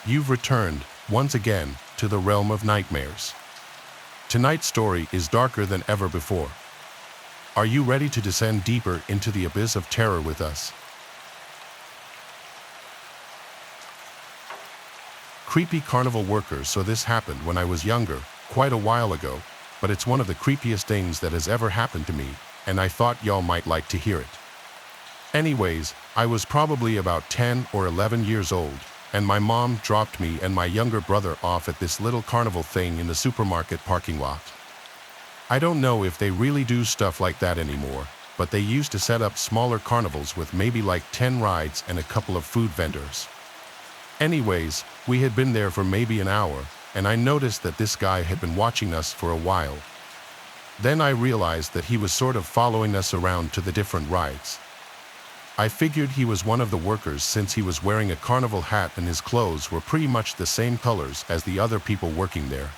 You've returned, once again, to the realm of nightmares. Tonight's story is darker than ever before. Are you ready to descend deeper into the abyss of terror with us? Creepy carnival workers. So this happened when I was younger, quite a while ago, but it's one of the creepiest things that has ever happened to me, and I thought y'all might like to hear it. Anyways, I was probably about 10 or 11 years old, and my mom dropped me and my younger brother off at this little carnival thing in the supermarket parking lot. I don't know if they really do stuff like that anymore, but they used to set up smaller carnivals with maybe like 10 rides and a couple of food vendors. Anyways, we had been there for maybe an hour, and I noticed that this guy had been watching us for a while. Then I realized that he was sort of following us around to the different rides. I figured he was one of the workers since he was wearing a carnival hat and his clothes were pretty much the same colors as the other people working there.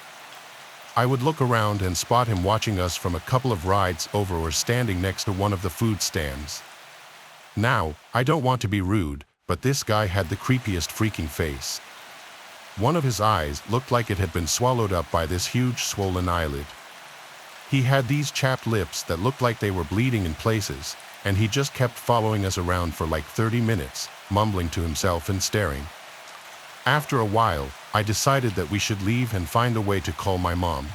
I would look around and spot him watching us from a couple of rides over or standing next to one of the food stands. Now, I don't want to be rude, but this guy had the creepiest freaking face. One of his eyes looked like it had been swallowed up by this huge swollen eyelid. He had these chapped lips that looked like they were bleeding in places, and he just kept following us around for like 30 minutes, mumbling to himself and staring. After a while, I decided that we should leave and find a way to call my mom.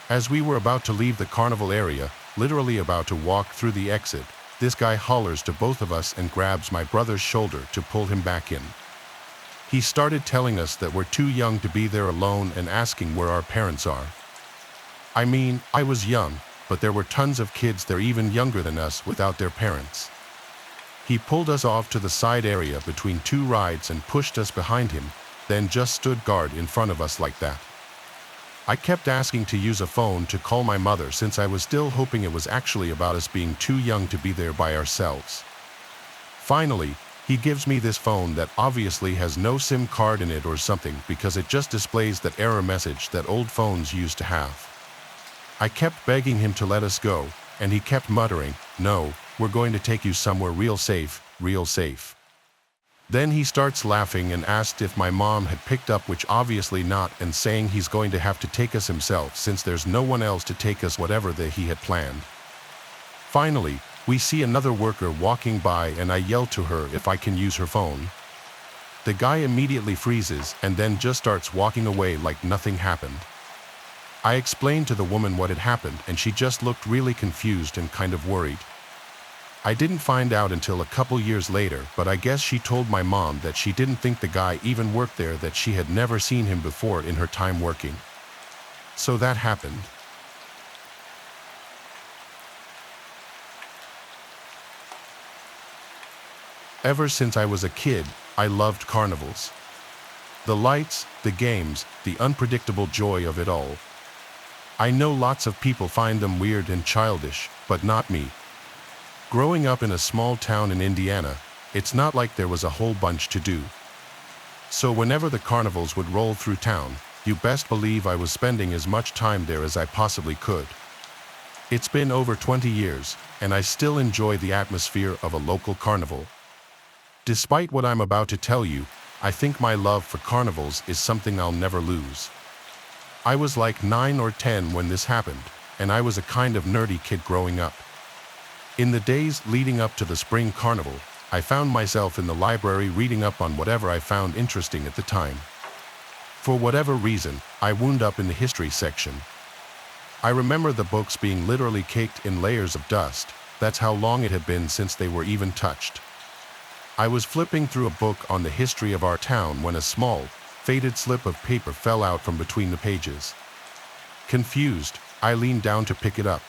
As we were about to leave the carnival area, literally about to walk through the exit, this guy hollers to both of us and grabs my brother's shoulder to pull him back in. He started telling us that we're too young to be there alone and asking where our parents are. I mean, I was young, but there were tons of kids there even younger than us without their parents. He pulled us off to the side area between two rides and pushed us behind him, then just stood guard in front of us like that. I kept asking to use a phone to call my mother since I was still hoping it was actually about us being too young to be there by ourselves. Finally, he gives me this phone that obviously has no SIM card in it or something because it just displays that error message that old phones used to have. I kept begging him to let us go, and he kept muttering, "No, we're going to take you somewhere real safe, real safe." Then he starts laughing and asked if my mom had picked up, which obviously not, and saying he's going to have to take us himself since there's no one else to take us, whatever that he had planned. Finally, we see another worker walking by and I yell to her if I can use her phone. The guy immediately freezes and then just starts walking away like nothing happened. I explained to the woman what had happened and she just looked really confused and kind of worried. I didn't find out until a couple years later, but I guess she told my mom that she didn't think the guy even worked there, that she had never seen him before in her time working. So that happened. Ever since I was a kid, I loved carnivals. The lights, the games, the unpredictable joy of it all. I know lots of people find them weird and childish, but not me. Growing up in a small town in Indiana, it's not like there was a whole bunch to do. So whenever the carnivals would roll through town, you best believe I was spending as much time there as I possibly could. It's been over 20 years, and I still enjoy the atmosphere of a local carnival. Despite what I'm about to tell you, I think my love for carnivals is something I'll never lose. I was like 9 or 10 when this happened, and I was a kind of nerdy kid growing up. In the days leading up to the spring carnival, I found myself in the library reading up on whatever I found interesting at the time. For whatever reason, I wound up in the history section. I remember the books being literally caked in layers of dust. That's how long it had been since they were even touched. I was flipping through a book on the history of our town when a small, faded slip of paper fell out from between the pages. Confused, I leaned down to pick it up.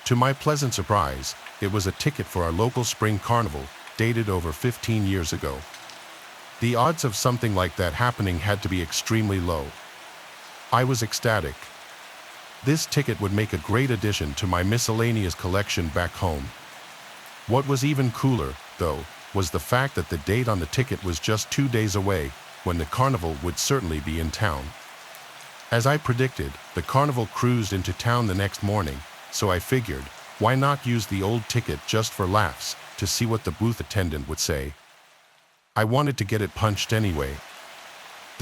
To my pleasant surprise, it was a ticket for our local spring carnival, dated over 15 years ago. The odds of something like that happening had to be extremely low. I was ecstatic. This ticket would make a great addition to my miscellaneous collection back home. What was even cooler, though, was the fact that the date on the ticket was just 2 days away, when the carnival would certainly be in town. As I predicted, the carnival cruised into town the next morning, so I figured, why not use the old ticket just for laughs, to see what the booth attendant would say. I wanted to get it punched anyway.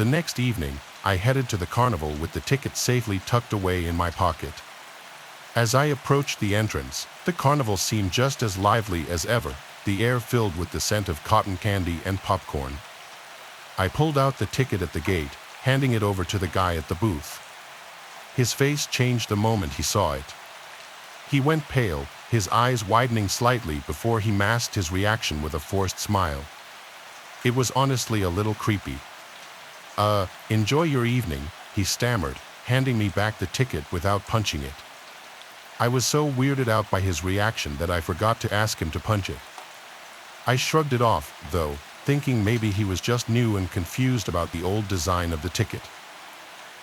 The next evening, I headed to the carnival with the ticket safely tucked away in my pocket. As I approached the entrance, the carnival seemed just as lively as ever, the air filled with the scent of cotton candy and popcorn. I pulled out the ticket at the gate, handing it over to the guy at the booth. His face changed the moment he saw it. He went pale, his eyes widening slightly before he masked his reaction with a forced smile. It was honestly a little creepy. Enjoy your evening," he stammered, handing me back the ticket without punching it. I was so weirded out by his reaction that I forgot to ask him to punch it. I shrugged it off, though, thinking maybe he was just new and confused about the old design of the ticket.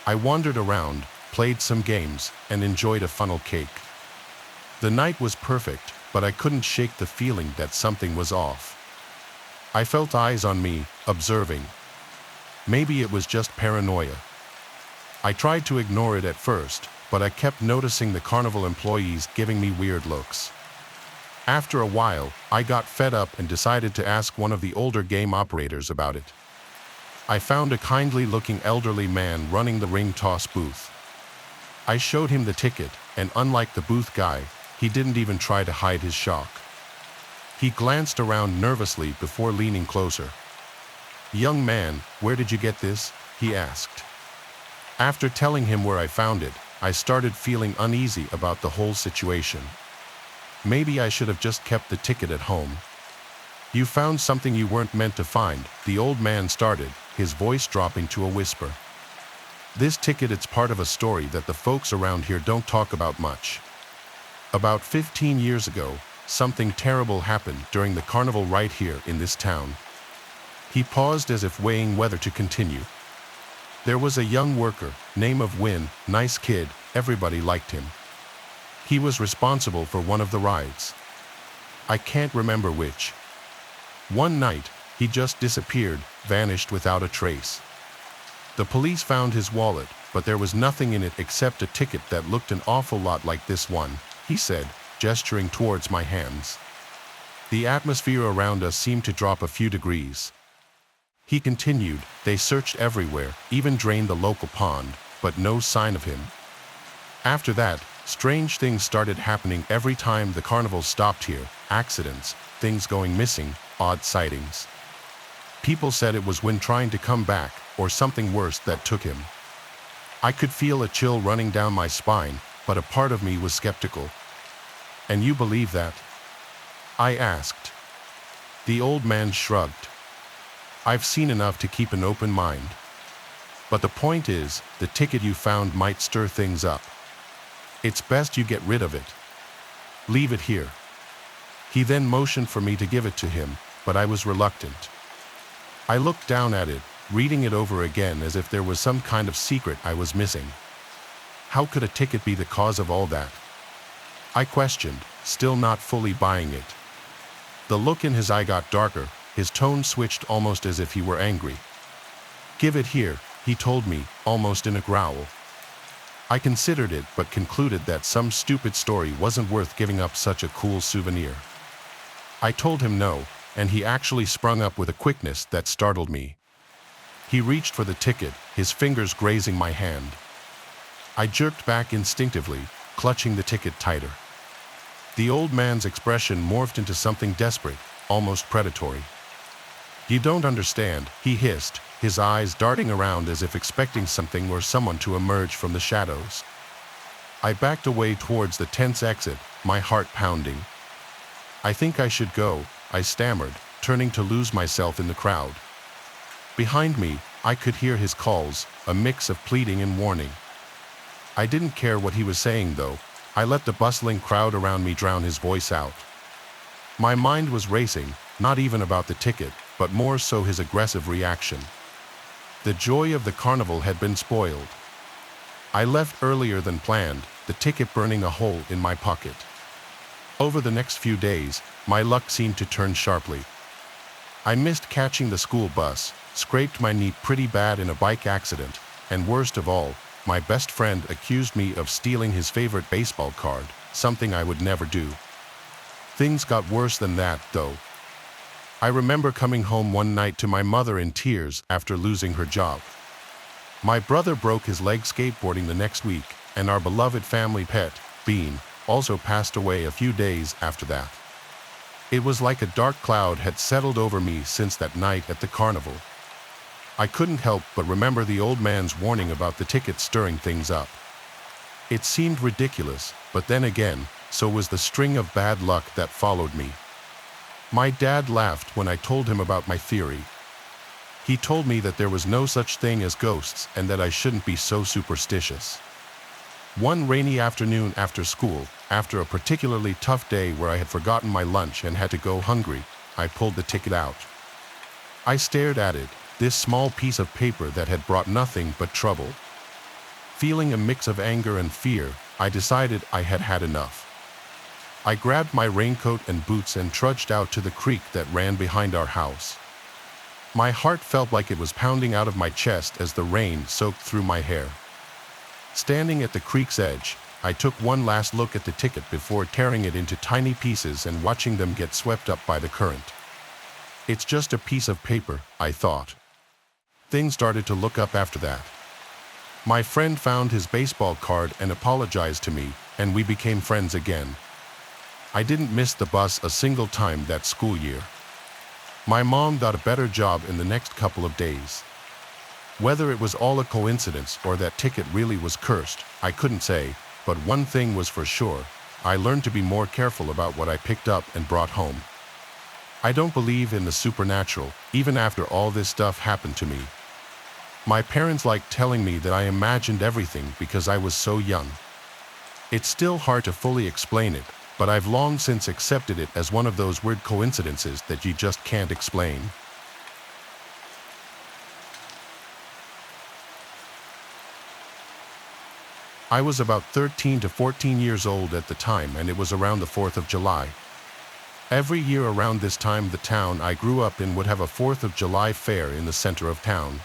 I wandered around, played some games, and enjoyed a funnel cake. The night was perfect, but I couldn't shake the feeling that something was off. I felt eyes on me, observing. Maybe it was just paranoia. I tried to ignore it at first, but I kept noticing the carnival employees giving me weird looks. After a while, I got fed up and decided to ask one of the older game operators about it. I found a kindly-looking elderly man running the ring toss booth. I showed him the ticket, and unlike the booth guy, he didn't even try to hide his shock. He glanced around nervously before leaning closer. "Young man, where did you get this?" he asked. After telling him where I found it, I started feeling uneasy about the whole situation. Maybe I should have just kept the ticket at home. "You found something you weren't meant to find," the old man started, his voice dropping to a whisper. "This ticket, it's part of a story that the folks around here don't talk about much. About 15 years ago, something terrible happened during the carnival right here in this town." He paused as if weighing whether to continue. "There was a young worker, name of Win, nice kid, everybody liked him. He was responsible for one of the rides. I can't remember which. One night, he just disappeared, vanished without a trace. The police found his wallet, but there was nothing in it except a ticket that looked an awful lot like this one," he said, gesturing towards my hands. The atmosphere around us seemed to drop a few degrees. He continued, "They searched everywhere, even drained the local pond, but no sign of him. After that, strange things started happening every time the carnival stopped here, accidents, things going missing, odd sightings. People said it was when trying to come back, or something worse that took him. I could feel a chill running down my spine, but a part of me was skeptical." "And you believe that?" I asked. The old man shrugged. "I've seen enough to keep an open mind. But the point is, the ticket you found might stir things up. It's best you get rid of it. Leave it here." He then motioned for me to give it to him, but I was reluctant. I looked down at it, reading it over again as if there was some kind of secret I was missing. How could a ticket be the cause of all that? I questioned, still not fully buying it. The look in his eye got darker, his tone switched almost as if he were angry. "Give it here," he told me, almost in a growl. I considered it but concluded that some stupid story wasn't worth giving up such a cool souvenir. I told him no, and he actually sprung up with a quickness that startled me. He reached for the ticket, his fingers grazing my hand. I jerked back instinctively, clutching the ticket tighter. The old man's expression morphed into something desperate, almost predatory. "You don't understand," he hissed, his eyes darting around as if expecting something or someone to emerge from the shadows. I backed away towards the tense exit, my heart pounding. "I think I should go," I stammered, turning to lose myself in the crowd. Behind me, I could hear his calls, a mix of pleading and warning. I didn't care what he was saying, though. I let the bustling crowd around me drown his voice out. My mind was racing, not even about the ticket, but more so his aggressive reaction. The joy of the carnival had been spoiled. I left earlier than planned, the ticket burning a hole in my pocket. Over the next few days, my luck seemed to turn sharply. I missed catching the school bus, scraped my knee pretty bad in a bike accident, and worst of all, my best friend accused me of stealing his favorite baseball card, something I would never do. Things got worse than that, though. I remember coming home one night to my mother in tears after losing her job. My brother broke his leg skateboarding the next week, and our beloved family pet, Bean, also passed away a few days after that. It was like a dark cloud had settled over me since that night at the carnival. I couldn't help but remember the old man's warning about the ticket stirring things up. It seemed ridiculous, but then again, so was the string of bad luck that followed me. My dad laughed when I told him about my theory. He told me that there was no such thing as ghosts and that I shouldn't be so superstitious. One rainy afternoon after school, after a particularly tough day where I had forgotten my lunch and had to go hungry, I pulled the ticket out. I stared at it, this small piece of paper that had brought nothing but trouble. Feeling a mix of anger and fear, I decided I had had enough. I grabbed my raincoat and boots and trudged out to the creek that ran behind our house. My heart felt like it was pounding out of my chest as the rain soaked through my hair. Standing at the creek's edge, I took one last look at the ticket before tearing it into tiny pieces and watching them get swept up by the current. It's just a piece of paper, I thought. Things started to look up after that. My friend found his baseball card and apologized to me, and we became friends again. I didn't miss the bus a single time that school year. My mom got a better job in the next couple of days. Whether it was all a coincidence or that ticket really was cursed, I couldn't say, but one thing was for sure, I learned to be more careful about what I picked up and brought home. I don't believe in the supernatural, even after all this stuff happened to me. My parents liked telling me that I imagined everything because I was so young. It's still hard to fully explain it, but I've long since accepted it as one of those weird coincidences that you just can't explain. I was about 13 to 14 years old at the time, and it was around the 4th of July. Every year around this time, the town I grew up in would have a 4th of July fair in the center of town.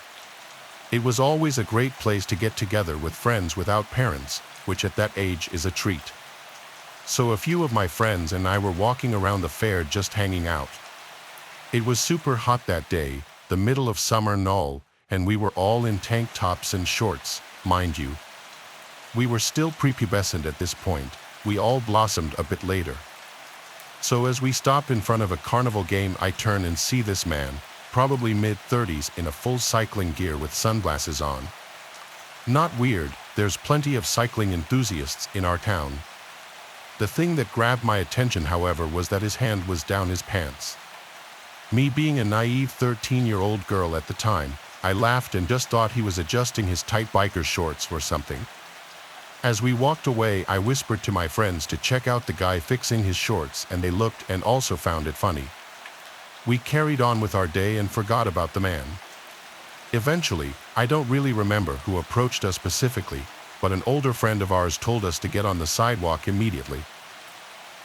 It was always a great place to get together with friends without parents, which at that age is a treat. So a few of my friends and I were walking around the fair just hanging out. It was super hot that day, the middle of summer and all, and we were all in tank tops and shorts, mind you. We were still prepubescent at this point, we all blossomed a bit later. So as we stop in front of a carnival game, I turn and see this man, probably mid-30s, in a full cycling gear with sunglasses on. Not weird, there's plenty of cycling enthusiasts in our town. The thing that grabbed my attention, however, was that his hand was down his pants. Me being a naive 13-year-old girl at the time, I laughed and just thought he was adjusting his tight biker shorts or something. As we walked away, I whispered to my friends to check out the guy fixing his shorts, and they looked and also found it funny. We carried on with our day and forgot about the man. Eventually, I don't really remember who approached us specifically, but an older friend of ours told us to get on the sidewalk immediately.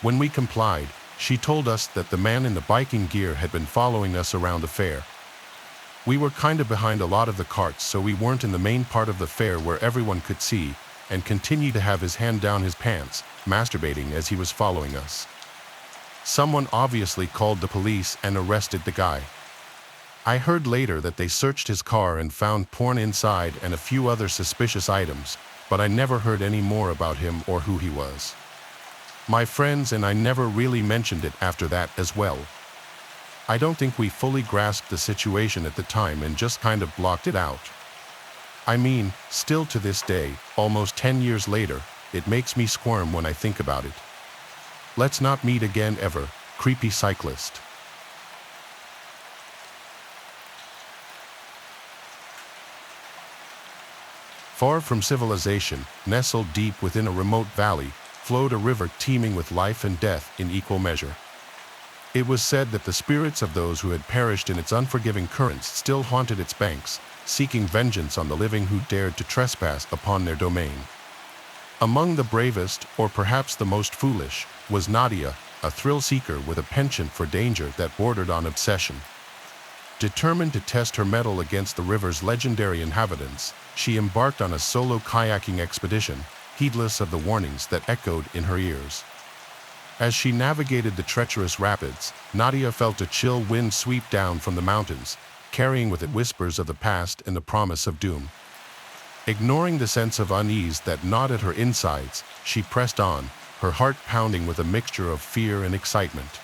When we complied, she told us that the man in the biking gear had been following us around the fair. We were kind of behind a lot of the carts, so we weren't in the main part of the fair where everyone could see, and continued to have his hand down his pants, masturbating as he was following us. Someone obviously called the police and arrested the guy. I heard later that they searched his car and found porn inside and a few other suspicious items, but I never heard any more about him or who he was. My friends and I never really mentioned it after that as well. I don't think we fully grasped the situation at the time and just kind of blocked it out. I mean, still to this day, almost 10 years later, it makes me squirm when I think about it. Let's not meet again ever, creepy cyclist. Far from civilization, nestled deep within a remote valley, flowed a river teeming with life and death in equal measure. It was said that the spirits of those who had perished in its unforgiving currents still haunted its banks, seeking vengeance on the living who dared to trespass upon their domain. Among the bravest, or perhaps the most foolish, was Nadia, a thrill-seeker with a penchant for danger that bordered on obsession. Determined to test her mettle against the river's legendary inhabitants, she embarked on a solo kayaking expedition, heedless of the warnings that echoed in her ears. As she navigated the treacherous rapids, Nadia felt a chill wind sweep down from the mountains, carrying with it whispers of the past and the promise of doom. Ignoring the sense of unease that gnawed at her insides, she pressed on, her heart pounding with a mixture of fear and excitement.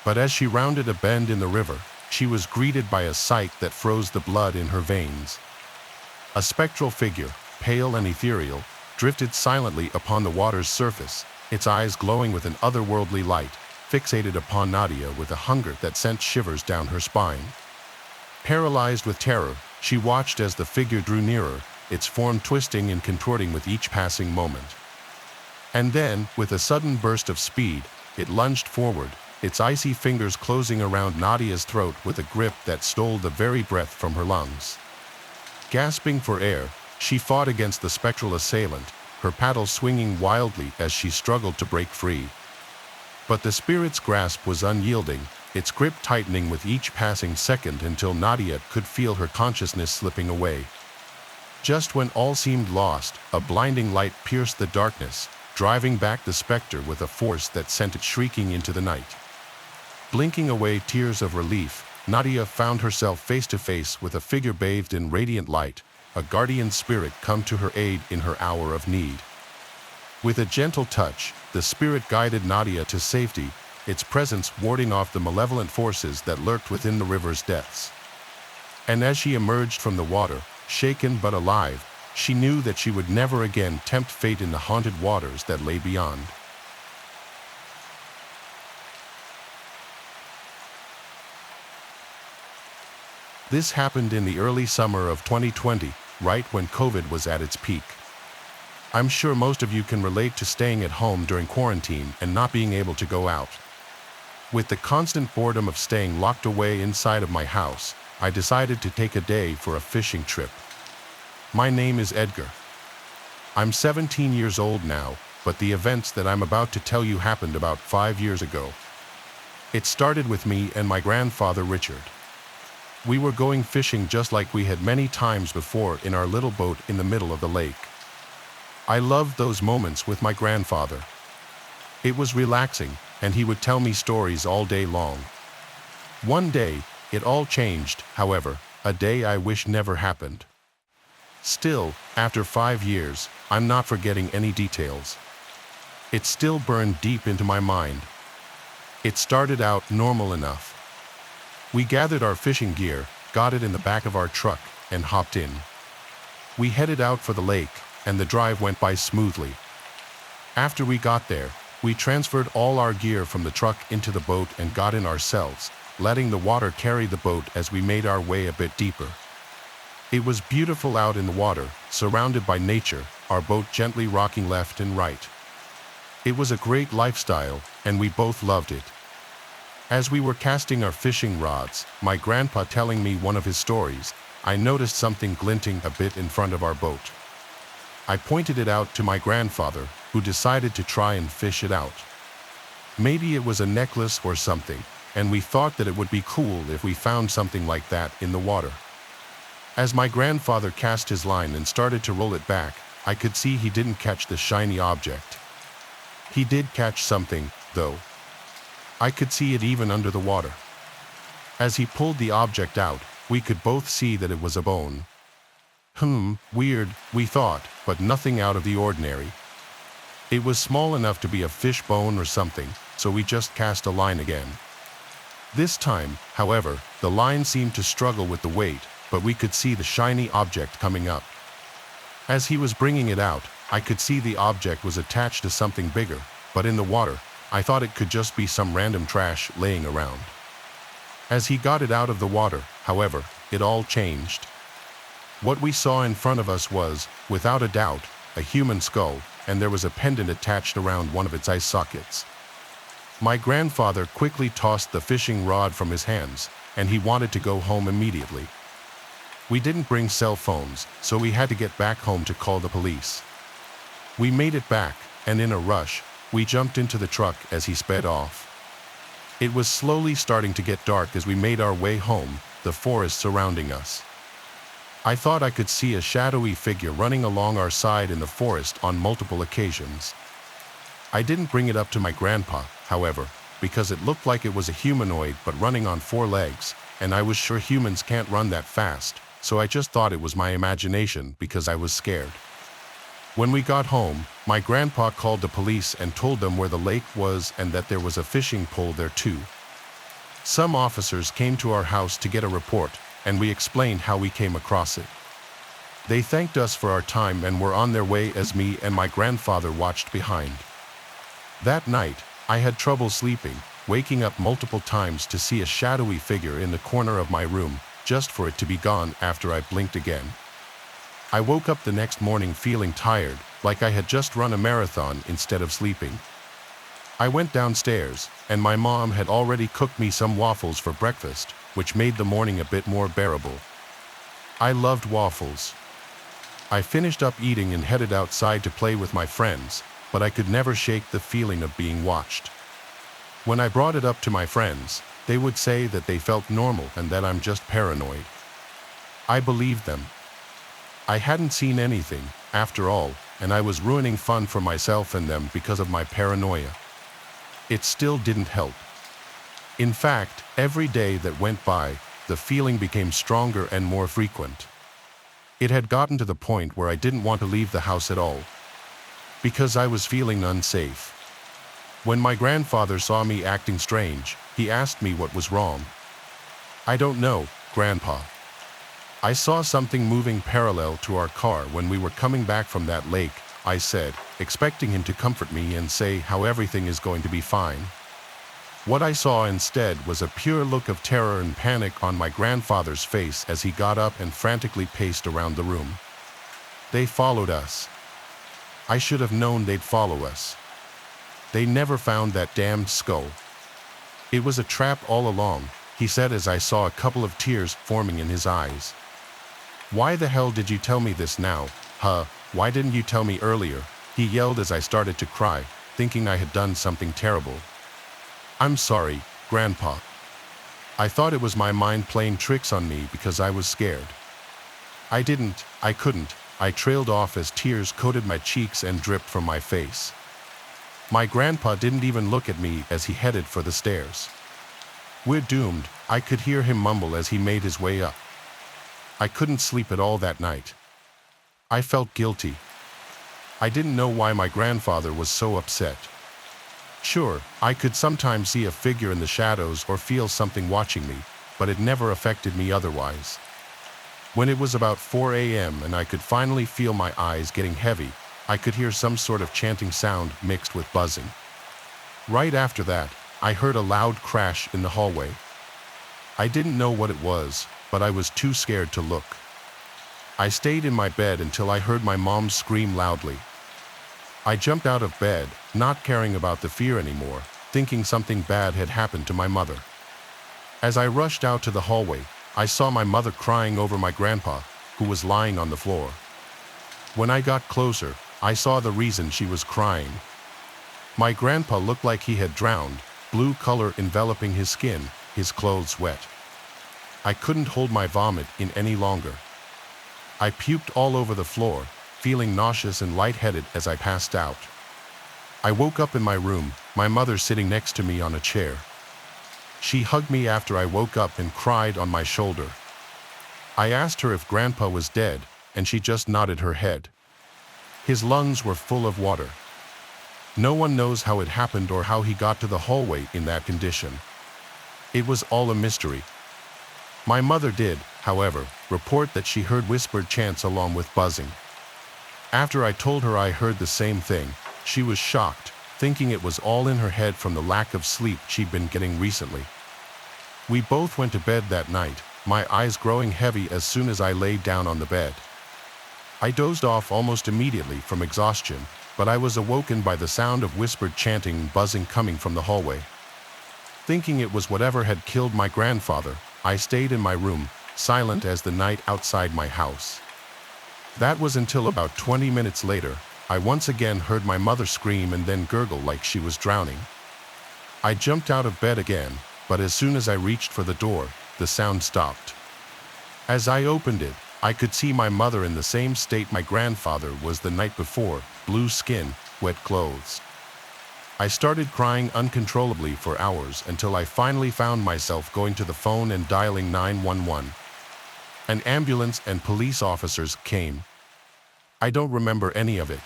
But as she rounded a bend in the river, she was greeted by a sight that froze the blood in her veins. A spectral figure, pale and ethereal, drifted silently upon the water's surface, its eyes glowing with an otherworldly light, fixated upon Nadia with a hunger that sent shivers down her spine. Paralyzed with terror, she watched as the figure drew nearer, its form twisting and contorting with each passing moment. And then, with a sudden burst of speed, it lunged forward, its icy fingers closing around Nadia's throat with a grip that stole the very breath from her lungs. Gasping for air, she fought against the spectral assailant, her paddle swinging wildly as she struggled to break free. But the spirit's grasp was unyielding, its grip tightening with each passing second until Nadia could feel her consciousness slipping away. Just when all seemed lost, a blinding light pierced the darkness, driving back the specter with a force that sent it shrieking into the night. Blinking away tears of relief, Nadia found herself face to face with a figure bathed in radiant light, a guardian spirit come to her aid in her hour of need. With a gentle touch, the spirit guided Nadia to safety, its presence warding off the malevolent forces that lurked within the river's depths. And as she emerged from the water, shaken but alive, she knew that she would never again tempt fate in the haunted waters that lay beyond. This happened in the early summer of 2020, right when COVID was at its peak. I'm sure most of you can relate to staying at home during quarantine and not being able to go out. With the constant boredom of staying locked away inside of my house, I decided to take a day for a fishing trip. My name is Edgar. I'm 17 years old now, but the events that I'm about to tell you happened about 5 years ago. It started with me and my grandfather Richard. We were going fishing just like we had many times before in our little boat in the middle of the lake. I loved those moments with my grandfather. It was relaxing, and he would tell me stories all day long. One day, it all changed, however, a day I wish never happened. Still, after 5 years, I'm not forgetting any details. It still burned deep into my mind. It started out normal enough. We gathered our fishing gear, got it in the back of our truck, and hopped in. We headed out for the lake, and the drive went by smoothly. After we got there, we transferred all our gear from the truck into the boat and got in ourselves, letting the water carry the boat as we made our way a bit deeper. It was beautiful out in the water, surrounded by nature, our boat gently rocking left and right. It was a great lifestyle, and we both loved it. As we were casting our fishing rods, my grandpa telling me one of his stories, I noticed something glinting a bit in front of our boat. I pointed it out to my grandfather, who decided to try and fish it out. Maybe it was a necklace or something, and we thought that it would be cool if we found something like that in the water. As my grandfather cast his line and started to roll it back, I could see he didn't catch the shiny object. He did catch something, though. I could see it even under the water. As he pulled the object out, we could both see that it was a bone. Weird, we thought, but nothing out of the ordinary. It was small enough to be a fish bone or something, so we just cast a line again. This time, however, the line seemed to struggle with the weight, but we could see the shiny object coming up. As he was bringing it out, I could see the object was attached to something bigger, but in the water, I thought it could just be some random trash laying around. As he got it out of the water, however, it all changed. What we saw in front of us was, without a doubt, a human skull, and there was a pendant attached around one of its eye sockets. My grandfather quickly tossed the fishing rod from his hands, and he wanted to go home immediately. We didn't bring cell phones, so we had to get back home to call the police. We made it back, and in a rush, we jumped into the truck as he sped off. It was slowly starting to get dark as we made our way home, the forest surrounding us. I thought I could see a shadowy figure running along our side in the forest on multiple occasions. I didn't bring it up to my grandpa, however, because it looked like it was a humanoid but running on 4 legs, and I was sure humans can't run that fast, so I just thought it was my imagination because I was scared. When we got home, my grandpa called the police and told them where the lake was and that there was a fishing pole there too. Some officers came to our house to get a report, and we explained how we came across it. They thanked us for our time and were on their way as me and my grandfather watched behind. That night, I had trouble sleeping, waking up multiple times to see a shadowy figure in the corner of my room, just for it to be gone after I blinked again. I woke up the next morning feeling tired, like I had just run a marathon instead of sleeping. I went downstairs, and my mom had already cooked me some waffles for breakfast, which made the morning a bit more bearable. I loved waffles. I finished up eating and headed outside to play with my friends, but I could never shake the feeling of being watched. When I brought it up to my friends, they would say that they felt normal and that I'm just paranoid. I believed them. I hadn't seen anything, after all, and I was ruining fun for myself and them because of my paranoia. It still didn't help. In fact, every day that went by, the feeling became stronger and more frequent. It had gotten to the point where I didn't want to leave the house at all, because I was feeling unsafe. When my grandfather saw me acting strange, he asked me what was wrong. "I don't know, Grandpa. I saw something moving parallel to our car when we were coming back from that lake," I said, expecting him to comfort me and say how everything is going to be fine. What I saw instead was a pure look of terror and panic on my grandfather's face as he got up and frantically paced around the room. They followed us. I should have known they'd follow us. They never found that damned skull. "It was a trap all along," he said as I saw a couple of tears forming in his eyes. "Why the hell did you tell me this now? Why didn't you tell me earlier?" he yelled as I started to cry, thinking I had done something terrible. "I'm sorry, Grandpa. I thought it was my mind playing tricks on me because I was scared. I couldn't. I trailed off as tears coated my cheeks and dripped from my face. My grandpa didn't even look at me as he headed for the stairs. "We're doomed," I could hear him mumble as he made his way up. I couldn't sleep at all that night. I felt guilty. I didn't know why my grandfather was so upset. Sure, I could sometimes see a figure in the shadows or feel something watching me, but it never affected me otherwise. When it was about 4 a.m. and I could finally feel my eyes getting heavy, I could hear some sort of chanting sound mixed with buzzing. Right after that, I heard a loud crash in the hallway. I didn't know what it was, but I was too scared to look. I stayed in my bed until I heard my mom scream loudly. I jumped out of bed, not caring about the fear anymore, thinking something bad had happened to my mother. As I rushed out to the hallway, I saw my mother crying over my grandpa, who was lying on the floor. When I got closer, I saw the reason she was crying. My grandpa looked like he had drowned, blue color enveloping his skin, his clothes wet. I couldn't hold my vomit in any longer. I puked all over the floor, feeling nauseous and lightheaded as I passed out. I woke up in my room, my mother sitting next to me on a chair. She hugged me after I woke up and cried on my shoulder. I asked her if Grandpa was dead, and she just nodded her head. His lungs were full of water. No one knows how it happened or how he got to the hallway in that condition. It was all a mystery. My mother did, however, report that she heard whispered chants along with buzzing. After I told her I heard the same thing, she was shocked, thinking it was all in her head from the lack of sleep she'd been getting recently. We both went to bed that night, my eyes growing heavy as soon as I laid down on the bed. I dozed off almost immediately from exhaustion, but I was awoken by the sound of whispered chanting and buzzing coming from the hallway. Thinking it was whatever had killed my grandfather, I stayed in my room, silent as the night outside my house. That was until about 20 minutes later, I once again heard my mother scream and then gurgle like she was drowning. I jumped out of bed again, but as soon as I reached for the door, the sound stopped. As I opened it, I could see my mother in the same state my grandfather was the night before, blue skin, wet clothes. I started crying uncontrollably for hours until I finally found myself going to the phone and dialing 911. An ambulance and police officers came. I don't remember any of it.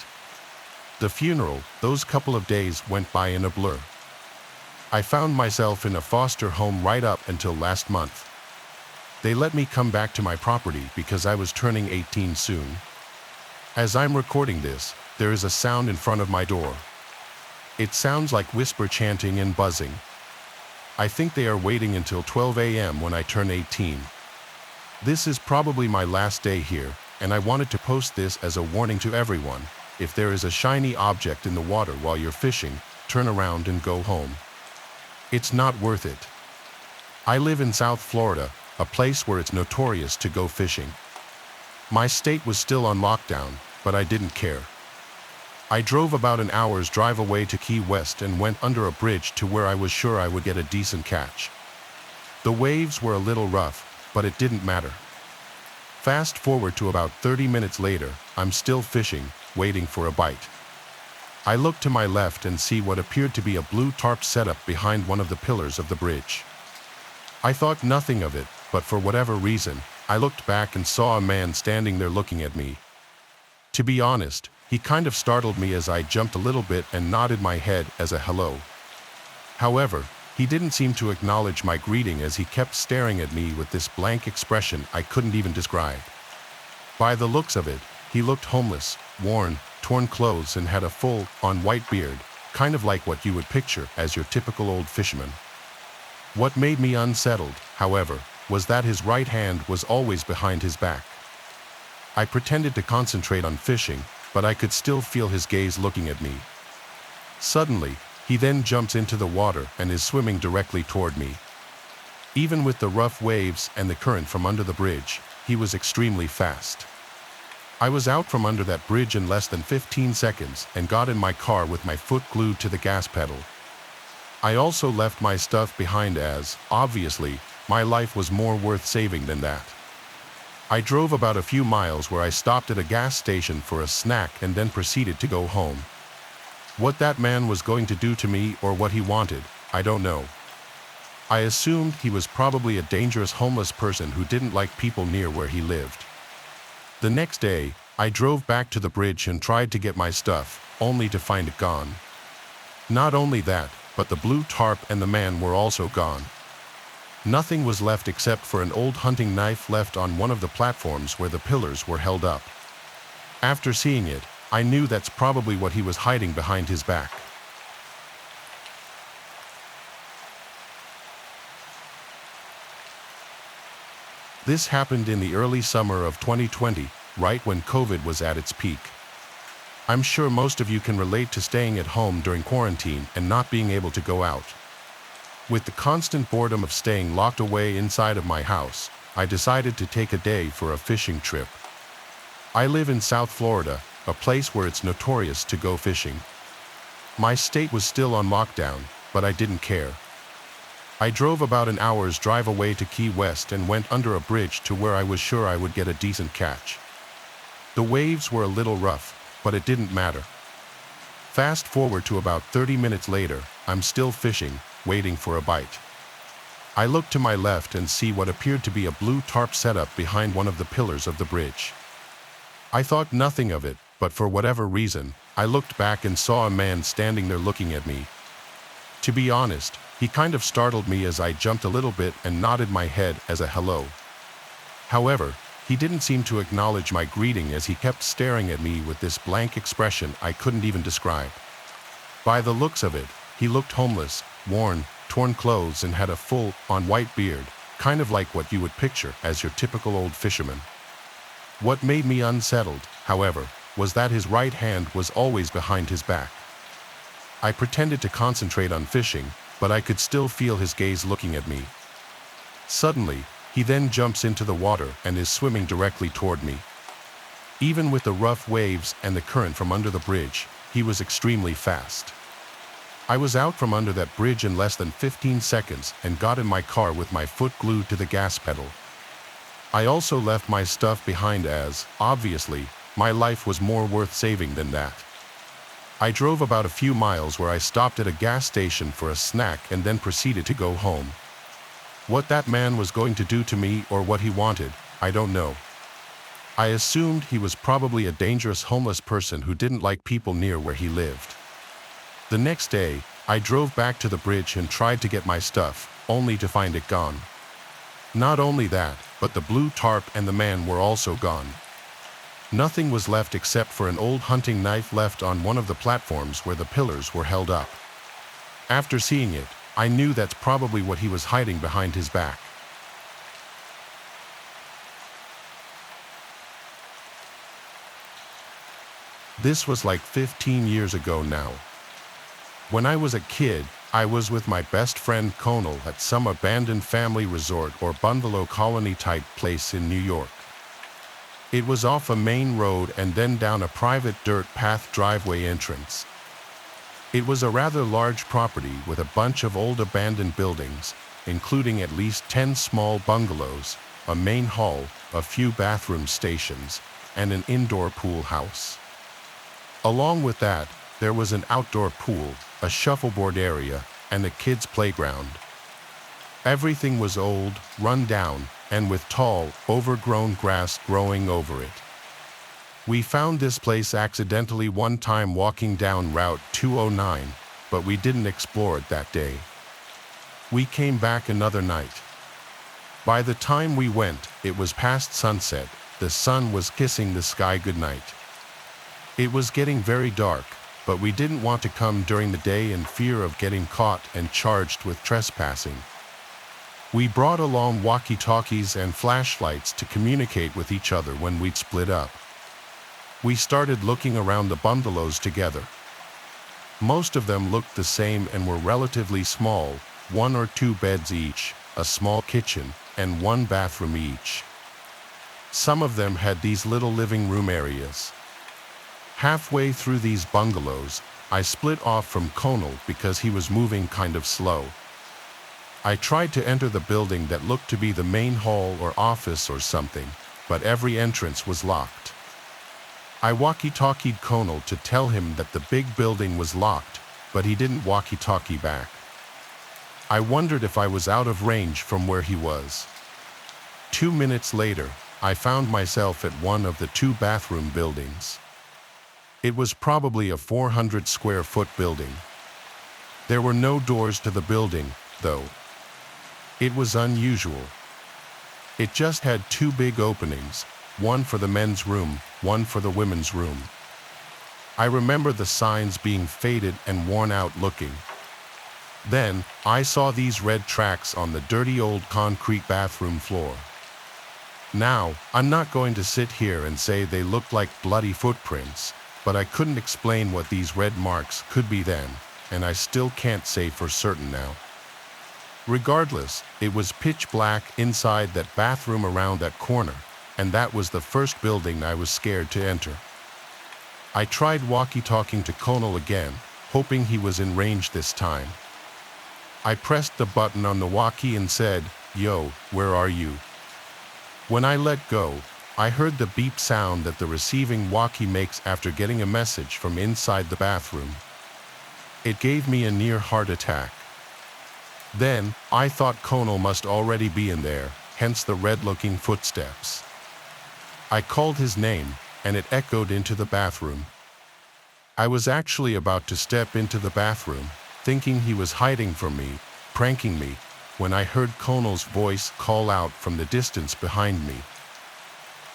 The funeral, those couple of days went by in a blur. I found myself in a foster home right up until last month. They let me come back to my property because I was turning 18 soon. As I'm recording this, there is a sound in front of my door. It sounds like whisper chanting and buzzing. I think they are waiting until 12 a.m. when I turn 18. This is probably my last day here, and I wanted to post this as a warning to everyone. If there is a shiny object in the water while you're fishing, turn around and go home. It's not worth it. I live in South Florida, a place where it's notorious to go fishing. My state was still on lockdown, but I didn't care. I drove about an hour's drive away to Key West and went under a bridge to where I was sure I would get a decent catch. The waves were a little rough, but it didn't matter. Fast forward to about 30 minutes later, I'm still fishing, waiting for a bite. I look to my left and see what appeared to be a blue tarp setup behind one of the pillars of the bridge. I thought nothing of it, but for whatever reason, I looked back and saw a man standing there looking at me. To be honest, he kind of startled me as I jumped a little bit and nodded my head as a hello. However, he didn't seem to acknowledge my greeting as he kept staring at me with this blank expression I couldn't even describe. By the looks of it, he looked homeless, worn, torn clothes and had a full-on white beard, kind of like what you would picture as your typical old fisherman. What made me unsettled, however, was that his right hand was always behind his back. I pretended to concentrate on fishing, but I could still feel his gaze looking at me. Suddenly, he then jumps into the water and is swimming directly toward me. Even with the rough waves and the current from under the bridge, he was extremely fast. I was out from under that bridge in less than 15 seconds and got in my car with my foot glued to the gas pedal. I also left my stuff behind as, obviously, my life was more worth saving than that. I drove about a few miles where I stopped at a gas station for a snack and then proceeded to go home. What that man was going to do to me or what he wanted, I don't know. I assumed he was probably a dangerous homeless person who didn't like people near where he lived. The next day, I drove back to the bridge and tried to get my stuff, only to find it gone. Not only that, but the blue tarp and the man were also gone. Nothing was left except for an old hunting knife left on one of the platforms where the pillars were held up. After seeing it, I knew that's probably what he was hiding behind his back. This happened in the early summer of 2020, right when COVID was at its peak. I'm sure most of you can relate to staying at home during quarantine and not being able to go out. With the constant boredom of staying locked away inside of my house, I decided to take a day for a fishing trip. I live in South Florida, a place where it's notorious to go fishing. My state was still on lockdown, but I didn't care. I drove about an hour's drive away to Key West and went under a bridge to where I was sure I would get a decent catch. The waves were a little rough, but it didn't matter. Fast forward to about 30 minutes later, I'm still fishing, waiting for a bite. I look to my left and see what appeared to be a blue tarp setup behind one of the pillars of the bridge. I thought nothing of it, but for whatever reason, I looked back and saw a man standing there looking at me. To be honest, he kind of startled me as I jumped a little bit and nodded my head as a hello. However, he didn't seem to acknowledge my greeting as he kept staring at me with this blank expression I couldn't even describe. By the looks of it, he looked homeless, worn, torn clothes and had a full-on white beard, kind of like what you would picture as your typical old fisherman. What made me unsettled, however, was that his right hand was always behind his back. I pretended to concentrate on fishing, but I could still feel his gaze looking at me. Suddenly, he then jumps into the water and is swimming directly toward me. Even with the rough waves and the current from under the bridge, he was extremely fast. I was out from under that bridge in less than 15 seconds and got in my car with my foot glued to the gas pedal. I also left my stuff behind as, obviously, my life was more worth saving than that. I drove about a few miles where I stopped at a gas station for a snack and then proceeded to go home. What that man was going to do to me or what he wanted, I don't know. I assumed he was probably a dangerous homeless person who didn't like people near where he lived. The next day, I drove back to the bridge and tried to get my stuff, only to find it gone. Not only that, but the blue tarp and the man were also gone. Nothing was left except for an old hunting knife left on one of the platforms where the pillars were held up. After seeing it, I knew that's probably what he was hiding behind his back. This was like 15 years ago now. When I was a kid, I was with my best friend Conal at some abandoned family resort or bungalow colony type place in New York. It was off a main road and then down a private dirt path driveway entrance. It was a rather large property with a bunch of old abandoned buildings, including at least 10 small bungalows, a main hall, a few bathroom stations, and an indoor pool house. Along with that, there was an outdoor pool, a shuffleboard area, and a kids' playground. Everything was old, run down, and with tall, overgrown grass growing over it. We found this place accidentally one time walking down Route 209, but we didn't explore it that day. We came back another night. By the time we went, it was past sunset. The sun was kissing the sky goodnight. It was getting very dark, but we didn't want to come during the day in fear of getting caught and charged with trespassing. We brought along walkie-talkies and flashlights to communicate with each other when we'd split up. We started looking around the bungalows together. Most of them looked the same and were relatively small, 1 or 2 beds each, a small kitchen, and 1 bathroom each. Some of them had these little living room areas. Halfway through these bungalows, I split off from Conal because he was moving kind of slow. I tried to enter the building that looked to be the main hall or office or something, but every entrance was locked. I walkie-talkied Conal to tell him that the big building was locked, but he didn't walkie-talkie back. I wondered if I was out of range from where he was. 2 minutes later, I found myself at one of the 2 bathroom buildings. It was probably a 400 square foot building. There were no doors to the building, though. It was unusual. It just had 2 big openings, one for the men's room, one for the women's room. I remember the signs being faded and worn out looking. Then, I saw these red tracks on the dirty old concrete bathroom floor. Now, I'm not going to sit here and say they looked like bloody footprints, but I couldn't explain what these red marks could be then, and I still can't say for certain now. Regardless, it was pitch black inside that bathroom around that corner, and that was the first building I was scared to enter. I tried walkie-talking to Conal again, hoping he was in range this time. I pressed the button on the walkie and said, "Yo, where are you?" When I let go, I heard the beep sound that the receiving walkie makes after getting a message from inside the bathroom. It gave me a near heart attack. Then, I thought Conal must already be in there, hence the red-looking footsteps. I called his name, and it echoed into the bathroom. I was actually about to step into the bathroom, thinking he was hiding from me, pranking me, when I heard Conal's voice call out from the distance behind me.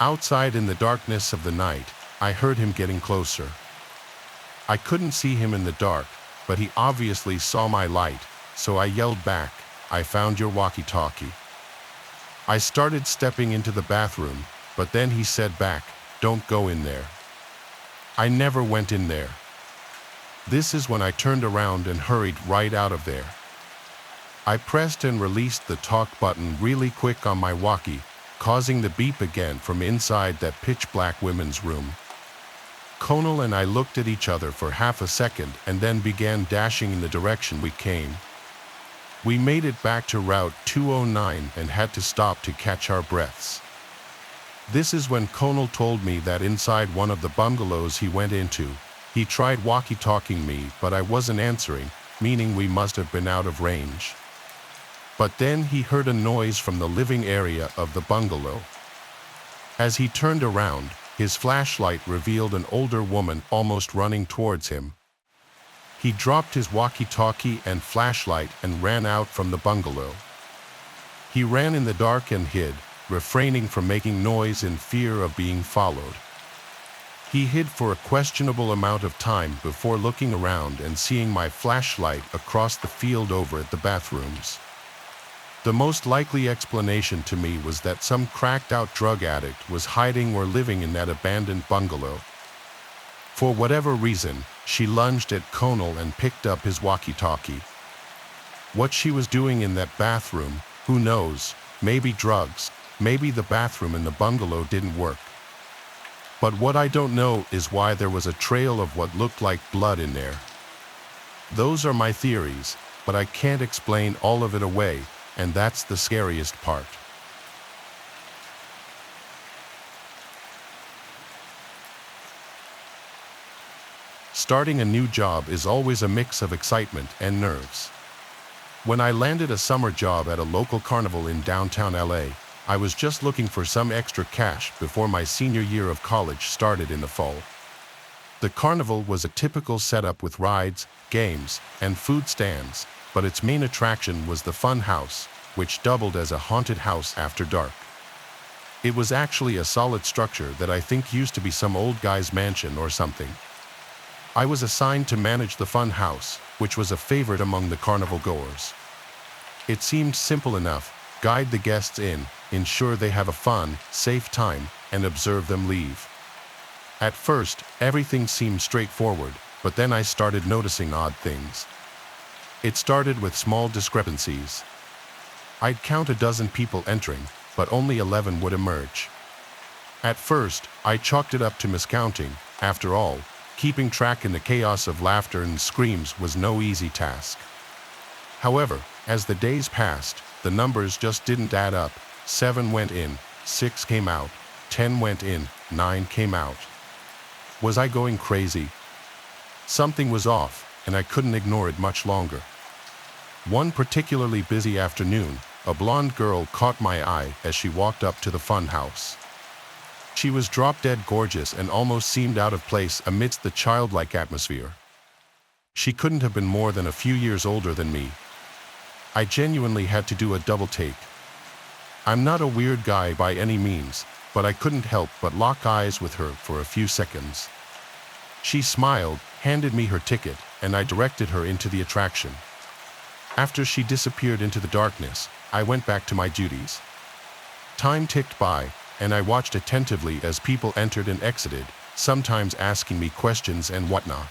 Outside in the darkness of the night, I heard him getting closer. I couldn't see him in the dark, but he obviously saw my light, so I yelled back, "I found your walkie-talkie." I started stepping into the bathroom, but then he said back, "Don't go in there." I never went in there. This is when I turned around and hurried right out of there. I pressed and released the talk button really quick on my walkie, causing the beep again from inside that pitch-black women's room. Conal and I looked at each other for half a second and then began dashing in the direction we came. We made it back to Route 209 and had to stop to catch our breaths. This is when Conal told me that inside one of the bungalows he went into, he tried walkie-talking me, but I wasn't answering, meaning we must have been out of range. But then he heard a noise from the living area of the bungalow. As he turned around, his flashlight revealed an older woman almost running towards him. He dropped his walkie-talkie and flashlight and ran out from the bungalow. He ran in the dark and hid, refraining from making noise in fear of being followed. He hid for a questionable amount of time before looking around and seeing my flashlight across the field over at the bathrooms. The most likely explanation to me was that some cracked-out drug addict was hiding or living in that abandoned bungalow. For whatever reason, she lunged at Conal and picked up his walkie-talkie. What she was doing in that bathroom, who knows? Maybe drugs, maybe the bathroom in the bungalow didn't work. But what I don't know is why there was a trail of what looked like blood in there. Those are my theories, but I can't explain all of it away, and that's the scariest part. Starting a new job is always a mix of excitement and nerves. When I landed a summer job at a local carnival in downtown LA, I was just looking for some extra cash before my senior year of college started in the fall. The carnival was a typical setup with rides, games, and food stands, but its main attraction was the fun house, which doubled as a haunted house after dark. It was actually a solid structure that I think used to be some old guy's mansion or something. I was assigned to manage the fun house, which was a favorite among the carnival goers. It seemed simple enough: guide the guests in, ensure they have a fun, safe time, and observe them leave. At first, everything seemed straightforward, but then I started noticing odd things. It started with small discrepancies. I'd count a dozen people entering, but only 11 would emerge. At first, I chalked it up to miscounting. After all, keeping track in the chaos of laughter and screams was no easy task. However, as the days passed, the numbers just didn't add up. 7 went in, 6 came out, 10 went in, 9 came out. Was I going crazy? Something was off, and I couldn't ignore it much longer. One particularly busy afternoon, a blonde girl caught my eye as she walked up to the fun house. She was drop-dead gorgeous and almost seemed out of place amidst the childlike atmosphere. She couldn't have been more than a few years older than me. I genuinely had to do a double take. I'm not a weird guy by any means, but I couldn't help but lock eyes with her for a few seconds. She smiled, handed me her ticket, and I directed her into the attraction. After she disappeared into the darkness, I went back to my duties. Time ticked by, and I watched attentively as people entered and exited, sometimes asking me questions and whatnot.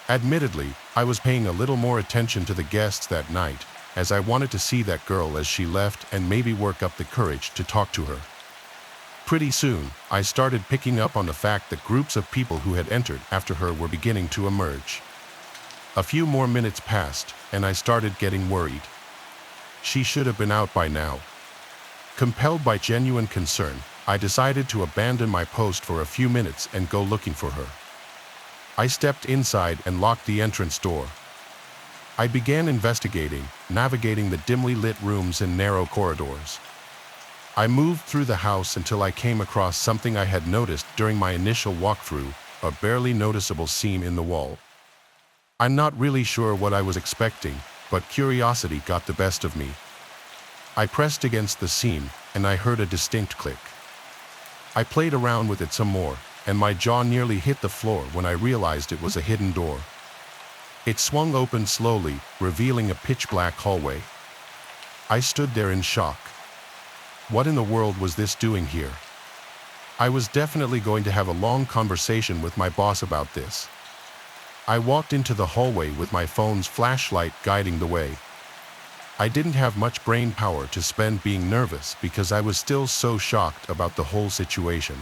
Admittedly, I was paying a little more attention to the guests that night, as I wanted to see that girl as she left and maybe work up the courage to talk to her. Pretty soon, I started picking up on the fact that groups of people who had entered after her were beginning to emerge. A few more minutes passed, and I started getting worried. She should have been out by now. Compelled by genuine concern, I decided to abandon my post for a few minutes and go looking for her. I stepped inside and locked the entrance door. I began investigating, navigating the dimly lit rooms and narrow corridors. I moved through the house until I came across something I had noticed during my initial walkthrough, a barely noticeable seam in the wall. I'm not really sure what I was expecting, but curiosity got the best of me. I pressed against the seam, and I heard a distinct click. I played around with it some more, and my jaw nearly hit the floor when I realized it was a hidden door. It swung open slowly, revealing a pitch-black hallway. I stood there in shock. What in the world was this doing here? I was definitely going to have a long conversation with my boss about this. I walked into the hallway with my phone's flashlight guiding the way. I didn't have much brain power to spend being nervous because I was still so shocked about the whole situation.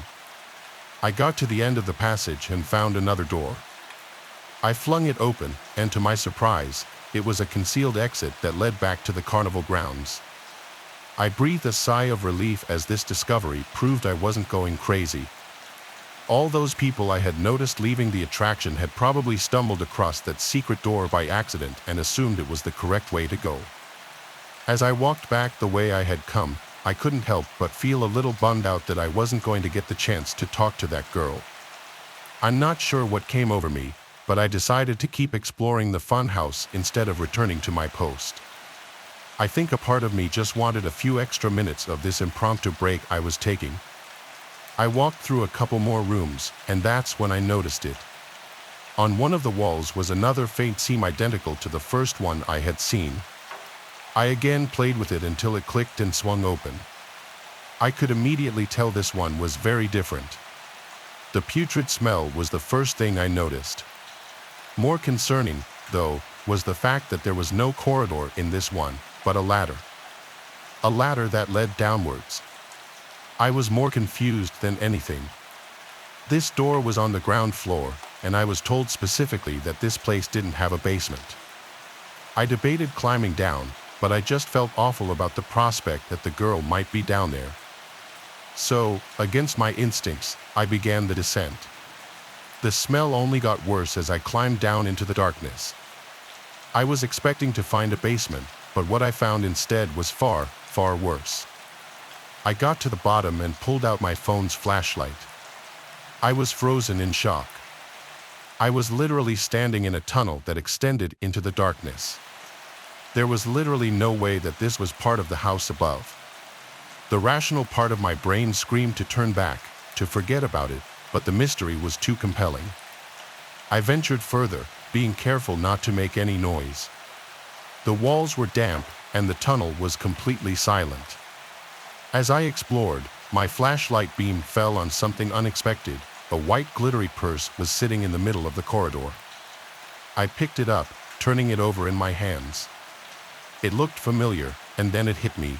I got to the end of the passage and found another door. I flung it open, and to my surprise, it was a concealed exit that led back to the carnival grounds. I breathed a sigh of relief as this discovery proved I wasn't going crazy. All those people I had noticed leaving the attraction had probably stumbled across that secret door by accident and assumed it was the correct way to go. As I walked back the way I had come, I couldn't help but feel a little bummed out that I wasn't going to get the chance to talk to that girl. I'm not sure what came over me, but I decided to keep exploring the funhouse instead of returning to my post. I think a part of me just wanted a few extra minutes of this impromptu break I was taking. I walked through a couple more rooms, and that's when I noticed it. On one of the walls was another faint seam identical to the first one I had seen. I again played with it until it clicked and swung open. I could immediately tell this one was very different. The putrid smell was the first thing I noticed. More concerning, though, was the fact that there was no corridor in this one, but a ladder. A ladder that led downwards. I was more confused than anything. This door was on the ground floor, and I was told specifically that this place didn't have a basement. I debated climbing down, but I just felt awful about the prospect that the girl might be down there. So, against my instincts, I began the descent. The smell only got worse as I climbed down into the darkness. I was expecting to find a basement, but what I found instead was far, far worse. I got to the bottom and pulled out my phone's flashlight. I was frozen in shock. I was literally standing in a tunnel that extended into the darkness. There was literally no way that this was part of the house above. The rational part of my brain screamed to turn back, to forget about it, but the mystery was too compelling. I ventured further, being careful not to make any noise. The walls were damp, and the tunnel was completely silent. As I explored, my flashlight beam fell on something unexpected. A white glittery purse was sitting in the middle of the corridor. I picked it up, turning it over in my hands. It looked familiar, and then it hit me.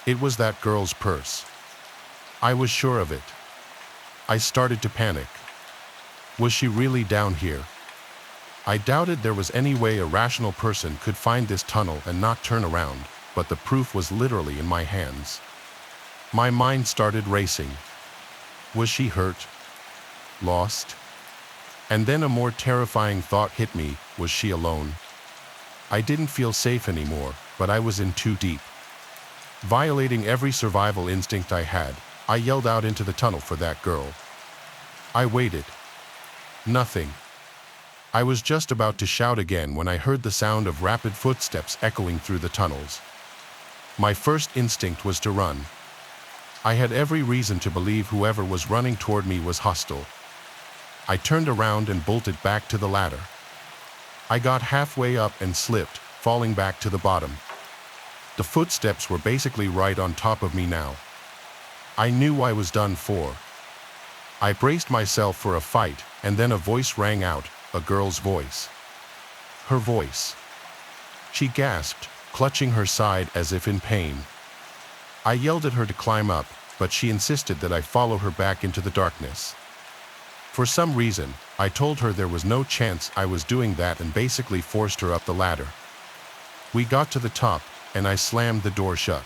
It was that girl's purse. I was sure of it. I started to panic. Was she really down here? I doubted there was any way a rational person could find this tunnel and not turn around, but the proof was literally in my hands. My mind started racing. Was she hurt? Lost? And then a more terrifying thought hit me, was she alone? I didn't feel safe anymore, but I was in too deep. Violating every survival instinct I had, I yelled out into the tunnel for that girl. I waited. Nothing. I was just about to shout again when I heard the sound of rapid footsteps echoing through the tunnels. My first instinct was to run. I had every reason to believe whoever was running toward me was hostile. I turned around and bolted back to the ladder. I got halfway up and slipped, falling back to the bottom. The footsteps were basically right on top of me now. I knew I was done for. I braced myself for a fight, and then a voice rang out, a girl's voice. Her voice. She gasped, clutching her side as if in pain. I yelled at her to climb up, but she insisted that I follow her back into the darkness. For some reason, I told her there was no chance I was doing that and basically forced her up the ladder. We got to the top, and I slammed the door shut.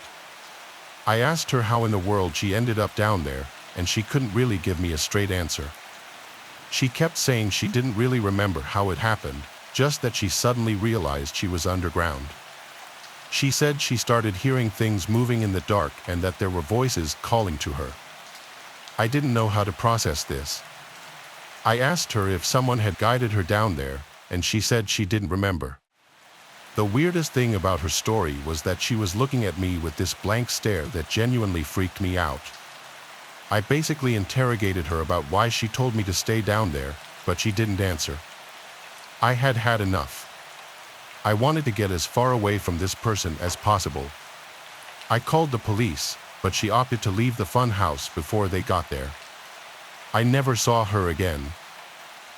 I asked her how in the world she ended up down there, and she couldn't really give me a straight answer. She kept saying she didn't really remember how it happened, just that she suddenly realized she was underground. She said she started hearing things moving in the dark and that there were voices calling to her. I didn't know how to process this. I asked her if someone had guided her down there, and she said she didn't remember. The weirdest thing about her story was that she was looking at me with this blank stare that genuinely freaked me out. I basically interrogated her about why she told me to stay down there, but she didn't answer. I had had enough. I wanted to get as far away from this person as possible. I called the police, but she opted to leave the fun house before they got there. I never saw her again.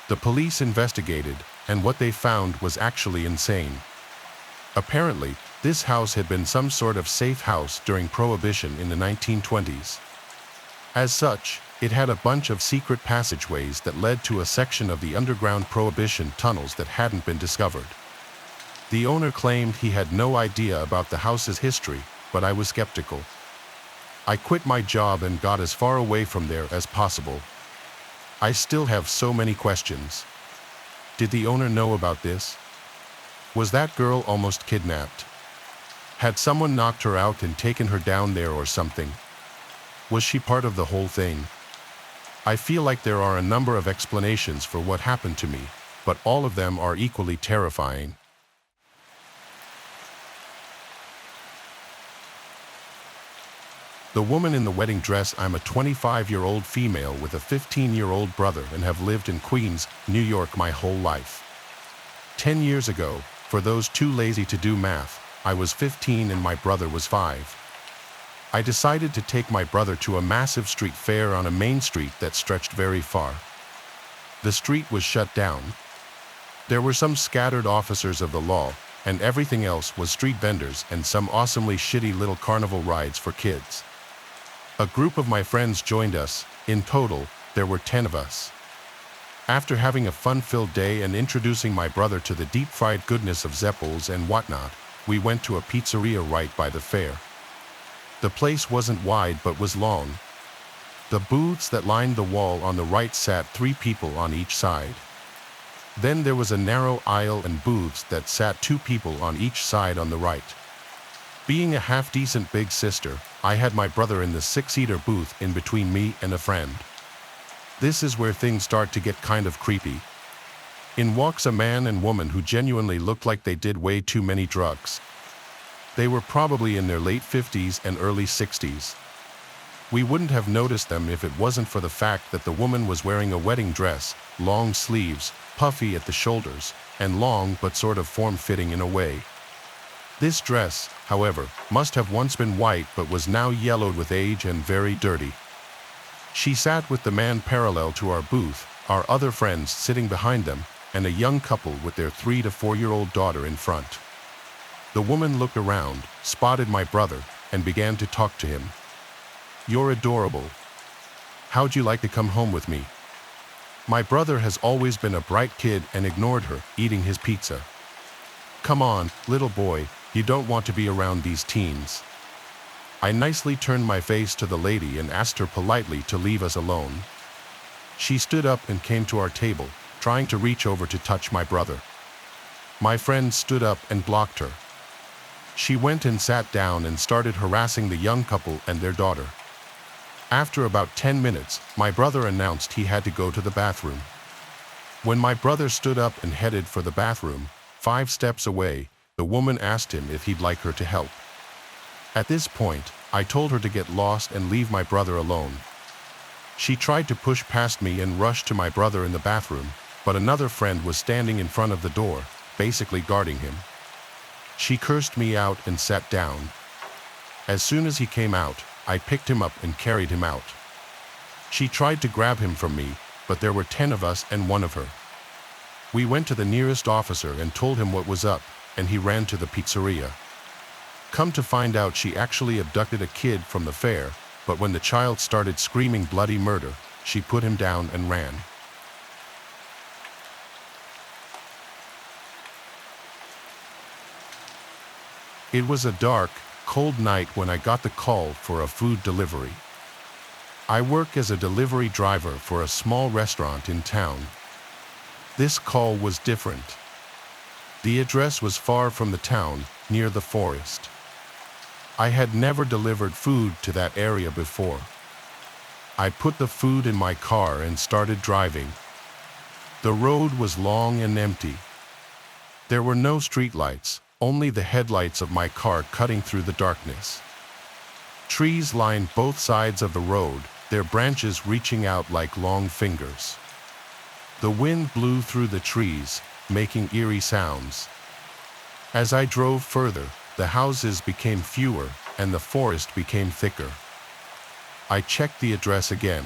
The police investigated, and what they found was actually insane. Apparently, this house had been some sort of safe house during Prohibition in the 1920s. As such, it had a bunch of secret passageways that led to a section of the underground Prohibition tunnels that hadn't been discovered. The owner claimed he had no idea about the house's history, but I was skeptical. I quit my job and got as far away from there as possible. I still have so many questions. Did the owner know about this? Was that girl almost kidnapped? Had someone knocked her out and taken her down there or something? Was she part of the whole thing? I feel like there are a number of explanations for what happened to me, but all of them are equally terrifying. The woman in the wedding dress. I'm a 25-year-old female with a 15-year-old brother and have lived in Queens, New York my whole life. 10 years ago, for those too lazy to do math, I was 15 and my brother was 5. I decided to take my brother to a massive street fair on a main street that stretched very far. The street was shut down. There were some scattered officers of the law, and everything else was street vendors and some awesomely shitty little carnival rides for kids. A group of my friends joined us. In total, there were 10 of us. After having a fun-filled day and introducing my brother to the deep-fried goodness of Zeppels and whatnot, we went to a pizzeria right by the fair. The place wasn't wide but was long. The booths that lined the wall on the right sat 3 people on each side. Then there was a narrow aisle and booths that sat 2 people on each side on the right. Being a half-decent big sister, I had my brother in the 6-seater booth in between me and a friend. This is where things start to get kind of creepy. In walks a man and woman who genuinely looked like they did way too many drugs. They were probably in their late 50s and early 60s. We wouldn't have noticed them if it wasn't for the fact that the woman was wearing a wedding dress, long sleeves, puffy at the shoulders, and long but sort of form-fitting in a way. This dress, however, must have once been white but was now yellowed with age and very dirty. She sat with the man parallel to our booth, our other friends sitting behind them, and a young couple with their 3 to 4-year-old daughter in front. The woman looked around, spotted my brother, and began to talk to him. "You're adorable. How'd you like to come home with me?" My brother has always been a bright kid and ignored her, eating his pizza. "Come on, little boy, you don't want to be around these teens." I nicely turned my face to the lady and asked her politely to leave us alone. She stood up and came to our table, trying to reach over to touch my brother. My friend stood up and blocked her. She went and sat down and started harassing the young couple and their daughter. After about 10 minutes, my brother announced he had to go to the bathroom. When my brother stood up and headed for the bathroom, 5 steps away, the woman asked him if he'd like her to help. At this point, I told her to get lost and leave my brother alone. She tried to push past me and rush to my brother in the bathroom, but another friend was standing in front of the door, basically guarding him. She cursed me out and sat down. As soon as he came out, I picked him up and carried him out. She tried to grab him from me, but there were 10 of us and 1 of her. We went to the nearest officer and told him what was up, and he ran to the pizzeria. Come to find out, she actually abducted a kid from the fair, but when the child started screaming bloody murder, she put him down and ran. It was a dark, cold night when I got the call for a food delivery. I work as a delivery driver for a small restaurant in town. This call was different. The address was far from the town, near the forest. I had never delivered food to that area before. I put the food in my car and started driving. The road was long and empty. There were no streetlights, only the headlights of my car cutting through the darkness. Trees lined both sides of the road, their branches reaching out like long fingers. The wind blew through the trees, making eerie sounds. As I drove further, the houses became fewer and the forest became thicker. I checked the address again.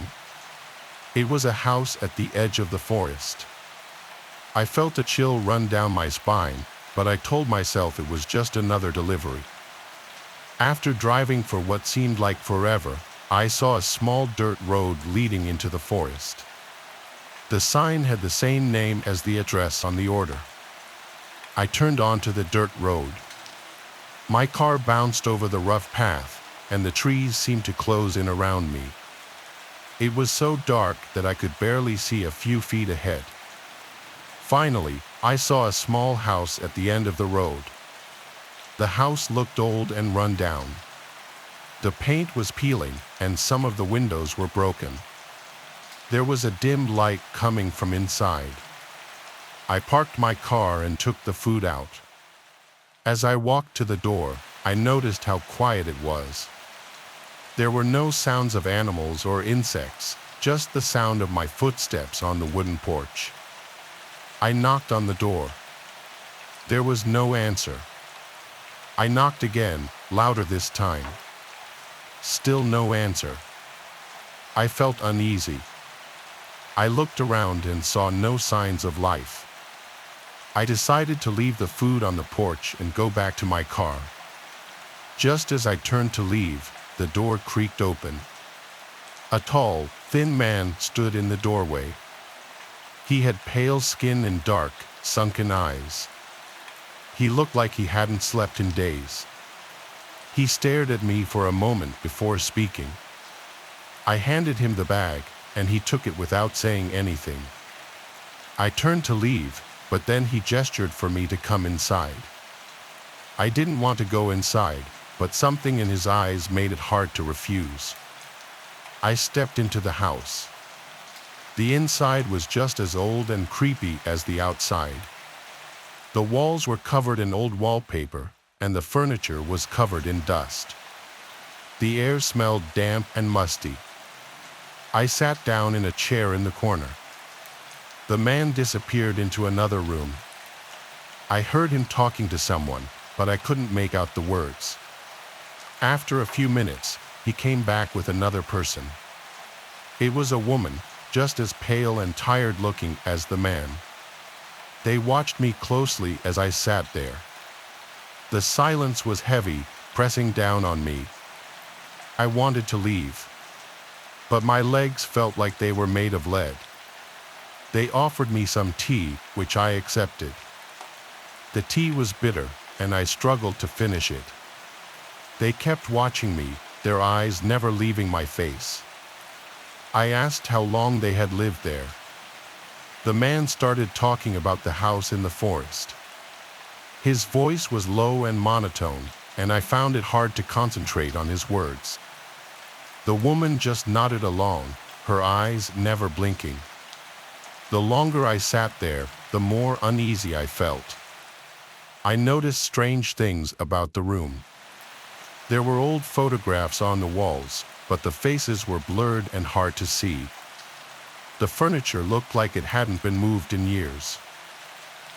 It was a house at the edge of the forest. I felt a chill run down my spine, but I told myself it was just another delivery. After driving for what seemed like forever, I saw a small dirt road leading into the forest. The sign had the same name as the address on the order. I turned onto the dirt road. My car bounced over the rough path, and the trees seemed to close in around me. It was so dark that I could barely see a few feet ahead. Finally, I saw a small house at the end of the road. The house looked old and run down. The paint was peeling, and some of the windows were broken. There was a dim light coming from inside. I parked my car and took the food out. As I walked to the door, I noticed how quiet it was. There were no sounds of animals or insects, just the sound of my footsteps on the wooden porch. I knocked on the door. There was no answer. I knocked again, louder this time. Still no answer. I felt uneasy. I looked around and saw no signs of life. I decided to leave the food on the porch and go back to my car. Just as I turned to leave, the door creaked open. A tall, thin man stood in the doorway. He had pale skin and dark, sunken eyes. He looked like he hadn't slept in days. He stared at me for a moment before speaking. I handed him the bag, and he took it without saying anything. I turned to leave, but then he gestured for me to come inside. I didn't want to go inside, but something in his eyes made it hard to refuse. I stepped into the house. The inside was just as old and creepy as the outside. The walls were covered in old wallpaper, and the furniture was covered in dust. The air smelled damp and musty. I sat down in a chair in the corner. The man disappeared into another room. I heard him talking to someone, but I couldn't make out the words. After a few minutes, he came back with another person. It was a woman, just as pale and tired-looking as the man. They watched me closely as I sat there. The silence was heavy, pressing down on me. I wanted to leave, but my legs felt like they were made of lead. They offered me some tea, which I accepted. The tea was bitter, and I struggled to finish it. They kept watching me, their eyes never leaving my face. I asked how long they had lived there. The man started talking about the house in the forest. His voice was low and monotone, and I found it hard to concentrate on his words. The woman just nodded along, her eyes never blinking. The longer I sat there, the more uneasy I felt. I noticed strange things about the room. There were old photographs on the walls, but the faces were blurred and hard to see. The furniture looked like it hadn't been moved in years.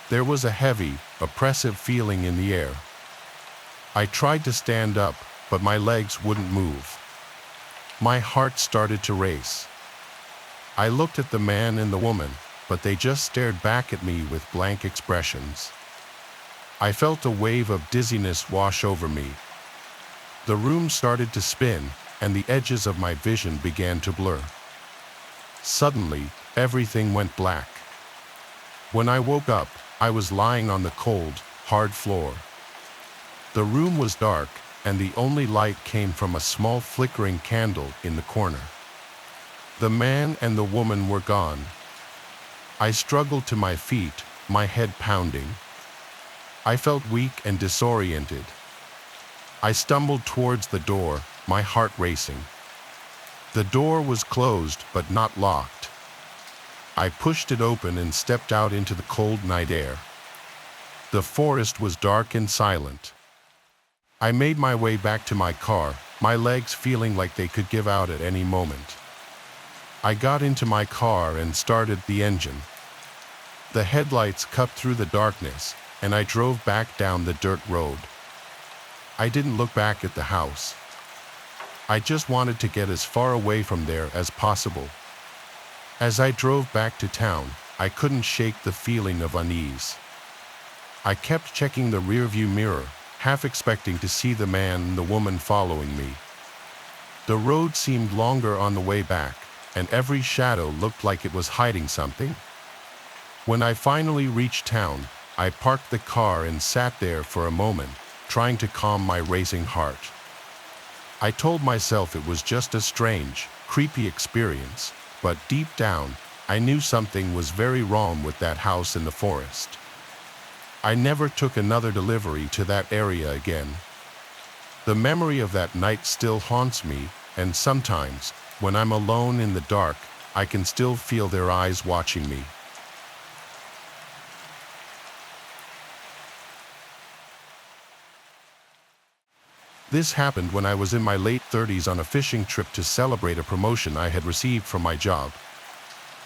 There was a heavy, oppressive feeling in the air. I tried to stand up, but my legs wouldn't move. My heart started to race. I looked at the man and the woman, but they just stared back at me with blank expressions. I felt a wave of dizziness wash over me. The room started to spin, and the edges of my vision began to blur. Suddenly, everything went black. When I woke up, I was lying on the cold, hard floor. The room was dark, and the only light came from a small flickering candle in the corner. The man and the woman were gone. I struggled to my feet, my head pounding. I felt weak and disoriented. I stumbled towards the door, my heart racing. The door was closed but not locked. I pushed it open and stepped out into the cold night air. The forest was dark and silent. I made my way back to my car, my legs feeling like they could give out at any moment. I got into my car and started the engine. The headlights cut through the darkness, and I drove back down the dirt road. I didn't look back at the house. I just wanted to get as far away from there as possible. As I drove back to town, I couldn't shake the feeling of unease. I kept checking the rearview mirror, half expecting to see the man and the woman following me. The road seemed longer on the way back, and every shadow looked like it was hiding something. When I finally reached town, I parked the car and sat there for a moment, trying to calm my racing heart. I told myself it was just a strange, creepy experience, but deep down, I knew something was very wrong with that house in the forest. I never took another delivery to that area again. The memory of that night still haunts me, and sometimes, when I'm alone in the dark, I can still feel their eyes watching me. This happened when I was in my late 30s on a fishing trip to celebrate a promotion I had received from my job.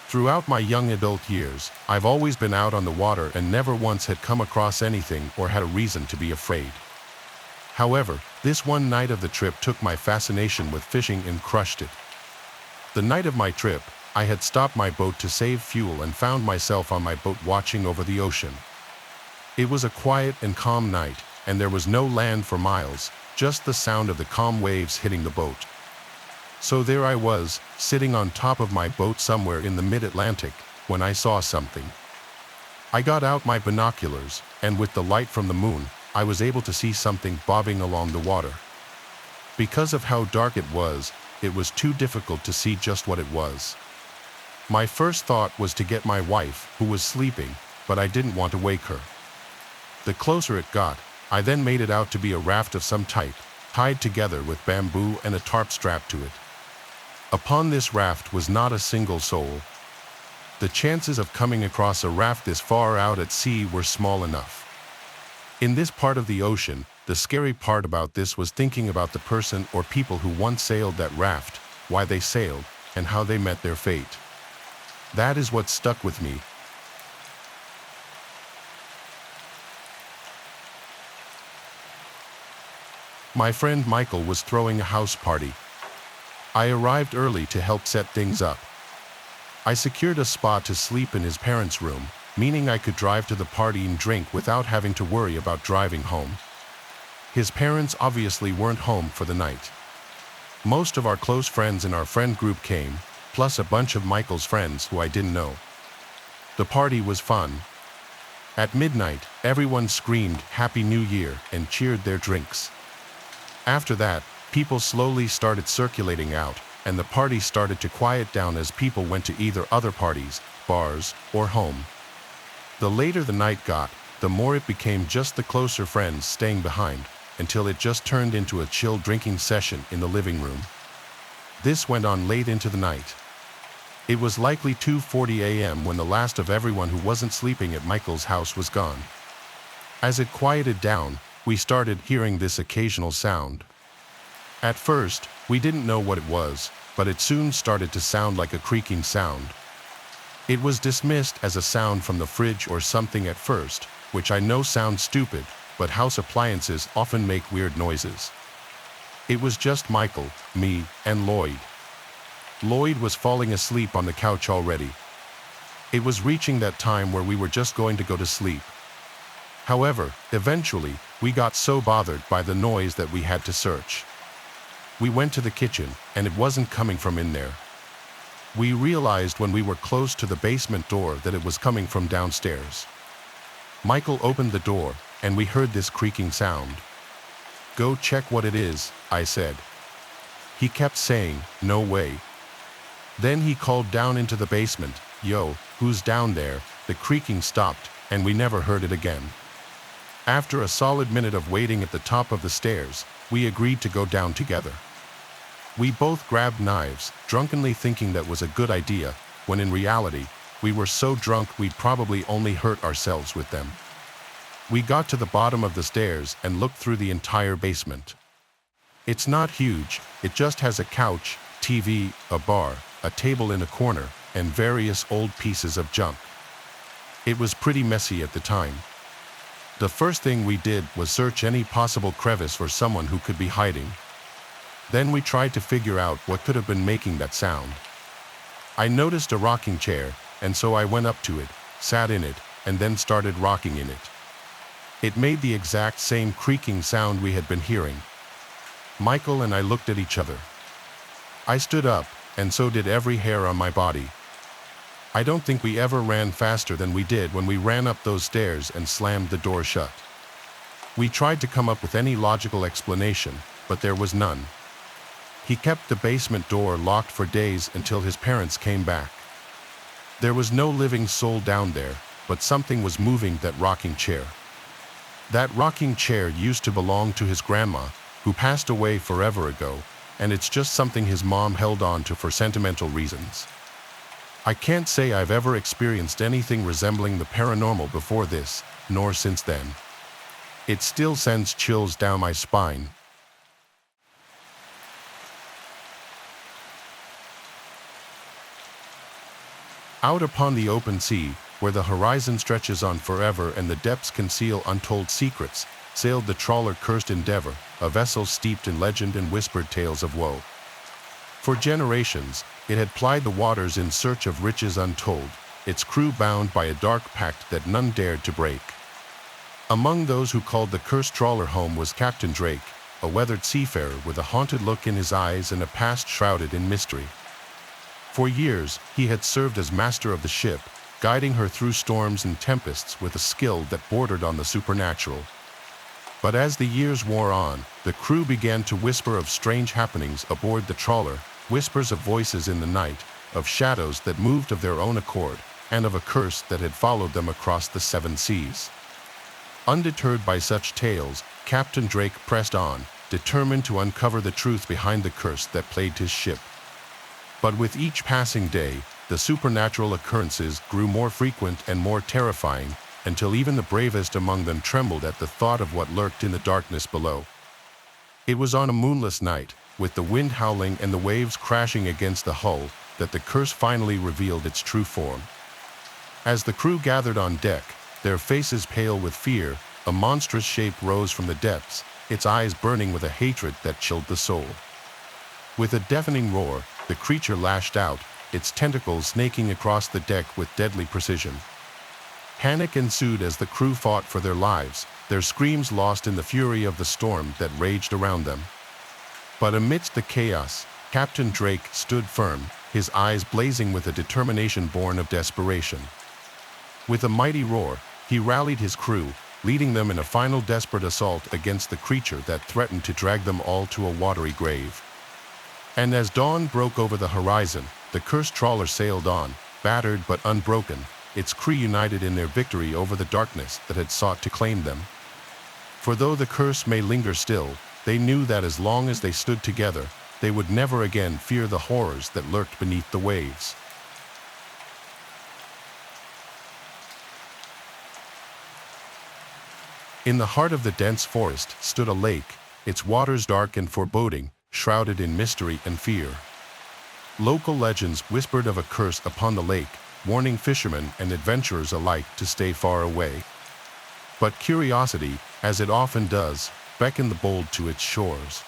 Throughout my young adult years, I've always been out on the water and never once had come across anything or had a reason to be afraid. However, this one night of the trip took my fascination with fishing and crushed it. The night of my trip, I had stopped my boat to save fuel and found myself on my boat watching over the ocean. It was a quiet and calm night, and there was no land for miles, just the sound of the calm waves hitting the boat. So there I was, sitting on top of my boat somewhere in the mid-Atlantic, when I saw something. I got out my binoculars, and with the light from the moon, I was able to see something bobbing along the water. Because of how dark it was too difficult to see just what it was. My first thought was to get my wife, who was sleeping, but I didn't want to wake her. The closer it got, I then made it out to be a raft of some type, tied together with bamboo and a tarp strapped to it. Upon this raft was not a single soul. The chances of coming across a raft this far out at sea were small enough. In this part of the ocean, the scary part about this was thinking about the person or people who once sailed that raft, why they sailed, and how they met their fate. That is what stuck with me. My friend Michael was throwing a house party. I arrived early to help set things up. I secured a spot to sleep in his parents' room, meaning I could drive to the party and drink without having to worry about driving home. His parents obviously weren't home for the night. Most of our close friends in our friend group came, plus a bunch of Michael's friends who I didn't know. The party was fun. At midnight, everyone screamed Happy New Year and cheered their drinks. After that, people slowly started circulating out, and the party started to quiet down as people went to either other parties, bars, or home. The later the night got, the more it became just the closer friends staying behind, until it just turned into a chill drinking session in the living room. This went on late into the night. It was likely 2:40 a.m. when the last of everyone who wasn't sleeping at Michael's house was gone. As it quieted down, we started hearing this occasional sound. At first, we didn't know what it was, but it soon started to sound like a creaking sound. It was dismissed as a sound from the fridge or something at first, which I know sounds stupid, but house appliances often make weird noises. It was just Michael, me, and Lloyd. Lloyd was falling asleep on the couch already. It was reaching that time where we were just going to go to sleep. However, eventually, we got so bothered by the noise that we had to search. We went to the kitchen, and it wasn't coming from in there. We realized when we were close to the basement door that it was coming from downstairs. Michael opened the door, and we heard this creaking sound. "Go check what it is," I said. He kept saying, "No way." Then he called down into the basement, "Yo, who's down there?" The creaking stopped, and we never heard it again. After a solid minute of waiting at the top of the stairs, we agreed to go down together. We both grabbed knives, drunkenly thinking that was a good idea, when in reality, we were so drunk we'd probably only hurt ourselves with them. We got to the bottom of the stairs and looked through the entire basement. It's not huge, it just has a couch, TV, a bar, a table in a corner, and various old pieces of junk. It was pretty messy at the time. The first thing we did was search any possible crevice for someone who could be hiding. Then we tried to figure out what could have been making that sound. I noticed a rocking chair, and so I went up to it, sat in it, and then started rocking in it. It made the exact same creaking sound we had been hearing. Michael and I looked at each other. I stood up, and so did every hair on my body. I don't think we ever ran faster than we did when we ran up those stairs and slammed the door shut. We tried to come up with any logical explanation, but there was none. He kept the basement door locked for days until his parents came back. There was no living soul down there, but something was moving that rocking chair. That rocking chair used to belong to his grandma, who passed away forever ago, and it's just something his mom held on to for sentimental reasons. I can't say I've ever experienced anything resembling the paranormal before this, nor since then. It still sends chills down my spine. Out upon the open sea, where the horizon stretches on forever and the depths conceal untold secrets, sailed the trawler-cursed Endeavor, a vessel steeped in legend and whispered tales of woe. For generations, it had plied the waters in search of riches untold, its crew bound by a dark pact that none dared to break. Among those who called the cursed trawler home was Captain Drake, a weathered seafarer with a haunted look in his eyes and a past shrouded in mystery. For years, he had served as master of the ship, guiding her through storms and tempests with a skill that bordered on the supernatural. But as the years wore on, the crew began to whisper of strange happenings aboard the trawler, whispers of voices in the night, of shadows that moved of their own accord, and of a curse that had followed them across the seven seas. Undeterred by such tales, Captain Drake pressed on, determined to uncover the truth behind the curse that plagued his ship. But with each passing day, the supernatural occurrences grew more frequent and more terrifying, until even the bravest among them trembled at the thought of what lurked in the darkness below. It was on a moonless night, with the wind howling and the waves crashing against the hull, that the curse finally revealed its true form. As the crew gathered on deck, their faces pale with fear, a monstrous shape rose from the depths, its eyes burning with a hatred that chilled the soul. With a deafening roar, the creature lashed out, its tentacles snaking across the deck with deadly precision. Panic ensued as the crew fought for their lives, their screams lost in the fury of the storm that raged around them. But amidst the chaos, Captain Drake stood firm, his eyes blazing with a determination born of desperation. With a mighty roar, he rallied his crew, leading them in a final desperate assault against the creature that threatened to drag them all to a watery grave. And as dawn broke over the horizon, the cursed trawler sailed on, battered but unbroken, its crew united in their victory over the darkness that had sought to claim them. For though the curse may linger still, they knew that as long as they stood together, they would never again fear the horrors that lurked beneath the waves. In the heart of the dense forest stood a lake, its waters dark and foreboding, shrouded in mystery and fear. Local legends whispered of a curse upon the lake, warning fishermen and adventurers alike to stay far away. But curiosity, as it often does, beckoned the bold to its shores.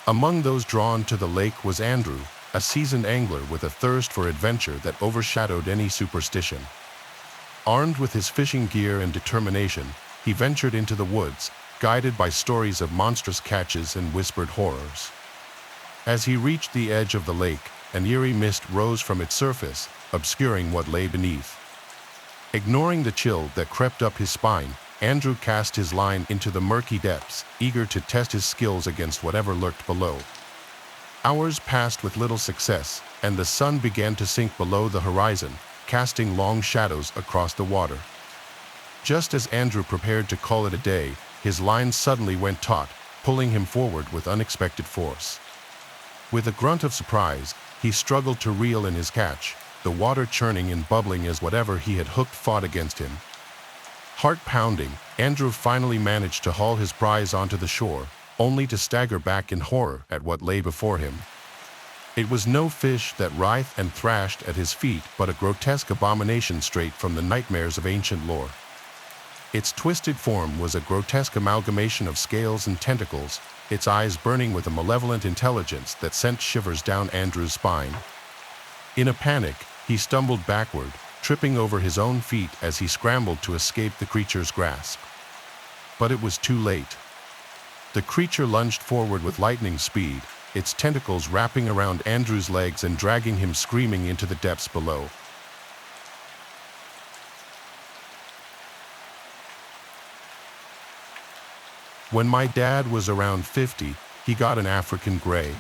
Among those drawn to the lake was Andrew, a seasoned angler with a thirst for adventure that overshadowed any superstition. Armed with his fishing gear and determination, he ventured into the woods, guided by stories of monstrous catches and whispered horrors. As he reached the edge of the lake, an eerie mist rose from its surface, obscuring what lay beneath. Ignoring the chill that crept up his spine, Andrew cast his line into the murky depths, eager to test his skills against whatever lurked below. Hours passed with little success, and the sun began to sink below the horizon, casting long shadows across the water. Just as Andrew prepared to call it a day, his line suddenly went taut, pulling him forward with unexpected force. With a grunt of surprise, he struggled to reel in his catch, the water churning and bubbling as whatever he had hooked fought against him. Heart pounding, Andrew finally managed to haul his prize onto the shore, only to stagger back in horror at what lay before him. It was no fish that writhed and thrashed at his feet, but a grotesque abomination straight from the nightmares of ancient lore. Its twisted form was a grotesque amalgamation of scales and tentacles, its eyes burning with a malevolent intelligence that sent shivers down Andrew's spine. In a panic, he stumbled backward, tripping over his own feet as he scrambled to escape the creature's grasp. But it was too late. The creature lunged forward with lightning speed, its tentacles wrapping around Andrew's legs and dragging him screaming into the depths below. When my dad was around 50, he got an African gray.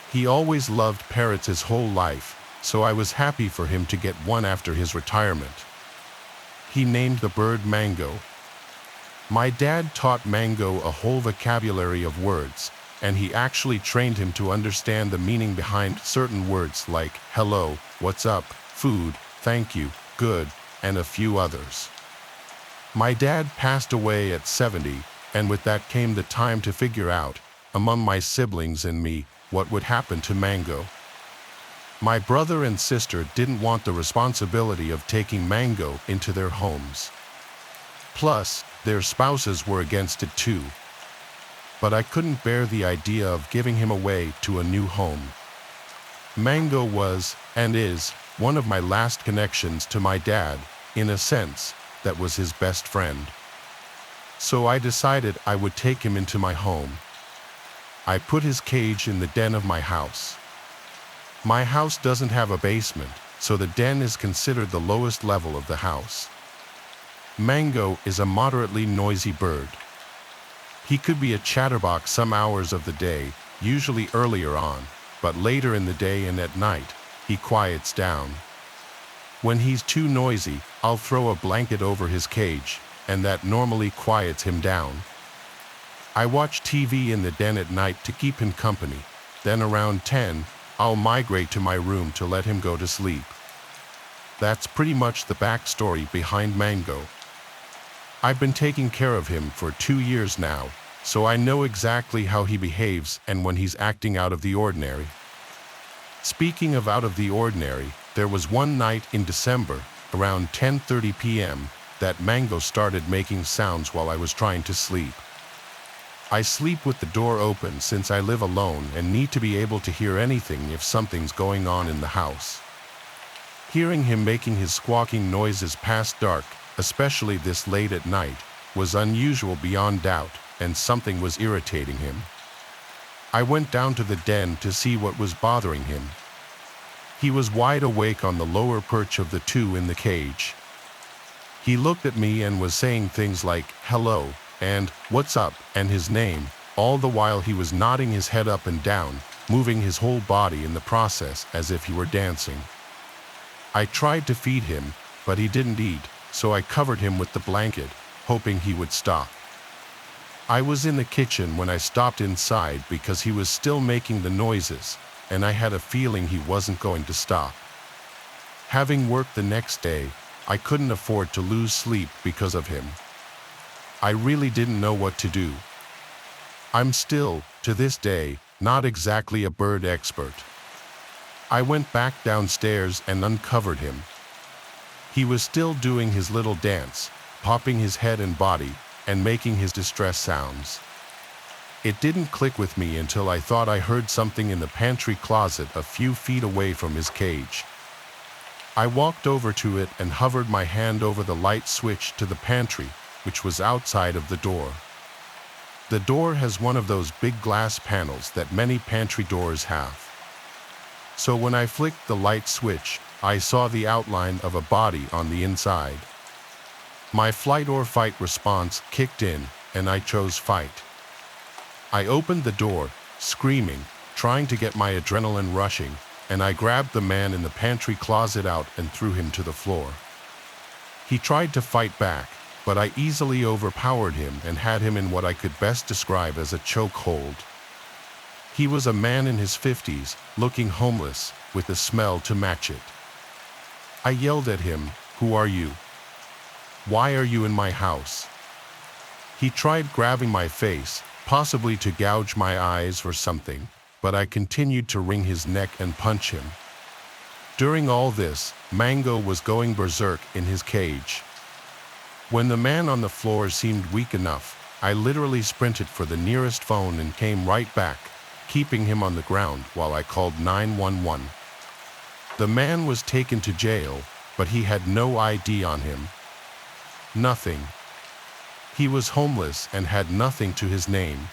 He always loved parrots his whole life, so I was happy for him to get one after his retirement. He named the bird Mango. My dad taught Mango a whole vocabulary of words, and he actually trained him to understand the meaning behind certain words like hello, what's up, food, thank you, good, and a few others. My dad passed away at 70, and with that came the time to figure out, among my siblings and me, what would happen to Mango. My brother and sister didn't want the responsibility of taking Mango into their homes. Plus, their spouses were against it too. But I couldn't bear the idea of giving him away to a new home. Mango was, and is, one of my last connections to my dad, in a sense, that was his best friend. So I decided I would take him into my home. I put his cage in the den of my house. My house doesn't have a basement, so the den is considered the lowest level of the house. Mango is a moderately noisy bird. He could be a chatterbox some hours of the day, usually earlier on, but later in the day and at night, he quiets down. When he's too noisy, I'll throw a blanket over his cage, and that normally quiets him down. I watch TV in the den at night to keep him company, then around 10, I'll migrate to my room to let him go to sleep. That's pretty much the backstory behind Mango. I've been taking care of him for 2 years now, so I know exactly how he behaves and when he's acting out of the ordinary. Speaking of out of the ordinary, there was one night in December, around 10:30 p.m., that Mango started making sounds while I was trying to sleep. I sleep with the door open since I live alone and need to be able to hear anything if something's going on in the house. Hearing him making his squawking noises past dark, especially this late at night, was unusual beyond doubt, and something was irritating him. I went down to the den to see what was bothering him. He was wide awake on the lower perch of the two in the cage. He looked at me and was saying things like, hello, and what's up, and his name, all the while he was nodding his head up and down, moving his whole body in the process as if he were dancing. I tried to feed him, but he didn't eat, so I covered him with the blanket, hoping he would stop. I was in the kitchen when I stopped inside because he was still making the noises, and I had a feeling he wasn't going to stop. Having worked the next day, I couldn't afford to lose sleep because of him. I really didn't know what to do. I'm still, to this day, not exactly a bird expert. I went back downstairs and uncovered him. He was still doing his little dance, popping his head and body, and making his distress sounds. It didn't click with me until I thought I heard something in the pantry closet a few feet away from his cage. I walked over to it and hovered my hand over the light switch to the pantry, which was outside of the door. The door has one of those big glass panels that many pantry doors have. So when I flicked the light switch, I saw the outline of a body on the inside. My flight or fight response kicked in, and I chose fight. I opened the door, screaming, trying to get my adrenaline rushing, and I grabbed the man in the pantry closet out and threw him to the floor. He tried to fight back, but I easily overpowered him and had him in what I could best describe as a chokehold. He was a man in his 50s, looking homeless, with a smell to match it. I yelled at him, "Who are you? Why are you in my house?" He tried grabbing my face, possibly to gouge my eyes or something, but I continued to wring his neck and punch him. During all this, Mango was going berserk in his cage. When the man on the floor seemed weak enough, I literally sprinted for the nearest phone and came right back, keeping him on the ground while I called 911. The man was taken to jail, but he had no ID on him. Nothing. He was homeless and had nothing to his name.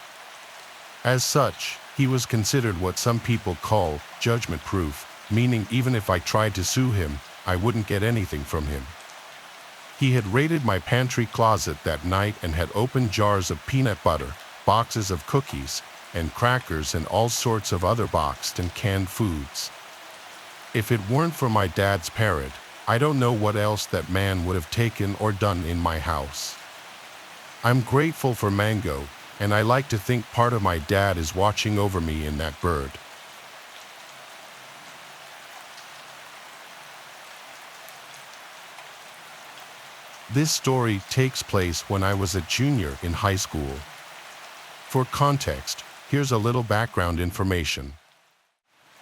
As such, he was considered what some people call judgment-proof, meaning even if I tried to sue him, I wouldn't get anything from him. He had raided my pantry closet that night and had opened jars of peanut butter, boxes of cookies, and crackers and all sorts of other boxed and canned foods. If it weren't for my dad's parrot, I don't know what else that man would have taken or done in my house. I'm grateful for mango, and I like to think part of my dad is watching over me in that bird. This story takes place when I was a junior in high school. For context, here's a little background information.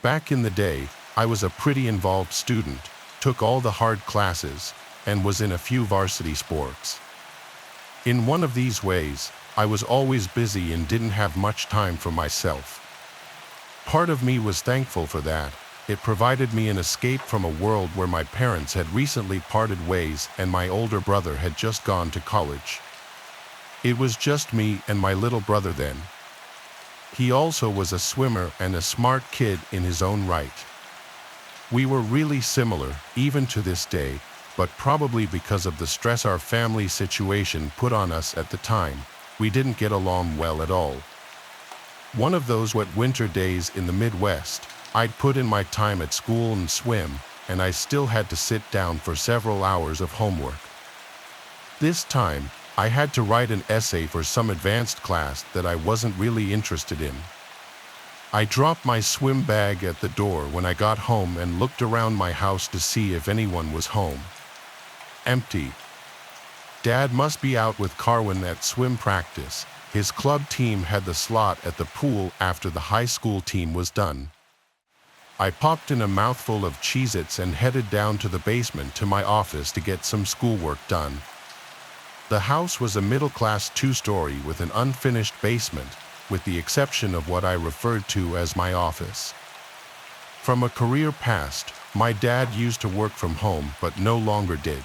Back in the day, I was a pretty involved student, took all the hard classes, and was in a few varsity sports. In one of these ways, I was always busy and didn't have much time for myself. Part of me was thankful for that. It provided me an escape from a world where my parents had recently parted ways and my older brother had just gone to college. It was just me and my little brother then. He also was a swimmer and a smart kid in his own right. We were really similar, even to this day, but probably because of the stress our family situation put on us at the time, we didn't get along well at all. One of those wet winter days in the Midwest, I'd put in my time at school and swim, and I still had to sit down for several hours of homework. This time, I had to write an essay for some advanced class that I wasn't really interested in. I dropped my swim bag at the door when I got home and looked around my house to see if anyone was home. Empty. Dad must be out with Carwin at swim practice. His club team had the slot at the pool after the high school team was done. I popped in a mouthful of Cheez-Its and headed down to the basement to my office to get some schoolwork done. The house was a middle-class two-story with an unfinished basement, with the exception of what I referred to as my office. From a career past, my dad used to work from home but no longer did.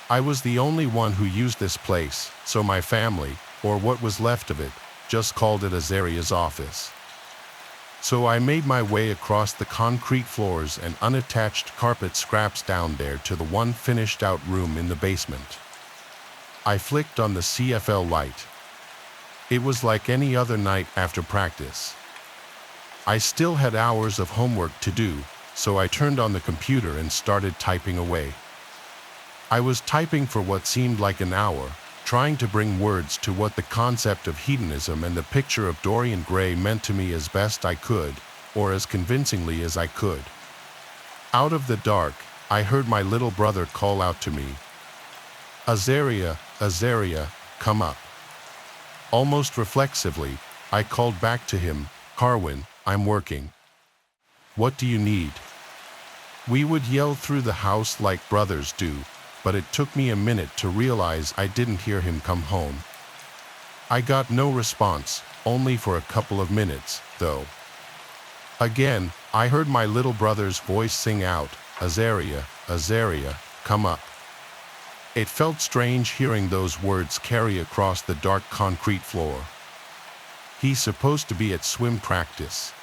I was the only one who used this place, so my family, or what was left of it, just called it Azaria's office. So I made my way across the concrete floors and unattached carpet scraps down there to the one finished-out room in the basement. I flicked on the CFL light. It was like any other night after practice. I still had hours of homework to do, so I turned on the computer and started typing away. I was typing for what seemed like an hour, trying to bring words to what the concept of hedonism and the picture of Dorian Gray meant to me as best I could, or as convincingly as I could. Out of the dark, I heard my little brother call out to me, "Azaria, Azaria, come up." Almost reflexively, I called back to him, "Carwin, I'm working. What do you need?" We would yell through the house like brothers do, but it took me a minute to realize I didn't hear him come home. I got no response, only for a couple of minutes, though. Again, I heard my little brother's voice sing out, "Azaria, Azaria, come up." It felt strange hearing those words carry across the dark concrete floor. He's supposed to be at swim practice.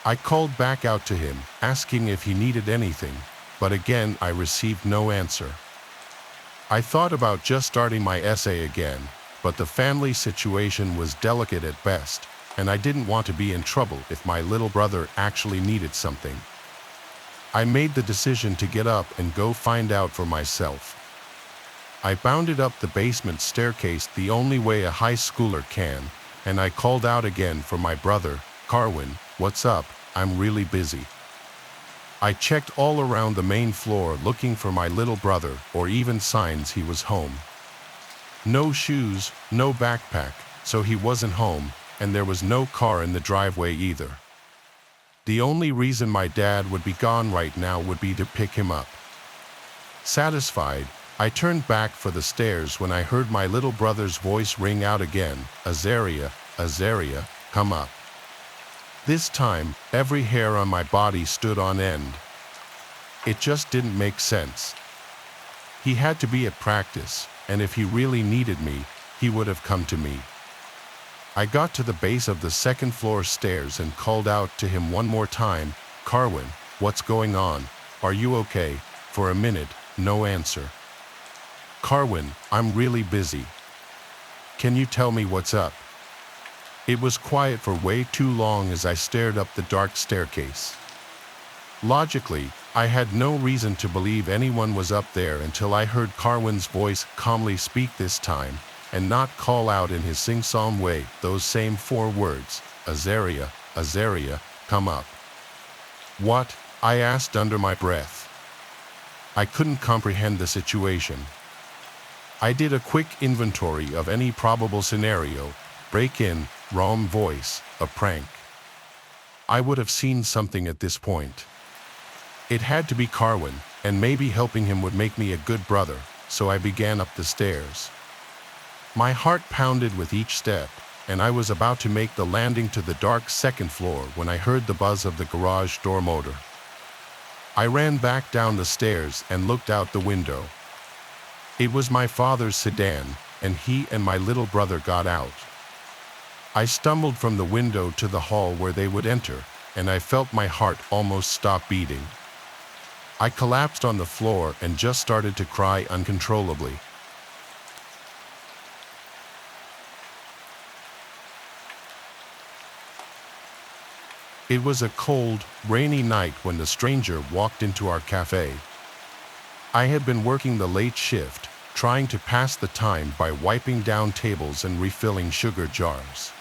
I called back out to him, asking if he needed anything, but again I received no answer. I thought about just starting my essay again, but the family situation was delicate at best, and I didn't want to be in trouble if my little brother actually needed something. I made the decision to get up and go find out for myself. I bounded up the basement staircase the only way a high schooler can, and I called out again for my brother, "Carwin, what's up? I'm really busy." I checked all around the main floor looking for my little brother or even signs he was home. No shoes, no backpack, so he wasn't home, and there was no car in the driveway either. The only reason my dad would be gone right now would be to pick him up. Satisfied, I turned back for the stairs when I heard my little brother's voice ring out again, "Azaria, Azaria, come up." This time, every hair on my body stood on end. It just didn't make sense. He had to be at practice, and if he really needed me, he would have come to me. I got to the base of the second floor stairs and called out to him one more time, "Carwin, what's going on? Are you okay?" For a minute, no answer. "Carwin, I'm really busy. Can you tell me what's up?" It was quiet for way too long as I stared up the dark staircase. Logically, I had no reason to believe anyone was up there until I heard Carwin's voice calmly speak this time, and not call out in his sing-song way those same 4 words, Azaria, Azaria, come up. What? I asked under my breath. I couldn't comprehend the situation. I did a quick inventory of any probable scenario, break-in, wrong voice, a prank. I would have seen something at this point. It had to be Carwin, and maybe helping him would make me a good brother, so I began up the stairs. My heart pounded with each step, and I was about to make the landing to the dark second floor when I heard the buzz of the garage door motor. I ran back down the stairs and looked out the window. It was my father's sedan, and he and my little brother got out. I stumbled from the window to the hall where they would enter, and I felt my heart almost stop beating. I collapsed on the floor and just started to cry uncontrollably. It was a cold, rainy night when the stranger walked into our cafe. I had been working the late shift, trying to pass the time by wiping down tables and refilling sugar jars.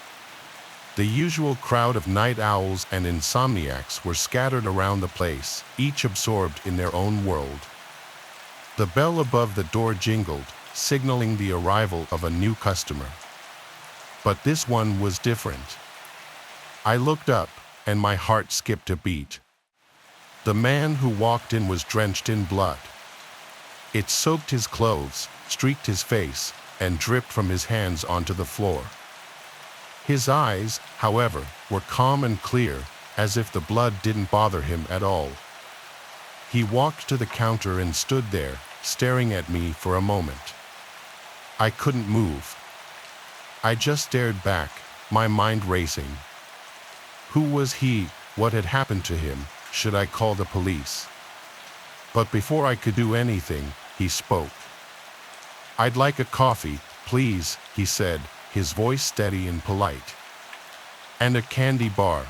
The usual crowd of night owls and insomniacs were scattered around the place, each absorbed in their own world. The bell above the door jingled, signaling the arrival of a new customer. But this one was different. I looked up, and my heart skipped a beat. The man who walked in was drenched in blood. It soaked his clothes, streaked his face, and dripped from his hands onto the floor. His eyes, however, were calm and clear, as if the blood didn't bother him at all. He walked to the counter and stood there, staring at me for a moment. I couldn't move. I just stared back, my mind racing. Who was he? What had happened to him? Should I call the police? But before I could do anything, he spoke. "I'd like a coffee, please," he said, his voice steady and polite. "And a candy bar."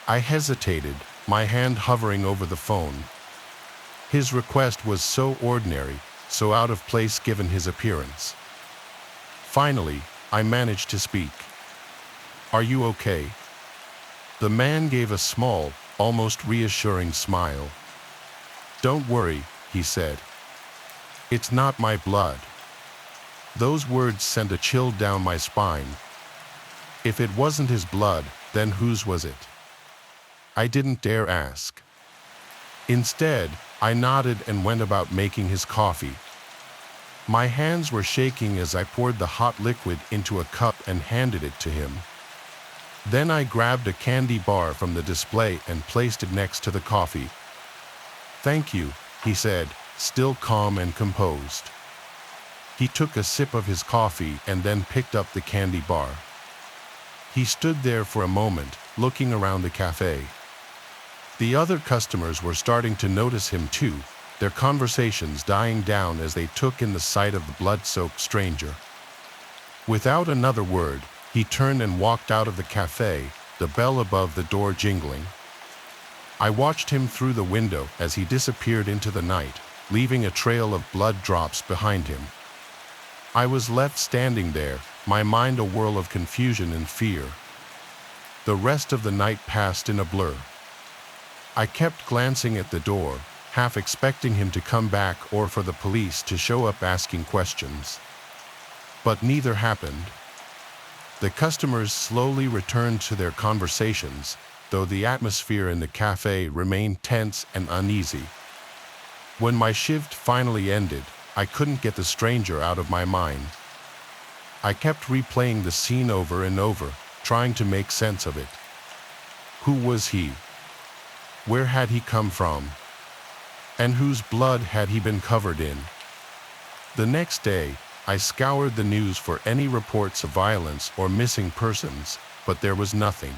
I hesitated, my hand hovering over the phone. His request was so ordinary, so out of place given his appearance. Finally, I managed to speak. "Are you okay?" The man gave a small, almost reassuring smile. "Don't worry," he said. "It's not my blood." Those words sent a chill down my spine. If it wasn't his blood, then whose was it? I didn't dare ask. Instead, I nodded and went about making his coffee. My hands were shaking as I poured the hot liquid into a cup and handed it to him. Then I grabbed a candy bar from the display and placed it next to the coffee. "Thank you," he said, still calm and composed. He took a sip of his coffee and then picked up the candy bar. He stood there for a moment, looking around the cafe. The other customers were starting to notice him too, their conversations dying down as they took in the sight of the blood-soaked stranger. Without another word, he turned and walked out of the cafe, the bell above the door jingling. I watched him through the window as he disappeared into the night, leaving a trail of blood drops behind him. I was left standing there, my mind a whirl of confusion and fear. The rest of the night passed in a blur. I kept glancing at the door, half expecting him to come back or for the police to show up asking questions. But neither happened. The customers slowly returned to their conversations, though the atmosphere in the cafe remained tense and uneasy. When my shift finally ended, I couldn't get the stranger out of my mind. I kept replaying the scene over and over, trying to make sense of it. Who was he? Where had he come from? And whose blood had he been covered in? The next day, I scoured the news for any reports of violence or missing persons, but there was nothing.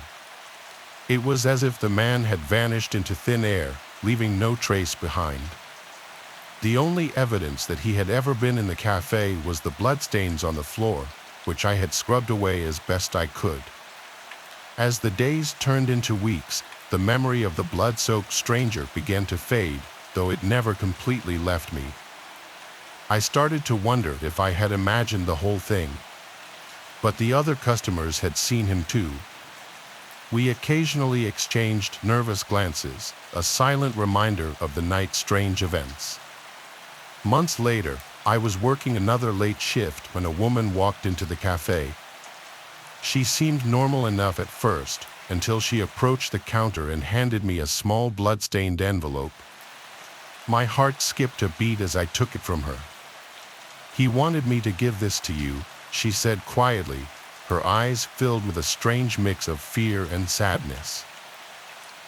It was as if the man had vanished into thin air, leaving no trace behind. The only evidence that he had ever been in the cafe was the bloodstains on the floor, which I had scrubbed away as best I could. As the days turned into weeks, the memory of the blood-soaked stranger began to fade, though it never completely left me. I started to wonder if I had imagined the whole thing. But the other customers had seen him too. We occasionally exchanged nervous glances, a silent reminder of the night's strange events. Months later, I was working another late shift when a woman walked into the cafe. She seemed normal enough at first, until she approached the counter and handed me a small blood-stained envelope. My heart skipped a beat as I took it from her. "He wanted me to give this to you," she said quietly, her eyes filled with a strange mix of fear and sadness.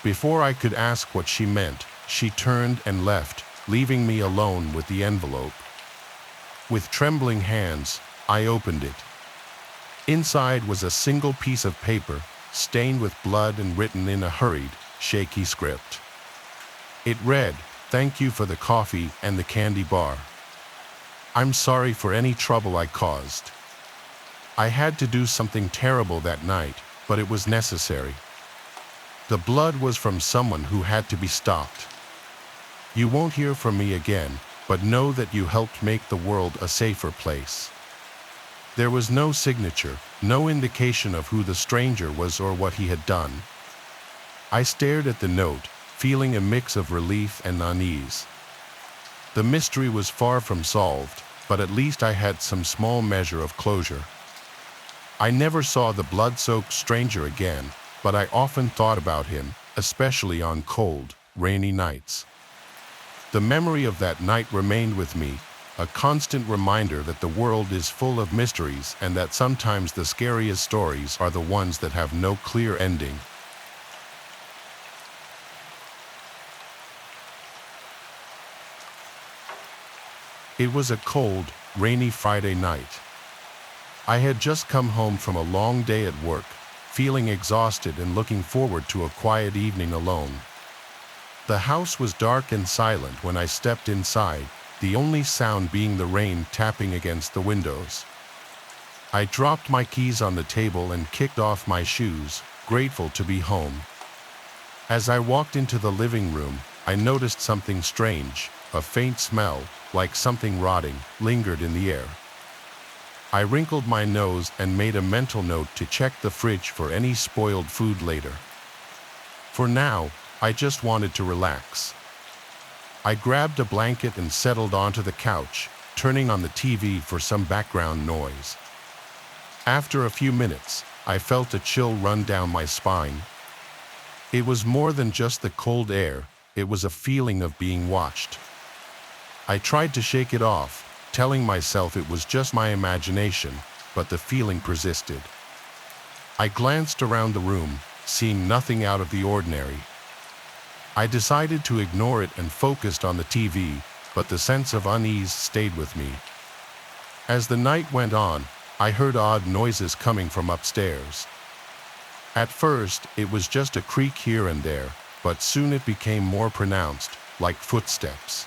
Before I could ask what she meant, she turned and left, leaving me alone with the envelope. With trembling hands, I opened it. Inside was a single piece of paper, stained with blood and written in a hurried, shaky script. It read, "Thank you for the coffee and the candy bar. I'm sorry for any trouble I caused. I had to do something terrible that night, but it was necessary. The blood was from someone who had to be stopped. You won't hear from me again, but know that you helped make the world a safer place." There was no signature, no indication of who the stranger was or what he had done. I stared at the note, feeling a mix of relief and unease. The mystery was far from solved, but at least I had some small measure of closure. I never saw the blood-soaked stranger again, but I often thought about him, especially on cold, rainy nights. The memory of that night remained with me, a constant reminder that the world is full of mysteries and that sometimes the scariest stories are the ones that have no clear ending. It was a cold, rainy Friday night. I had just come home from a long day at work, feeling exhausted and looking forward to a quiet evening alone. The house was dark and silent when I stepped inside, the only sound being the rain tapping against the windows. I dropped my keys on the table and kicked off my shoes, grateful to be home. As I walked into the living room, I noticed something strange. A faint smell, like something rotting, lingered in the air. I wrinkled my nose and made a mental note to check the fridge for any spoiled food later. For now, I just wanted to relax. I grabbed a blanket and settled onto the couch, turning on the TV for some background noise. After a few minutes, I felt a chill run down my spine. It was more than just the cold air, it was a feeling of being watched. I tried to shake it off, telling myself it was just my imagination, but the feeling persisted. I glanced around the room, seeing nothing out of the ordinary. I decided to ignore it and focused on the TV, but the sense of unease stayed with me. As the night went on, I heard odd noises coming from upstairs. At first, it was just a creak here and there, but soon it became more pronounced, like footsteps.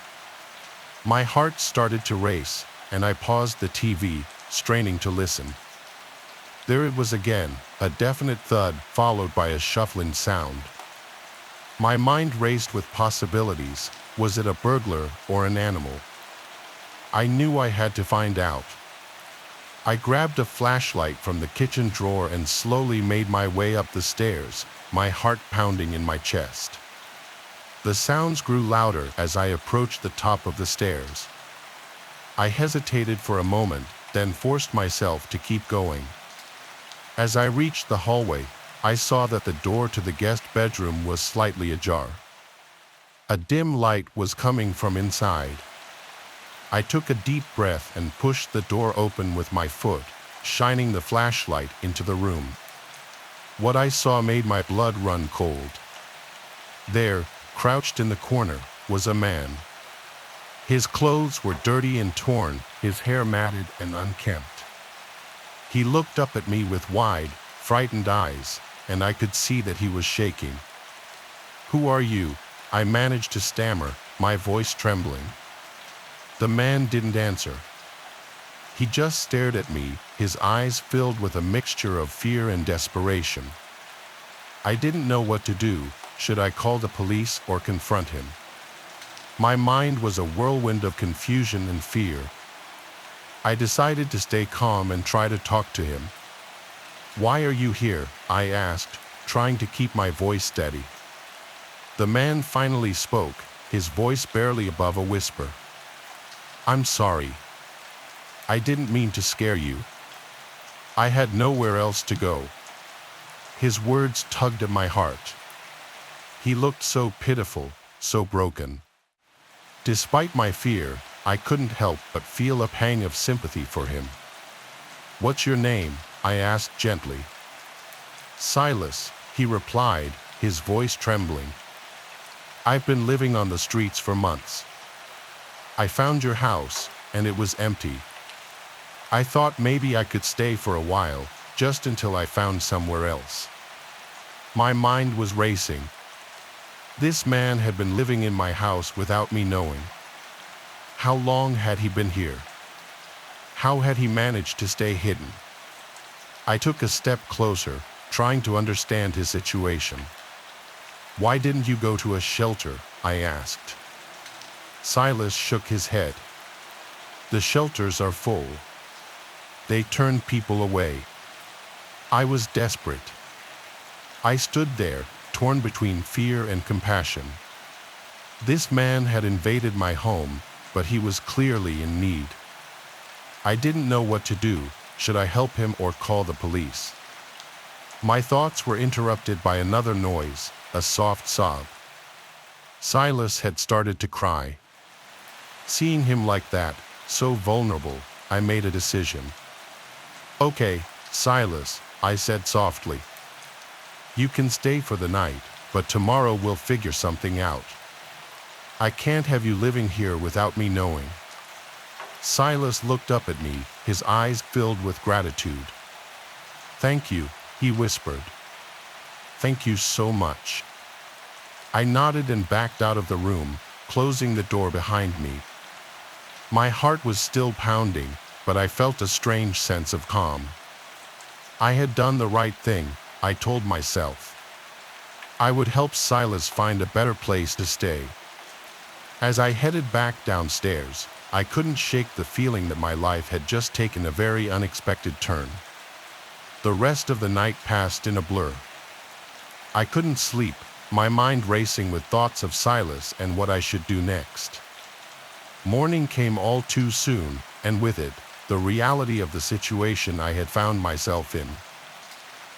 My heart started to race, and I paused the TV, straining to listen. There it was again, a definite thud followed by a shuffling sound. My mind raced with possibilities. Was it a burglar or an animal? I knew I had to find out. I grabbed a flashlight from the kitchen drawer and slowly made my way up the stairs, my heart pounding in my chest. The sounds grew louder as I approached the top of the stairs. I hesitated for a moment, then forced myself to keep going. As I reached the hallway, I saw that the door to the guest bedroom was slightly ajar. A dim light was coming from inside. I took a deep breath and pushed the door open with my foot, shining the flashlight into the room. What I saw made my blood run cold. There, crouched in the corner, was a man. His clothes were dirty and torn, his hair matted and unkempt. He looked up at me with wide, frightened eyes, and I could see that he was shaking. "Who are you?" I managed to stammer, my voice trembling. The man didn't answer. He just stared at me, his eyes filled with a mixture of fear and desperation. I didn't know what to do. Should I call the police or confront him? My mind was a whirlwind of confusion and fear, I decided to stay calm and try to talk to him. "Why are you here?" I asked, trying to keep my voice steady. The man finally spoke, his voice barely above a whisper. "I'm sorry. I didn't mean to scare you. I had nowhere else to go." His words tugged at my heart. He looked so pitiful, so broken. Despite my fear, I couldn't help but feel a pang of sympathy for him. "What's your name?" I asked gently. "Silas," he replied, his voice trembling. "I've been living on the streets for months. I found your house, and it was empty. I thought maybe I could stay for a while, just until I found somewhere else." My mind was racing. This man had been living in my house without me knowing. How long had he been here? How had he managed to stay hidden? I took a step closer, trying to understand his situation. "Why didn't you go to a shelter?" I asked. Silas shook his head. "The shelters are full. They turn people away." I was desperate. I stood there, torn between fear and compassion. This man had invaded my home, but he was clearly in need. I didn't know what to do. Should I help him or call the police? My thoughts were interrupted by another noise, a soft sob. Silas had started to cry. Seeing him like that, so vulnerable, I made a decision. "Okay, Silas," I said softly. "You can stay for the night, but tomorrow we'll figure something out. I can't have you living here without me knowing." Silas looked up at me, his eyes filled with gratitude. "Thank you," he whispered. "Thank you so much." I nodded and backed out of the room, closing the door behind me. My heart was still pounding, but I felt a strange sense of calm. I had done the right thing, I told myself. I would help Silas find a better place to stay. As I headed back downstairs, I couldn't shake the feeling that my life had just taken a very unexpected turn. The rest of the night passed in a blur. I couldn't sleep, my mind racing with thoughts of Silas and what I should do next. Morning came all too soon, and with it, the reality of the situation I had found myself in.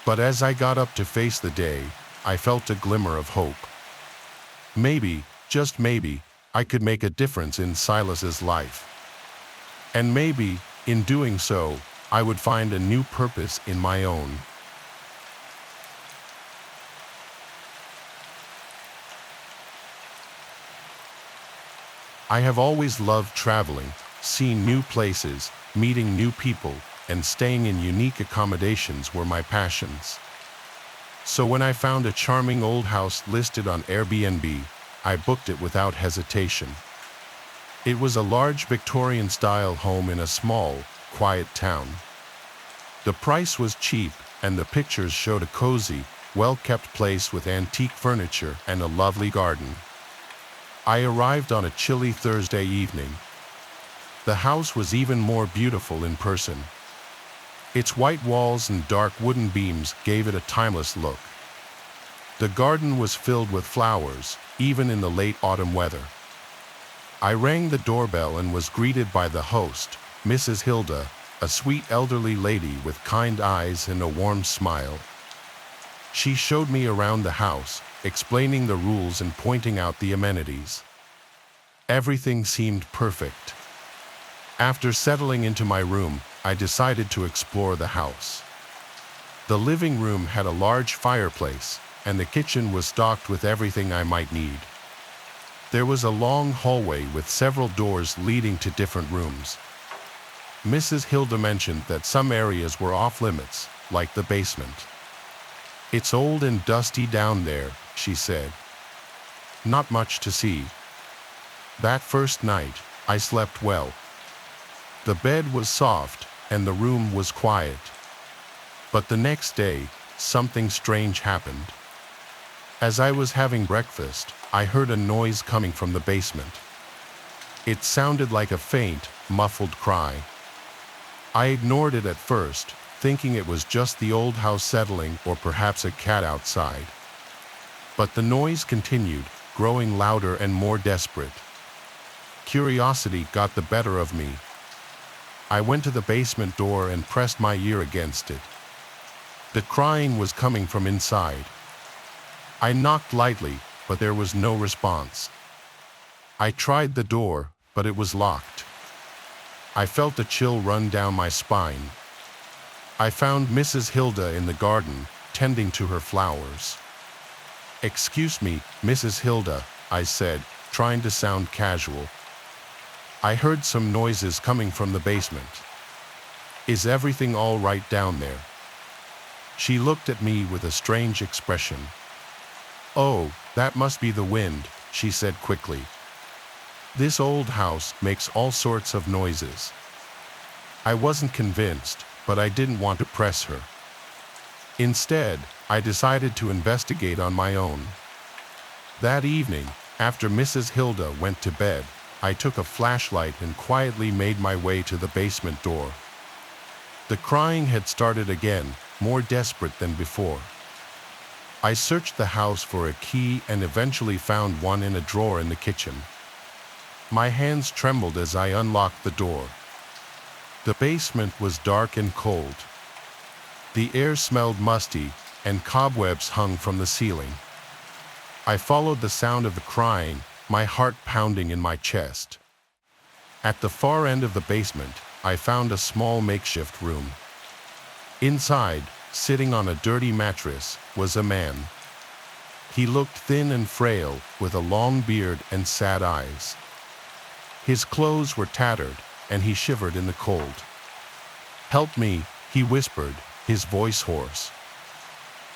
But as I got up to face the day, I felt a glimmer of hope. Maybe, just maybe, I could make a difference in Silas's life. And maybe, in doing so, I would find a new purpose in my own. I have always loved traveling, seeing new places, meeting new people, and staying in unique accommodations were my passions. So when I found a charming old house listed on Airbnb, I booked it without hesitation. It was a large Victorian-style home in a small, quiet town. The price was cheap, and the pictures showed a cozy, well-kept place with antique furniture and a lovely garden. I arrived on a chilly Thursday evening. The house was even more beautiful in person. Its white walls and dark wooden beams gave it a timeless look. The garden was filled with flowers, even in the late autumn weather. I rang the doorbell and was greeted by the host, Mrs. Hilda, a sweet elderly lady with kind eyes and a warm smile. She showed me around the house, explaining the rules and pointing out the amenities. Everything seemed perfect. After settling into my room, I decided to explore the house. The living room had a large fireplace, and the kitchen was stocked with everything I might need. There was a long hallway with several doors leading to different rooms. Mrs. Hilda mentioned that some areas were off-limits, like the basement. "It's old and dusty down there," she said. "Not much to see." That first night, I slept well. The bed was soft, and the room was quiet. But the next day, something strange happened. As I was having breakfast, I heard a noise coming from the basement. It sounded like a faint, muffled cry. I ignored it at first, thinking it was just the old house settling or perhaps a cat outside. But the noise continued, growing louder and more desperate. Curiosity got the better of me. I went to the basement door and pressed my ear against it. The crying was coming from inside. I knocked lightly, but there was no response. I tried the door, but it was locked. I felt a chill run down my spine. I found Mrs. Hilda in the garden, tending to her flowers. "Excuse me, Mrs. Hilda," I said, trying to sound casual. "I heard some noises coming from the basement. Is everything all right down there?" She looked at me with a strange expression. "Oh, that must be the wind," she said quickly. "This old house makes all sorts of noises." I wasn't convinced, but I didn't want to press her. Instead, I decided to investigate on my own. That evening, after Mrs. Hilda went to bed, I took a flashlight and quietly made my way to the basement door. The crying had started again, more desperate than before. I searched the house for a key and eventually found one in a drawer in the kitchen. My hands trembled as I unlocked the door. The basement was dark and cold. The air smelled musty, and cobwebs hung from the ceiling. I followed the sound of the crying, my heart pounding in my chest. At the far end of the basement, I found a small makeshift room. Inside, sitting on a dirty mattress, was a man. He looked thin and frail, with a long beard and sad eyes. His clothes were tattered, and he shivered in the cold. "Help me," he whispered, his voice hoarse.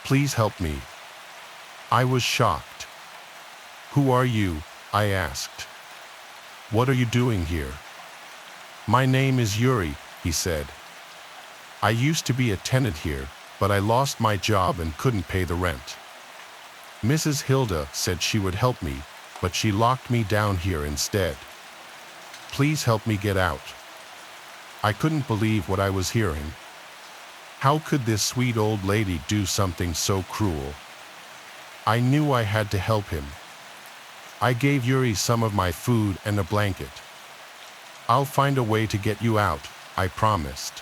"Please help me." I was shocked. "Who are you?" I asked. "What are you doing here?" "My name is Yuri," he said. "I used to be a tenant here, but I lost my job and couldn't pay the rent. Mrs. Hilda said she would help me, but she locked me down here instead. Please help me get out." I couldn't believe what I was hearing. How could this sweet old lady do something so cruel? I knew I had to help him. I gave Yuri some of my food and a blanket. "I'll find a way to get you out," I promised.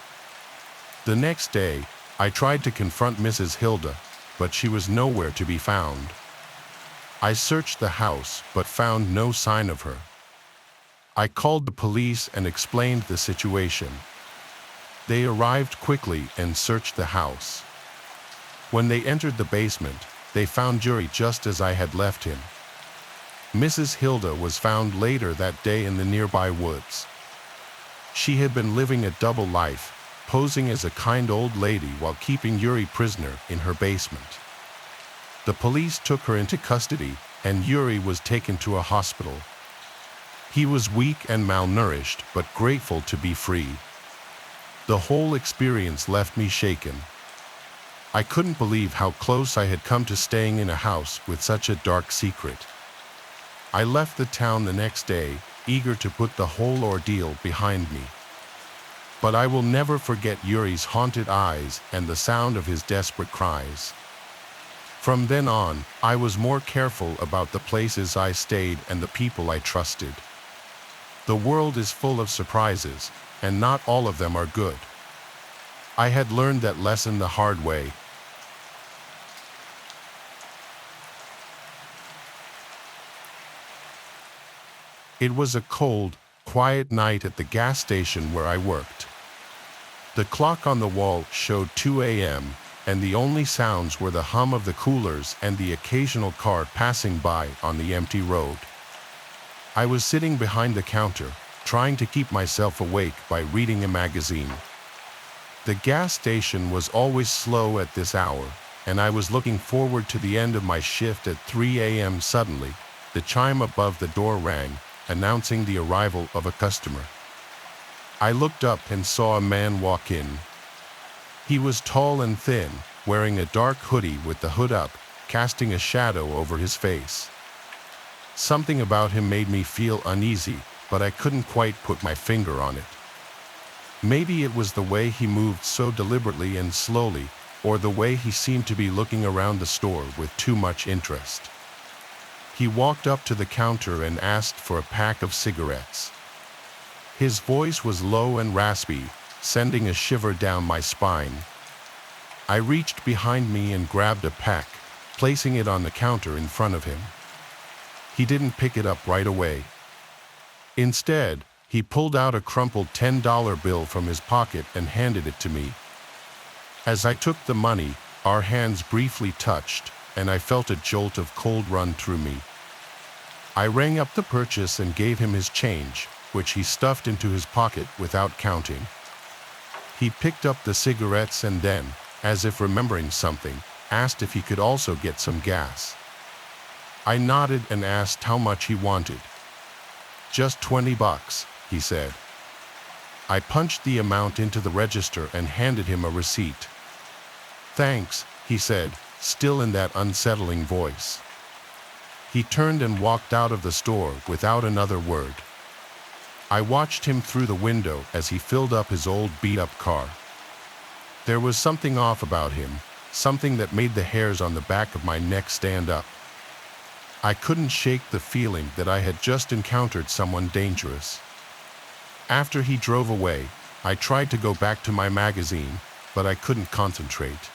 The next day, I tried to confront Mrs. Hilda, but she was nowhere to be found. I searched the house, but found no sign of her. I called the police and explained the situation. They arrived quickly and searched the house. When they entered the basement, they found Yuri just as I had left him. Mrs. Hilda was found later that day in the nearby woods. She had been living a double life, posing as a kind old lady while keeping Yuri prisoner in her basement. The police took her into custody, and Yuri was taken to a hospital. He was weak and malnourished, but grateful to be free. The whole experience left me shaken. I couldn't believe how close I had come to staying in a house with such a dark secret. I left the town the next day, eager to put the whole ordeal behind me. But I will never forget Yuri's haunted eyes and the sound of his desperate cries. From then on, I was more careful about the places I stayed and the people I trusted. The world is full of surprises, and not all of them are good. I had learned that lesson the hard way. It was a cold, quiet night at the gas station where I worked. The clock on the wall showed 2 a.m., and the only sounds were the hum of the coolers and the occasional car passing by on the empty road. I was sitting behind the counter, trying to keep myself awake by reading a magazine. The gas station was always slow at this hour, and I was looking forward to the end of my shift at 3 a.m. Suddenly, the chime above the door rang, announcing the arrival of a customer. I looked up and saw a man walk in. He was tall and thin, wearing a dark hoodie with the hood up, casting a shadow over his face. Something about him made me feel uneasy, but I couldn't quite put my finger on it. Maybe it was the way he moved so deliberately and slowly, or the way he seemed to be looking around the store with too much interest. He walked up to the counter and asked for a pack of cigarettes. His voice was low and raspy, sending a shiver down my spine. I reached behind me and grabbed a pack, placing it on the counter in front of him. He didn't pick it up right away. Instead, he pulled out a crumpled $10 bill from his pocket and handed it to me. As I took the money, our hands briefly touched, and I felt a jolt of cold run through me. I rang up the purchase and gave him his change, which he stuffed into his pocket without counting. He picked up the cigarettes and then, as if remembering something, asked if he could also get some gas. I nodded and asked how much he wanted. "Just $20, he said. I punched the amount into the register and handed him a receipt. "Thanks," he said, still in that unsettling voice. He turned and walked out of the store without another word. I watched him through the window as he filled up his old beat-up car. There was something off about him, something that made the hairs on the back of my neck stand up. I couldn't shake the feeling that I had just encountered someone dangerous. After he drove away, I tried to go back to my magazine, but I couldn't concentrate.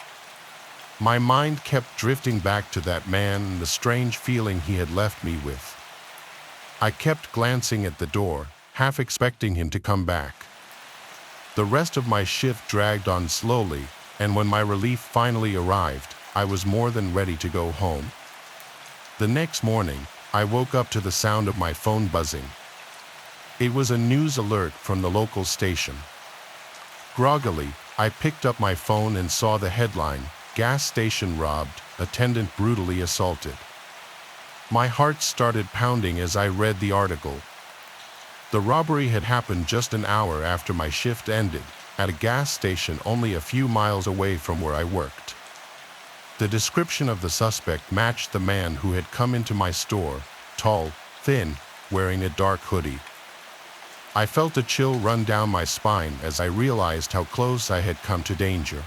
My mind kept drifting back to that man and the strange feeling he had left me with. I kept glancing at the door, half expecting him to come back. The rest of my shift dragged on slowly, and when my relief finally arrived, I was more than ready to go home. The next morning, I woke up to the sound of my phone buzzing. It was a news alert from the local station. Groggily, I picked up my phone and saw the headline, "Gas station robbed, attendant brutally assaulted." My heart started pounding as I read the article. The robbery had happened just an hour after my shift ended, at a gas station only a few miles away from where I worked. The description of the suspect matched the man who had come into my store, tall, thin, wearing a dark hoodie. I felt a chill run down my spine as I realized how close I had come to danger.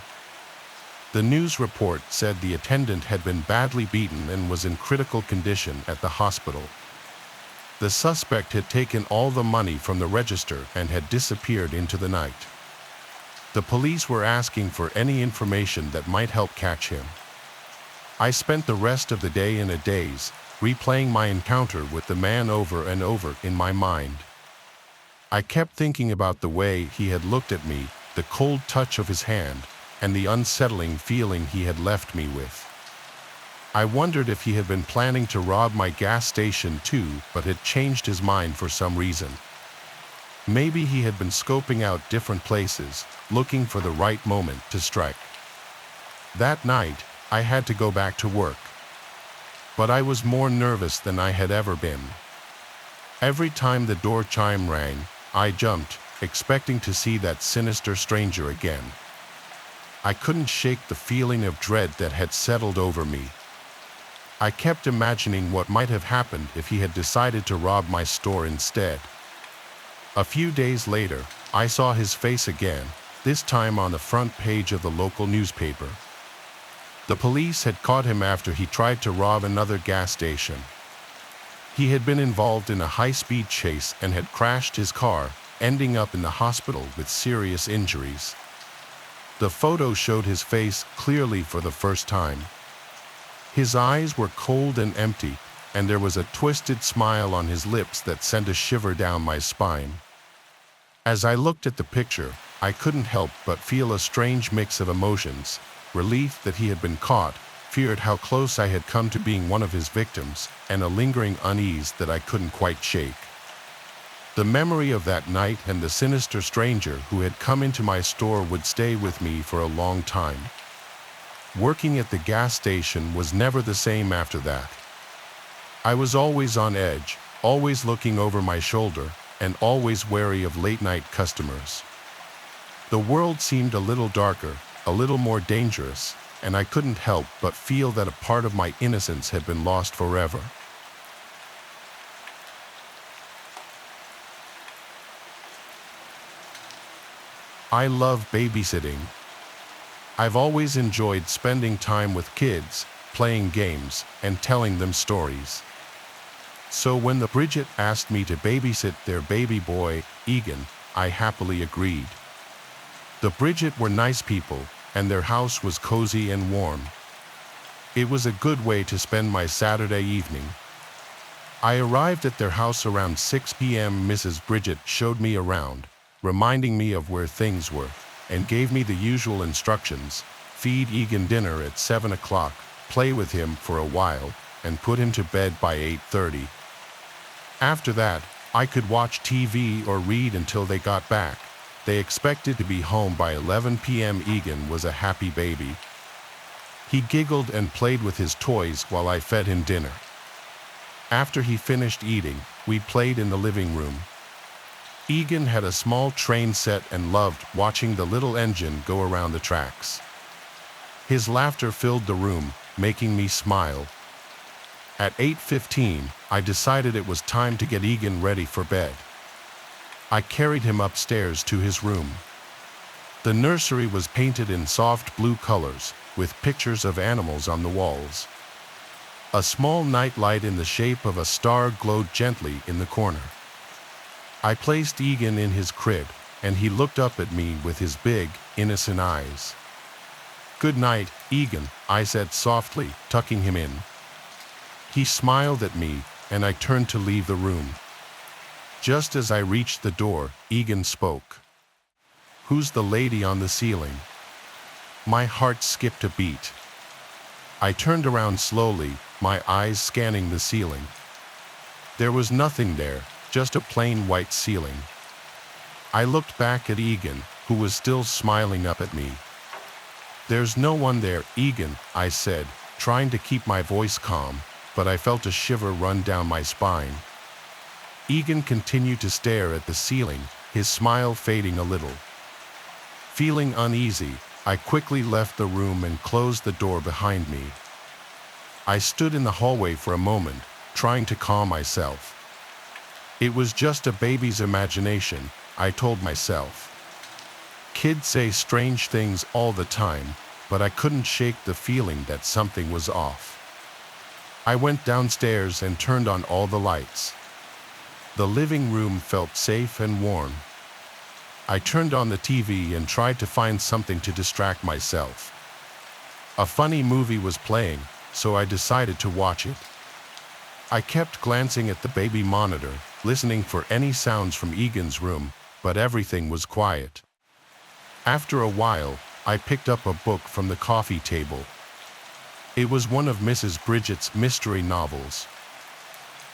The news report said the attendant had been badly beaten and was in critical condition at the hospital. The suspect had taken all the money from the register and had disappeared into the night. The police were asking for any information that might help catch him. I spent the rest of the day in a daze, replaying my encounter with the man over and over in my mind. I kept thinking about the way he had looked at me, the cold touch of his hand, and the unsettling feeling he had left me with. I wondered if he had been planning to rob my gas station too, but had changed his mind for some reason. Maybe he had been scoping out different places, looking for the right moment to strike. That night, I had to go back to work. But I was more nervous than I had ever been. Every time the door chime rang, I jumped, expecting to see that sinister stranger again. I couldn't shake the feeling of dread that had settled over me. I kept imagining what might have happened if he had decided to rob my store instead. A few days later, I saw his face again, this time on the front page of the local newspaper. The police had caught him after he tried to rob another gas station. He had been involved in a high-speed chase and had crashed his car, ending up in the hospital with serious injuries. The photo showed his face clearly for the first time. His eyes were cold and empty, and there was a twisted smile on his lips that sent a shiver down my spine. As I looked at the picture, I couldn't help but feel a strange mix of emotions: relief that he had been caught, feared how close I had come to being one of his victims, and a lingering unease that I couldn't quite shake. The memory of that night and the sinister stranger who had come into my store would stay with me for a long time. Working at the gas station was never the same after that. I was always on edge, always looking over my shoulder, and always wary of late-night customers. The world seemed a little darker, a little more dangerous, and I couldn't help but feel that a part of my innocence had been lost forever. I love babysitting. I've always enjoyed spending time with kids, playing games, and telling them stories. So when the Bridget asked me to babysit their baby boy, Egan, I happily agreed. The Bridget were nice people, and their house was cozy and warm. It was a good way to spend my Saturday evening. I arrived at their house around 6 p.m. Mrs. Bridget showed me around, reminding me of where things were, and gave me the usual instructions: feed Egan dinner at 7 o'clock, play with him for a while, and put him to bed by 8:30. After that, I could watch TV or read until they got back. They expected to be home by 11 p.m. Egan was a happy baby. He giggled and played with his toys while I fed him dinner. After he finished eating, we played in the living room. Egan had a small train set and loved watching the little engine go around the tracks. His laughter filled the room, making me smile. At 8:15, I decided it was time to get Egan ready for bed. I carried him upstairs to his room. The nursery was painted in soft blue colors, with pictures of animals on the walls. A small night light in the shape of a star glowed gently in the corner. I placed Egan in his crib, and he looked up at me with his big, innocent eyes. "Good night, Egan," I said softly, tucking him in. He smiled at me, and I turned to leave the room. Just as I reached the door, Egan spoke. "Who's the lady on the ceiling?" My heart skipped a beat. I turned around slowly, my eyes scanning the ceiling. There was nothing there, just a plain white ceiling. I looked back at Egan, who was still smiling up at me. "There's no one there, Egan," I said, trying to keep my voice calm, but I felt a shiver run down my spine. Egan continued to stare at the ceiling, his smile fading a little. Feeling uneasy, I quickly left the room and closed the door behind me. I stood in the hallway for a moment, trying to calm myself. It was just a baby's imagination, I told myself. Kids say strange things all the time, but I couldn't shake the feeling that something was off. I went downstairs and turned on all the lights. The living room felt safe and warm. I turned on the TV and tried to find something to distract myself. A funny movie was playing, so I decided to watch it. I kept glancing at the baby monitor, listening for any sounds from Egan's room, but everything was quiet. After a while, I picked up a book from the coffee table. It was one of Mrs. Bridget's mystery novels.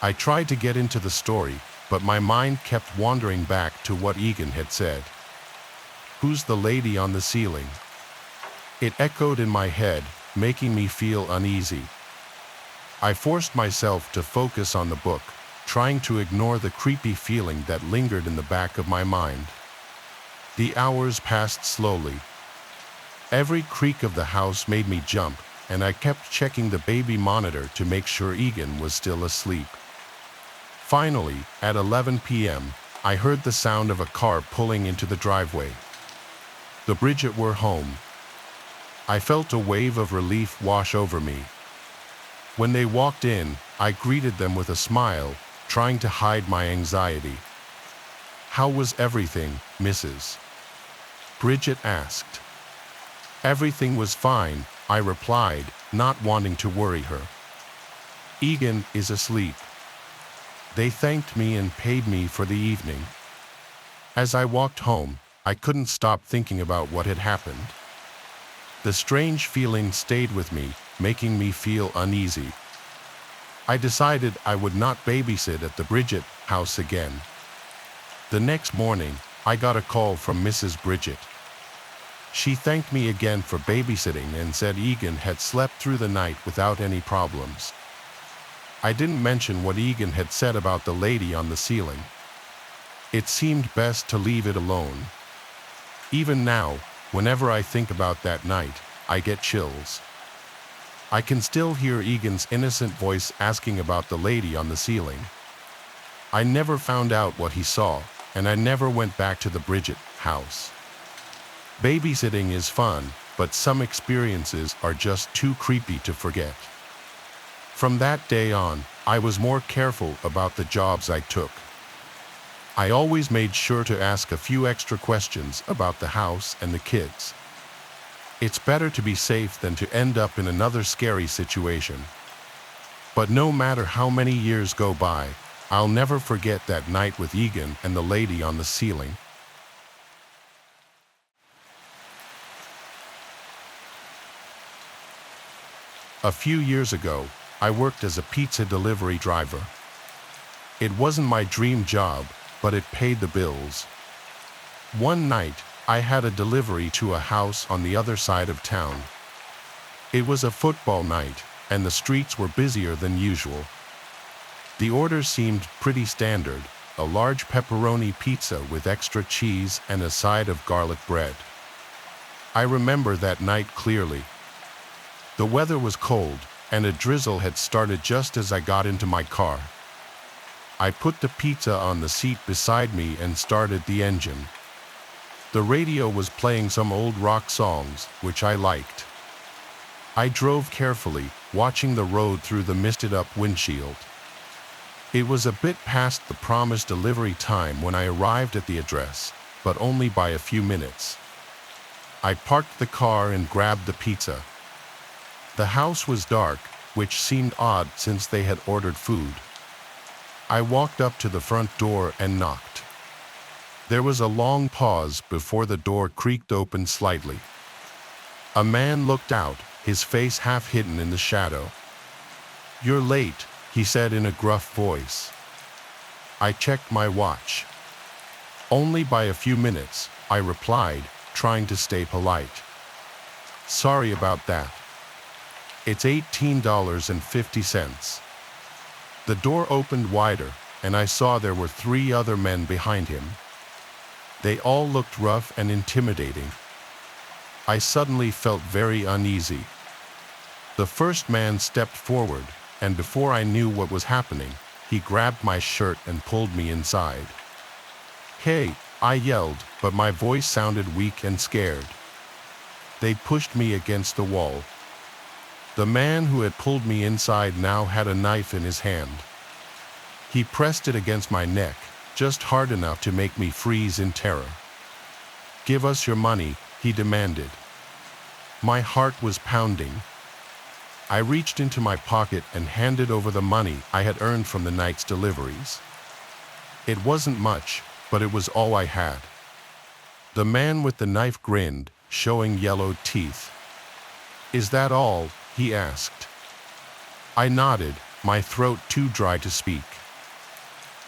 I tried to get into the story, but my mind kept wandering back to what Egan had said. "Who's the lady on the ceiling?" It echoed in my head, making me feel uneasy. I forced myself to focus on the book, trying to ignore the creepy feeling that lingered in the back of my mind. The hours passed slowly. Every creak of the house made me jump, and I kept checking the baby monitor to make sure Egan was still asleep. Finally, at 11 p.m., I heard the sound of a car pulling into the driveway. The Bridget were home. I felt a wave of relief wash over me. When they walked in, I greeted them with a smile, trying to hide my anxiety. "How was everything, Mrs. Bridget asked. "Everything was fine," I replied, not wanting to worry her. "Egan is asleep." They thanked me and paid me for the evening. As I walked home, I couldn't stop thinking about what had happened. The strange feeling stayed with me, making me feel uneasy. I decided I would not babysit at the Bridget house again. The next morning, I got a call from Mrs. Bridget. She thanked me again for babysitting and said Egan had slept through the night without any problems. I didn't mention what Egan had said about the lady on the ceiling. It seemed best to leave it alone. Even now, whenever I think about that night, I get chills. I can still hear Egan's innocent voice asking about the lady on the ceiling. I never found out what he saw, and I never went back to the Bridget house. Babysitting is fun, but some experiences are just too creepy to forget. From that day on, I was more careful about the jobs I took. I always made sure to ask a few extra questions about the house and the kids. It's better to be safe than to end up in another scary situation. But no matter how many years go by, I'll never forget that night with Egan and the lady on the ceiling. A few years ago, I worked as a pizza delivery driver. It wasn't my dream job, but it paid the bills. One night, I had a delivery to a house on the other side of town. It was a football night, and the streets were busier than usual. The order seemed pretty standard, a large pepperoni pizza with extra cheese and a side of garlic bread. I remember that night clearly. The weather was cold, and a drizzle had started just as I got into my car. I put the pizza on the seat beside me and started the engine. The radio was playing some old rock songs, which I liked. I drove carefully, watching the road through the misted-up windshield. It was a bit past the promised delivery time when I arrived at the address, but only by a few minutes. I parked the car and grabbed the pizza. The house was dark, which seemed odd since they had ordered food. I walked up to the front door and knocked. There was a long pause before the door creaked open slightly. A man looked out, his face half hidden in the shadow. "You're late," he said in a gruff voice. I checked my watch. "Only by a few minutes," I replied, trying to stay polite. "Sorry about that. It's $18.50. The door opened wider, and I saw there were 3 other men behind him. They all looked rough and intimidating. I suddenly felt very uneasy. The first man stepped forward, and before I knew what was happening, he grabbed my shirt and pulled me inside. "Hey," I yelled, but my voice sounded weak and scared. They pushed me against the wall. The man who had pulled me inside now had a knife in his hand. He pressed it against my neck, just hard enough to make me freeze in terror. "Give us your money," he demanded. My heart was pounding. I reached into my pocket and handed over the money I had earned from the night's deliveries. It wasn't much, but it was all I had. The man with the knife grinned, showing yellowed teeth. "Is that all?" he asked. I nodded, my throat too dry to speak.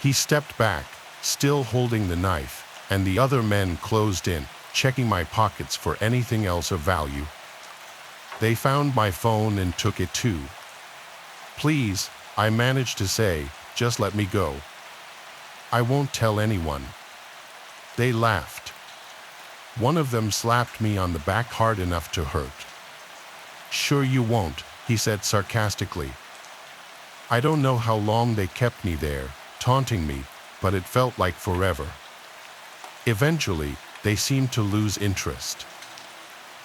He stepped back, still holding the knife, and the other men closed in, checking my pockets for anything else of value. They found my phone and took it too. "Please," I managed to say, "just let me go. I won't tell anyone." They laughed. One of them slapped me on the back hard enough to hurt. "Sure you won't," he said sarcastically. I don't know how long they kept me there, taunting me, but it felt like forever. Eventually, they seemed to lose interest.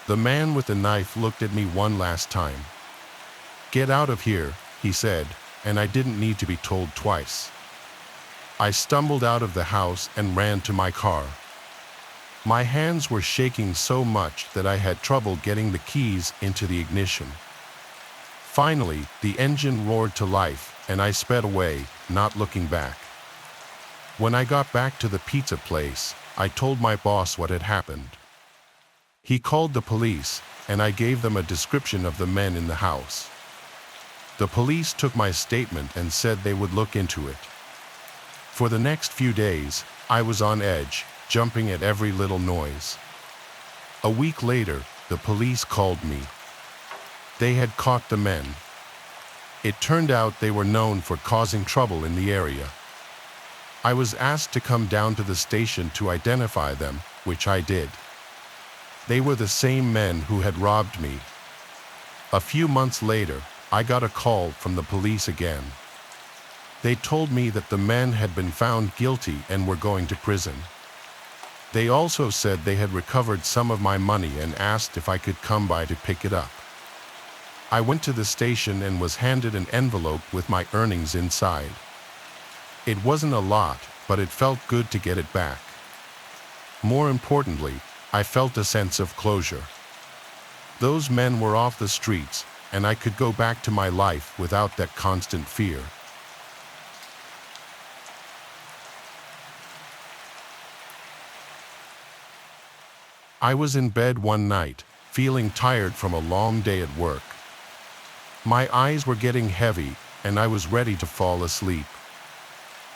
The man with the knife looked at me one last time. "Get out of here," he said, and I didn't need to be told twice. I stumbled out of the house and ran to my car. My hands were shaking so much that I had trouble getting the keys into the ignition. Finally, the engine roared to life, and I sped away, not looking back. When I got back to the pizza place, I told my boss what had happened. He called the police, and I gave them a description of the men in the house. The police took my statement and said they would look into it. For the next few days, I was on edge, jumping at every little noise. A week later, the police called me. They had caught the men. It turned out they were known for causing trouble in the area. I was asked to come down to the station to identify them, which I did. They were the same men who had robbed me. A few months later, I got a call from the police again. They told me that the men had been found guilty and were going to prison. They also said they had recovered some of my money and asked if I could come by to pick it up. I went to the station and was handed an envelope with my earnings inside. It wasn't a lot, but it felt good to get it back. More importantly, I felt a sense of closure. Those men were off the streets, and I could go back to my life without that constant fear. I was in bed one night, feeling tired from a long day at work. My eyes were getting heavy, and I was ready to fall asleep.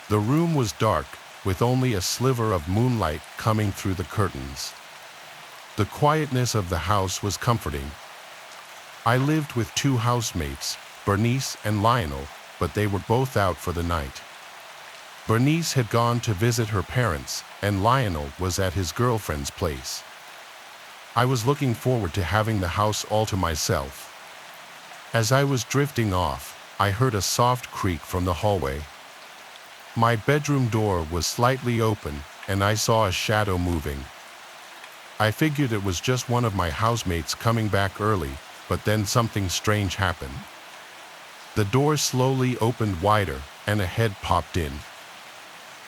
The room was dark, with only a sliver of moonlight coming through the curtains. The quietness of the house was comforting. I lived with two housemates, Bernice and Lionel, but they were both out for the night. Bernice had gone to visit her parents, and Lionel was at his girlfriend's place. I was looking forward to having the house all to myself. As I was drifting off, I heard a soft creak from the hallway. My bedroom door was slightly open, and I saw a shadow moving. I figured it was just one of my housemates coming back early, but then something strange happened. The door slowly opened wider, and a head popped in.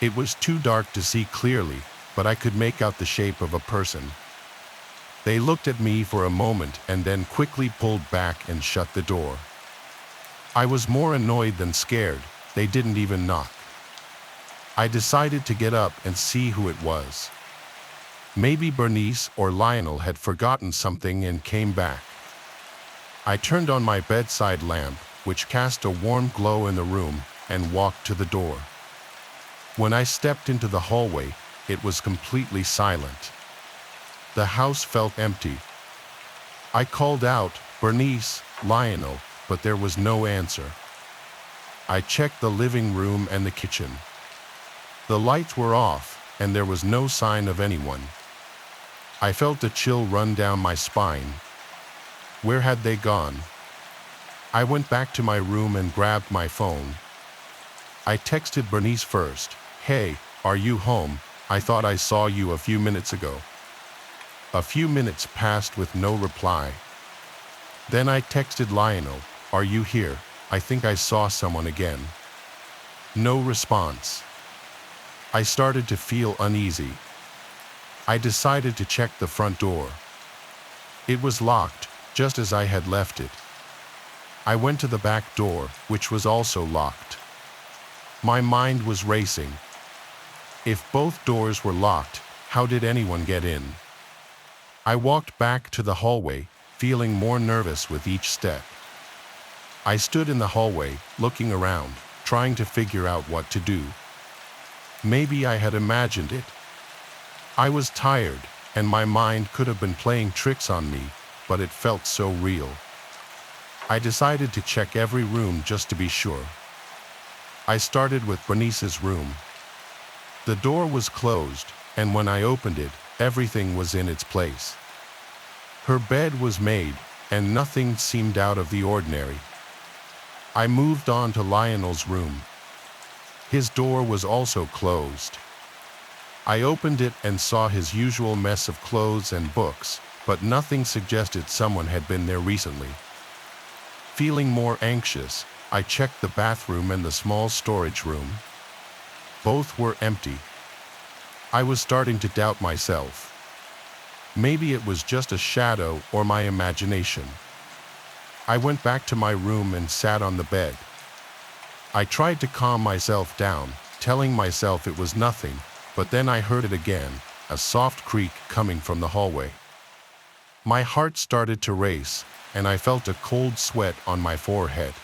It was too dark to see clearly, but I could make out the shape of a person. They looked at me for a moment and then quickly pulled back and shut the door. I was more annoyed than scared. They didn't even knock. I decided to get up and see who it was. Maybe Bernice or Lionel had forgotten something and came back. I turned on my bedside lamp, which cast a warm glow in the room, and walked to the door. When I stepped into the hallway, it was completely silent. The house felt empty. I called out, "Bernice, Lionel," but there was no answer. I checked the living room and the kitchen. The lights were off, and there was no sign of anyone. I felt a chill run down my spine. Where had they gone? I went back to my room and grabbed my phone. I texted Bernice first. "Hey, are you home? I thought I saw you a few minutes ago." A few minutes passed with no reply. Then I texted Lionel, "Are you here? I think I saw someone again." No response. I started to feel uneasy. I decided to check the front door. It was locked, just as I had left it. I went to the back door, which was also locked. My mind was racing. If both doors were locked, how did anyone get in? I walked back to the hallway, feeling more nervous with each step. I stood in the hallway, looking around, trying to figure out what to do. Maybe I had imagined it. I was tired, and my mind could have been playing tricks on me, but it felt so real. I decided to check every room just to be sure. I started with Bernice's room. The door was closed, and when I opened it, everything was in its place. Her bed was made, and nothing seemed out of the ordinary. I moved on to Lionel's room. His door was also closed. I opened it and saw his usual mess of clothes and books, but nothing suggested someone had been there recently. Feeling more anxious, I checked the bathroom and the small storage room. Both were empty. I was starting to doubt myself. Maybe it was just a shadow or my imagination. I went back to my room and sat on the bed. I tried to calm myself down, telling myself it was nothing, but then I heard it again, a soft creak coming from the hallway. My heart started to race, and I felt a cold sweat on my forehead.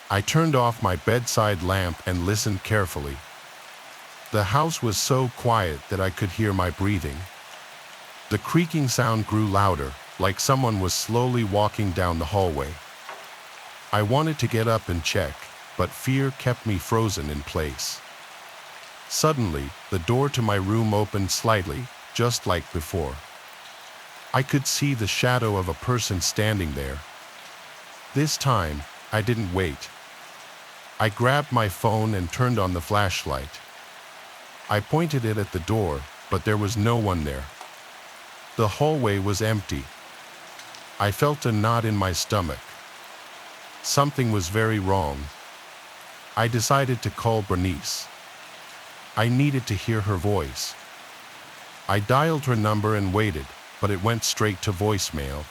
I turned off my bedside lamp and listened carefully. The house was so quiet that I could hear my breathing. The creaking sound grew louder, like someone was slowly walking down the hallway. I wanted to get up and check, but fear kept me frozen in place. Suddenly, the door to my room opened slightly, just like before. I could see the shadow of a person standing there. This time, I didn't wait. I grabbed my phone and turned on the flashlight. I pointed it at the door, but there was no one there. The hallway was empty. I felt a knot in my stomach. Something was very wrong. I decided to call Bernice. I needed to hear her voice. I dialed her number and waited, but it went straight to voicemail.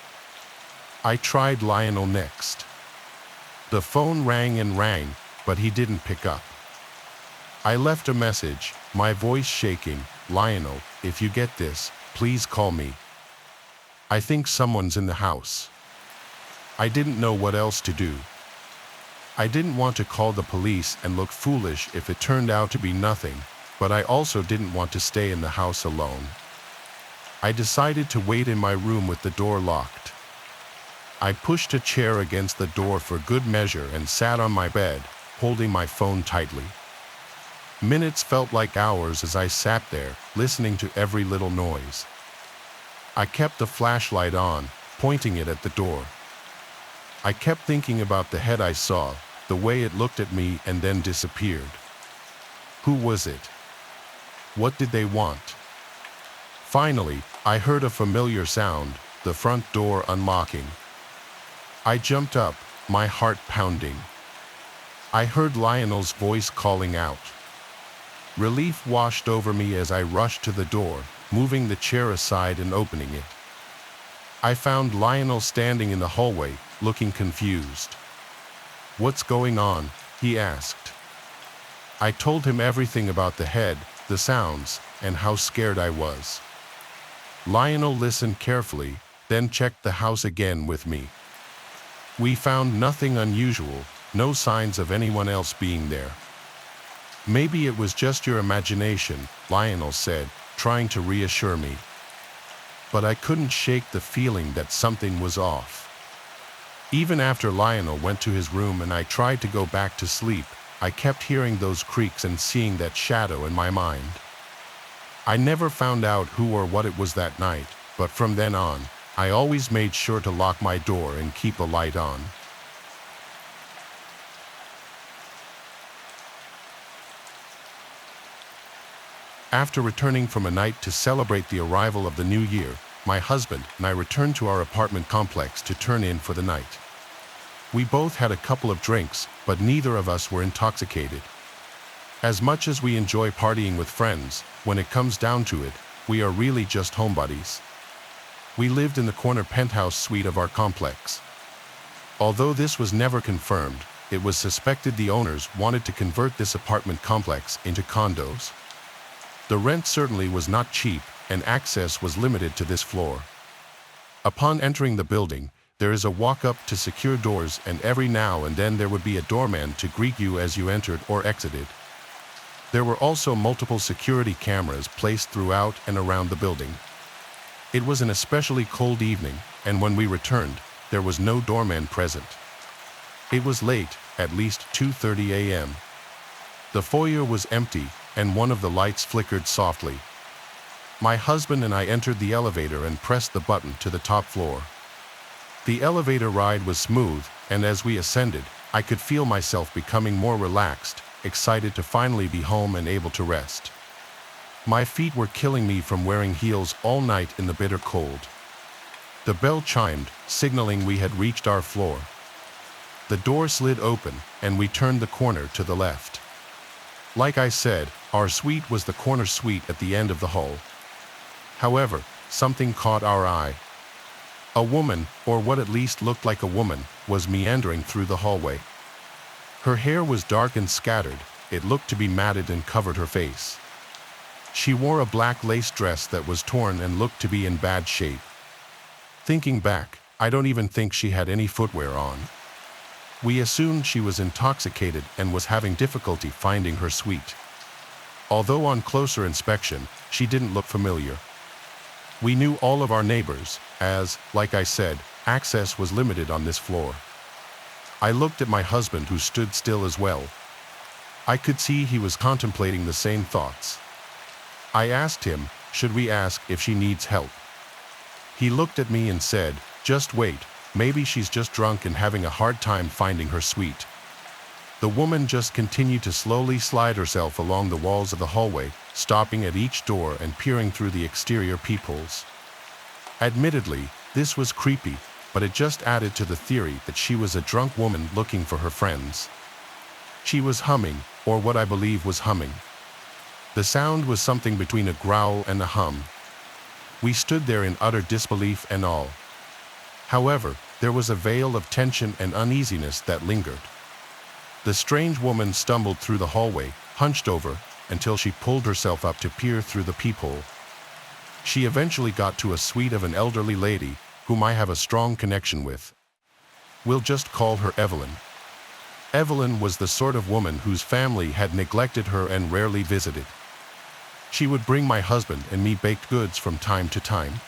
I tried Lionel next. The phone rang and rang, but he didn't pick up. I left a message, my voice shaking. Lionel, if you get this, please call me. I think someone's in the house. I didn't know what else to do. I didn't want to call the police and look foolish if it turned out to be nothing, but I also didn't want to stay in the house alone. I decided to wait in my room with the door locked. I pushed a chair against the door for good measure and sat on my bed, holding my phone tightly. Minutes felt like hours as I sat there, listening to every little noise. I kept the flashlight on, pointing it at the door. I kept thinking about the head I saw, the way it looked at me and then disappeared. Who was it? What did they want? Finally, I heard a familiar sound, the front door unlocking. I jumped up, my heart pounding. I heard Lionel's voice calling out. Relief washed over me as I rushed to the door, moving the chair aside and opening it. I found Lionel standing in the hallway, looking confused. "What's going on?" he asked. I told him everything about the head, the sounds, and how scared I was. Lionel listened carefully, then checked the house again with me. We found nothing unusual, no signs of anyone else being there. "Maybe it was just your imagination," Lionel said, trying to reassure me. But I couldn't shake the feeling that something was off. Even after Lionel went to his room and I tried to go back to sleep, I kept hearing those creaks and seeing that shadow in my mind. I never found out who or what it was that night, but from then on, I always made sure to lock my door and keep a light on. After returning from a night to celebrate the arrival of the new year, my husband and I returned to our apartment complex to turn in for the night. We both had a couple of drinks, but neither of us were intoxicated. As much as we enjoy partying with friends, when it comes down to it, we are really just homebodies. We lived in the corner penthouse suite of our complex. Although this was never confirmed, it was suspected the owners wanted to convert this apartment complex into condos. The rent certainly was not cheap, and access was limited to this floor. Upon entering the building, there is a walk-up to secure doors, and every now and then there would be a doorman to greet you as you entered or exited. There were also multiple security cameras placed throughout and around the building. It was an especially cold evening, and when we returned, there was no doorman present. It was late, at least 2:30 a.m. The foyer was empty, and one of the lights flickered softly. My husband and I entered the elevator and pressed the button to the top floor. The elevator ride was smooth, and as we ascended, I could feel myself becoming more relaxed, excited to finally be home and able to rest. My feet were killing me from wearing heels all night in the bitter cold. The bell chimed, signaling we had reached our floor. The door slid open, and we turned the corner to the left. Like I said, our suite was the corner suite at the end of the hall. However, something caught our eye. A woman, or what at least looked like a woman, was meandering through the hallway. Her hair was dark and scattered, it looked to be matted and covered her face. She wore a black lace dress that was torn and looked to be in bad shape. Thinking back, I don't even think she had any footwear on. We assumed she was intoxicated and was having difficulty finding her suite. Although on closer inspection, she didn't look familiar. We knew all of our neighbors, as, like I said, access was limited on this floor. I looked at my husband, who stood still as well. I could see he was contemplating the same thoughts. I asked him, should we ask if she needs help? He looked at me and said, just wait, maybe she's just drunk and having a hard time finding her suite. The woman just continued to slowly slide herself along the walls of the hallway, stopping at each door and peering through the exterior peepholes. Admittedly, this was creepy, but it just added to the theory that she was a drunk woman looking for her friends. She was humming, or what I believe was humming. The sound was something between a growl and a hum. We stood there in utter disbelief and awe. However, there was a veil of tension and uneasiness that lingered. The strange woman stumbled through the hallway, hunched over, until she pulled herself up to peer through the peephole. She eventually got to a suite of an elderly lady, whom I have a strong connection with. We'll just call her Evelyn. Evelyn was the sort of woman whose family had neglected her and rarely visited. She would bring my husband and me baked goods from time to time.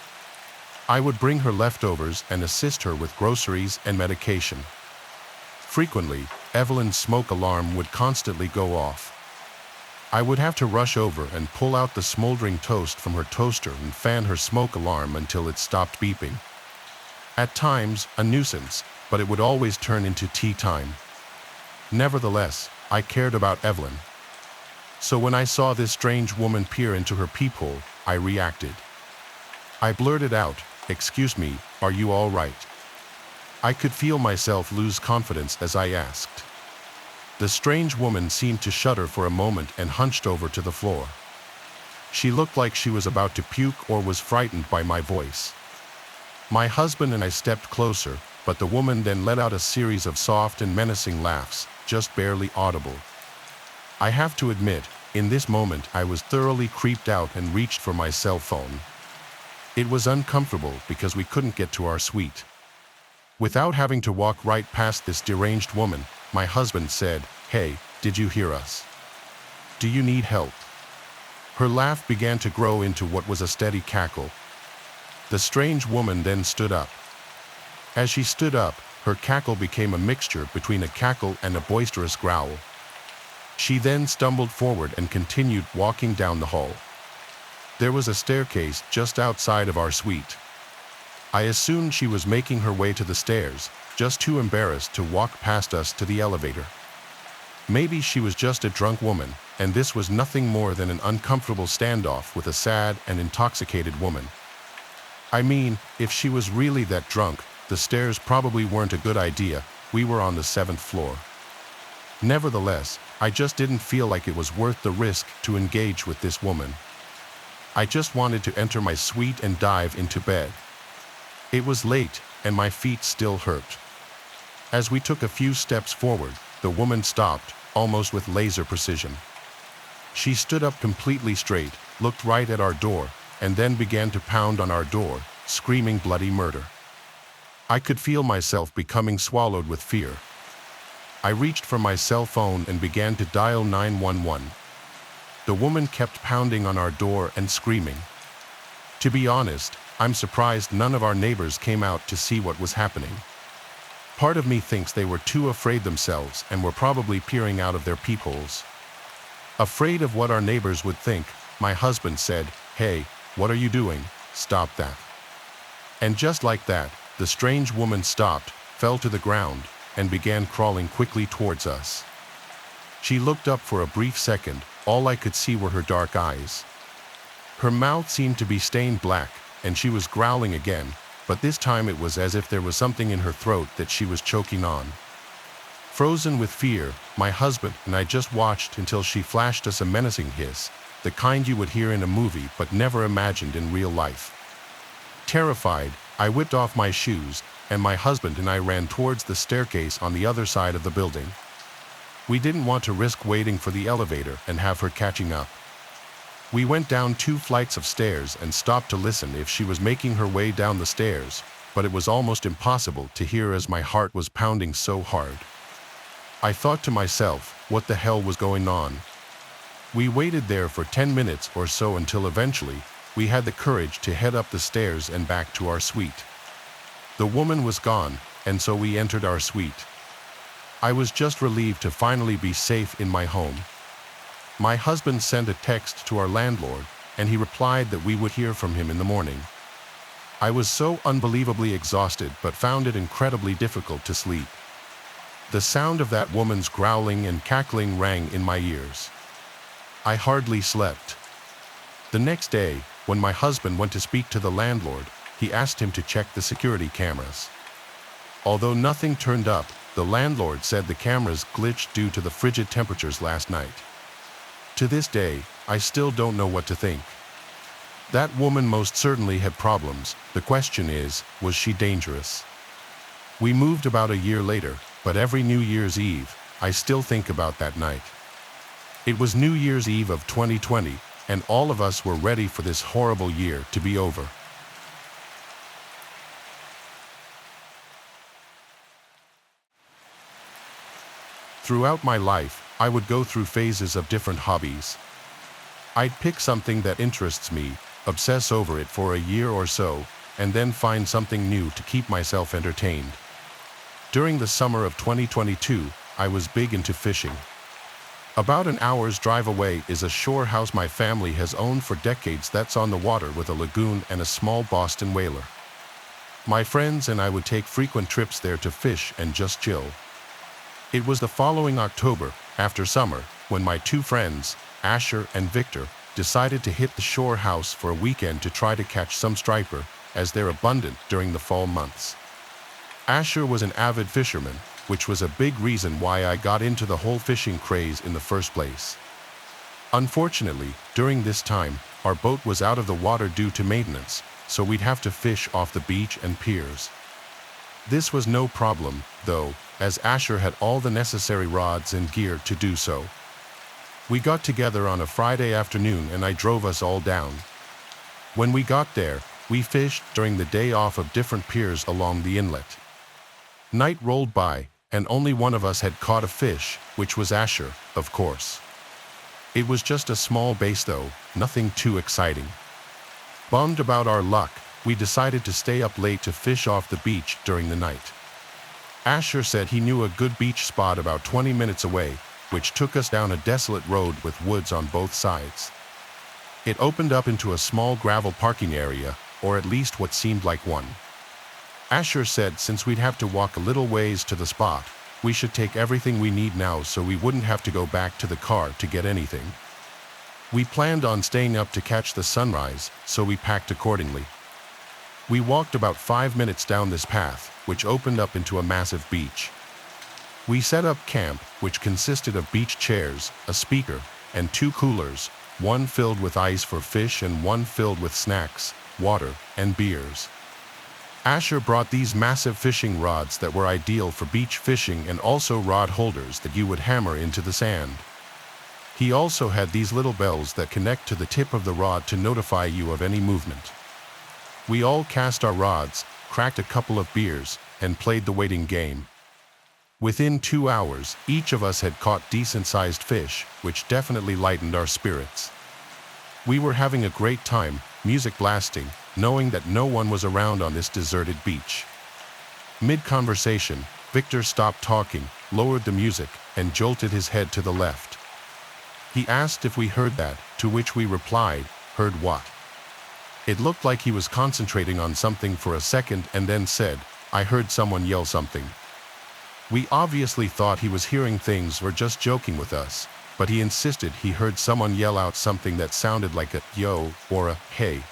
I would bring her leftovers and assist her with groceries and medication. Frequently, Evelyn's smoke alarm would constantly go off. I would have to rush over and pull out the smoldering toast from her toaster and fan her smoke alarm until it stopped beeping. At times, a nuisance, but it would always turn into tea time. Nevertheless, I cared about Evelyn. So when I saw this strange woman peer into her peephole, I reacted. I blurted out, "Excuse me, are you all right?" I could feel myself lose confidence as I asked. The strange woman seemed to shudder for a moment and hunched over to the floor. She looked like she was about to puke or was frightened by my voice. My husband and I stepped closer, but the woman then let out a series of soft and menacing laughs, just barely audible. I have to admit, in this moment I was thoroughly creeped out and reached for my cell phone. It was uncomfortable because we couldn't get to our suite. Without having to walk right past this deranged woman, my husband said, "Hey, did you hear us? Do you need help?" Her laugh began to grow into what was a steady cackle. The strange woman then stood up. As she stood up, her cackle became a mixture between a cackle and a boisterous growl. She then stumbled forward and continued walking down the hall. There was a staircase just outside of our suite. I assumed she was making her way to the stairs, just too embarrassed to walk past us to the elevator. Maybe she was just a drunk woman, and this was nothing more than an uncomfortable standoff with a sad and intoxicated woman. I mean, if she was really that drunk, the stairs probably weren't a good idea. We were on the 7th floor. Nevertheless, I just didn't feel like it was worth the risk to engage with this woman. I just wanted to enter my suite and dive into bed. It was late, and my feet still hurt. As we took a few steps forward, the woman stopped, almost with laser precision. She stood up completely straight, looked right at our door, and then began to pound on our door, screaming bloody murder. I could feel myself becoming swallowed with fear. I reached for my cell phone and began to dial 911. The woman kept pounding on our door and screaming. To be honest, I'm surprised none of our neighbors came out to see what was happening. Part of me thinks they were too afraid themselves and were probably peering out of their peepholes. Afraid of what our neighbors would think, my husband said, "Hey, what are you doing? Stop that." And just like that, the strange woman stopped, fell to the ground, and began crawling quickly towards us. She looked up for a brief second. All I could see were her dark eyes. Her mouth seemed to be stained black, and she was growling again, but this time it was as if there was something in her throat that she was choking on. Frozen with fear, my husband and I just watched until she flashed us a menacing hiss, the kind you would hear in a movie but never imagined in real life. Terrified, I whipped off my shoes, and my husband and I ran towards the staircase on the other side of the building. We didn't want to risk waiting for the elevator and have her catching up. We went down 2 flights of stairs and stopped to listen if she was making her way down the stairs, but it was almost impossible to hear as my heart was pounding so hard. I thought to myself, what the hell was going on? We waited there for 10 minutes or so until eventually, we had the courage to head up the stairs and back to our suite. The woman was gone, and so we entered our suite. I was just relieved to finally be safe in my home. My husband sent a text to our landlord, and he replied that we would hear from him in the morning. I was so unbelievably exhausted but found it incredibly difficult to sleep. The sound of that woman's growling and cackling rang in my ears. I hardly slept. The next day, when my husband went to speak to the landlord, he asked him to check the security cameras. Although nothing turned up, the landlord said the cameras glitched due to the frigid temperatures last night. To this day, I still don't know what to think. That woman most certainly had problems. The question is, was she dangerous? We moved about a year later, but every New Year's Eve, I still think about that night. It was New Year's Eve of 2020, and all of us were ready for this horrible year to be over. Throughout my life, I would go through phases of different hobbies. I'd pick something that interests me, obsess over it for a year or so, and then find something new to keep myself entertained. During the summer of 2022, I was big into fishing. About an hour's drive away is a shore house my family has owned for decades that's on the water with a lagoon and a small Boston whaler. My friends and I would take frequent trips there to fish and just chill. It was the following October, after summer, when my two friends, Asher and Victor, decided to hit the shore house for a weekend to try to catch some striper, as they're abundant during the fall months. Asher was an avid fisherman, which was a big reason why I got into the whole fishing craze in the first place. Unfortunately, during this time, our boat was out of the water due to maintenance, so we'd have to fish off the beach and piers. This was no problem, though, as Asher had all the necessary rods and gear to do so. We got together on a Friday afternoon and I drove us all down. When we got there, we fished during the day off of different piers along the inlet. Night rolled by, and only one of us had caught a fish, which was Asher, of course. It was just a small bass though, nothing too exciting. Bummed about our luck, we decided to stay up late to fish off the beach during the night. Asher said he knew a good beach spot about 20 minutes away, which took us down a desolate road with woods on both sides. It opened up into a small gravel parking area, or at least what seemed like one. Asher said since we'd have to walk a little ways to the spot, we should take everything we need now so we wouldn't have to go back to the car to get anything. We planned on staying up to catch the sunrise, so we packed accordingly. We walked about 5 minutes down this path, which opened up into a massive beach. We set up camp, which consisted of beach chairs, a speaker, and 2 coolers, one filled with ice for fish and one filled with snacks, water, and beers. Asher brought these massive fishing rods that were ideal for beach fishing and also rod holders that you would hammer into the sand. He also had these little bells that connect to the tip of the rod to notify you of any movement. We all cast our rods, cracked a couple of beers, and played the waiting game. Within 2 hours, each of us had caught decent-sized fish, which definitely lightened our spirits. We were having a great time, music blasting, knowing that no one was around on this deserted beach. Mid-conversation, Victor stopped talking, lowered the music, and jolted his head to the left. He asked if we heard that, to which we replied, "Heard what?" It looked like he was concentrating on something for a second and then said, "I heard someone yell something." We obviously thought he was hearing things or just joking with us, but he insisted he heard someone yell out something that sounded like a "yo" or a "hey."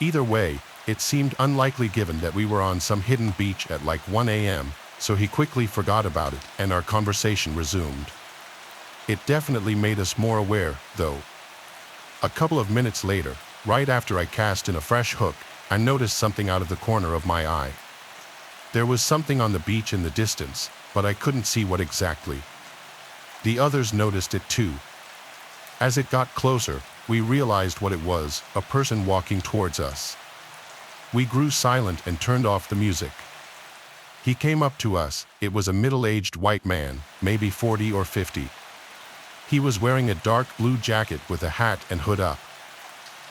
Either way, it seemed unlikely given that we were on some hidden beach at like 1 a.m., so he quickly forgot about it and our conversation resumed. It definitely made us more aware, though. A couple of minutes later, right after I cast in a fresh hook, I noticed something out of the corner of my eye. There was something on the beach in the distance, but I couldn't see what exactly. The others noticed it too. As it got closer, we realized what it was, a person walking towards us. We grew silent and turned off the music. He came up to us. It was a middle-aged white man, maybe 40 or 50. He was wearing a dark blue jacket with a hat and hood up.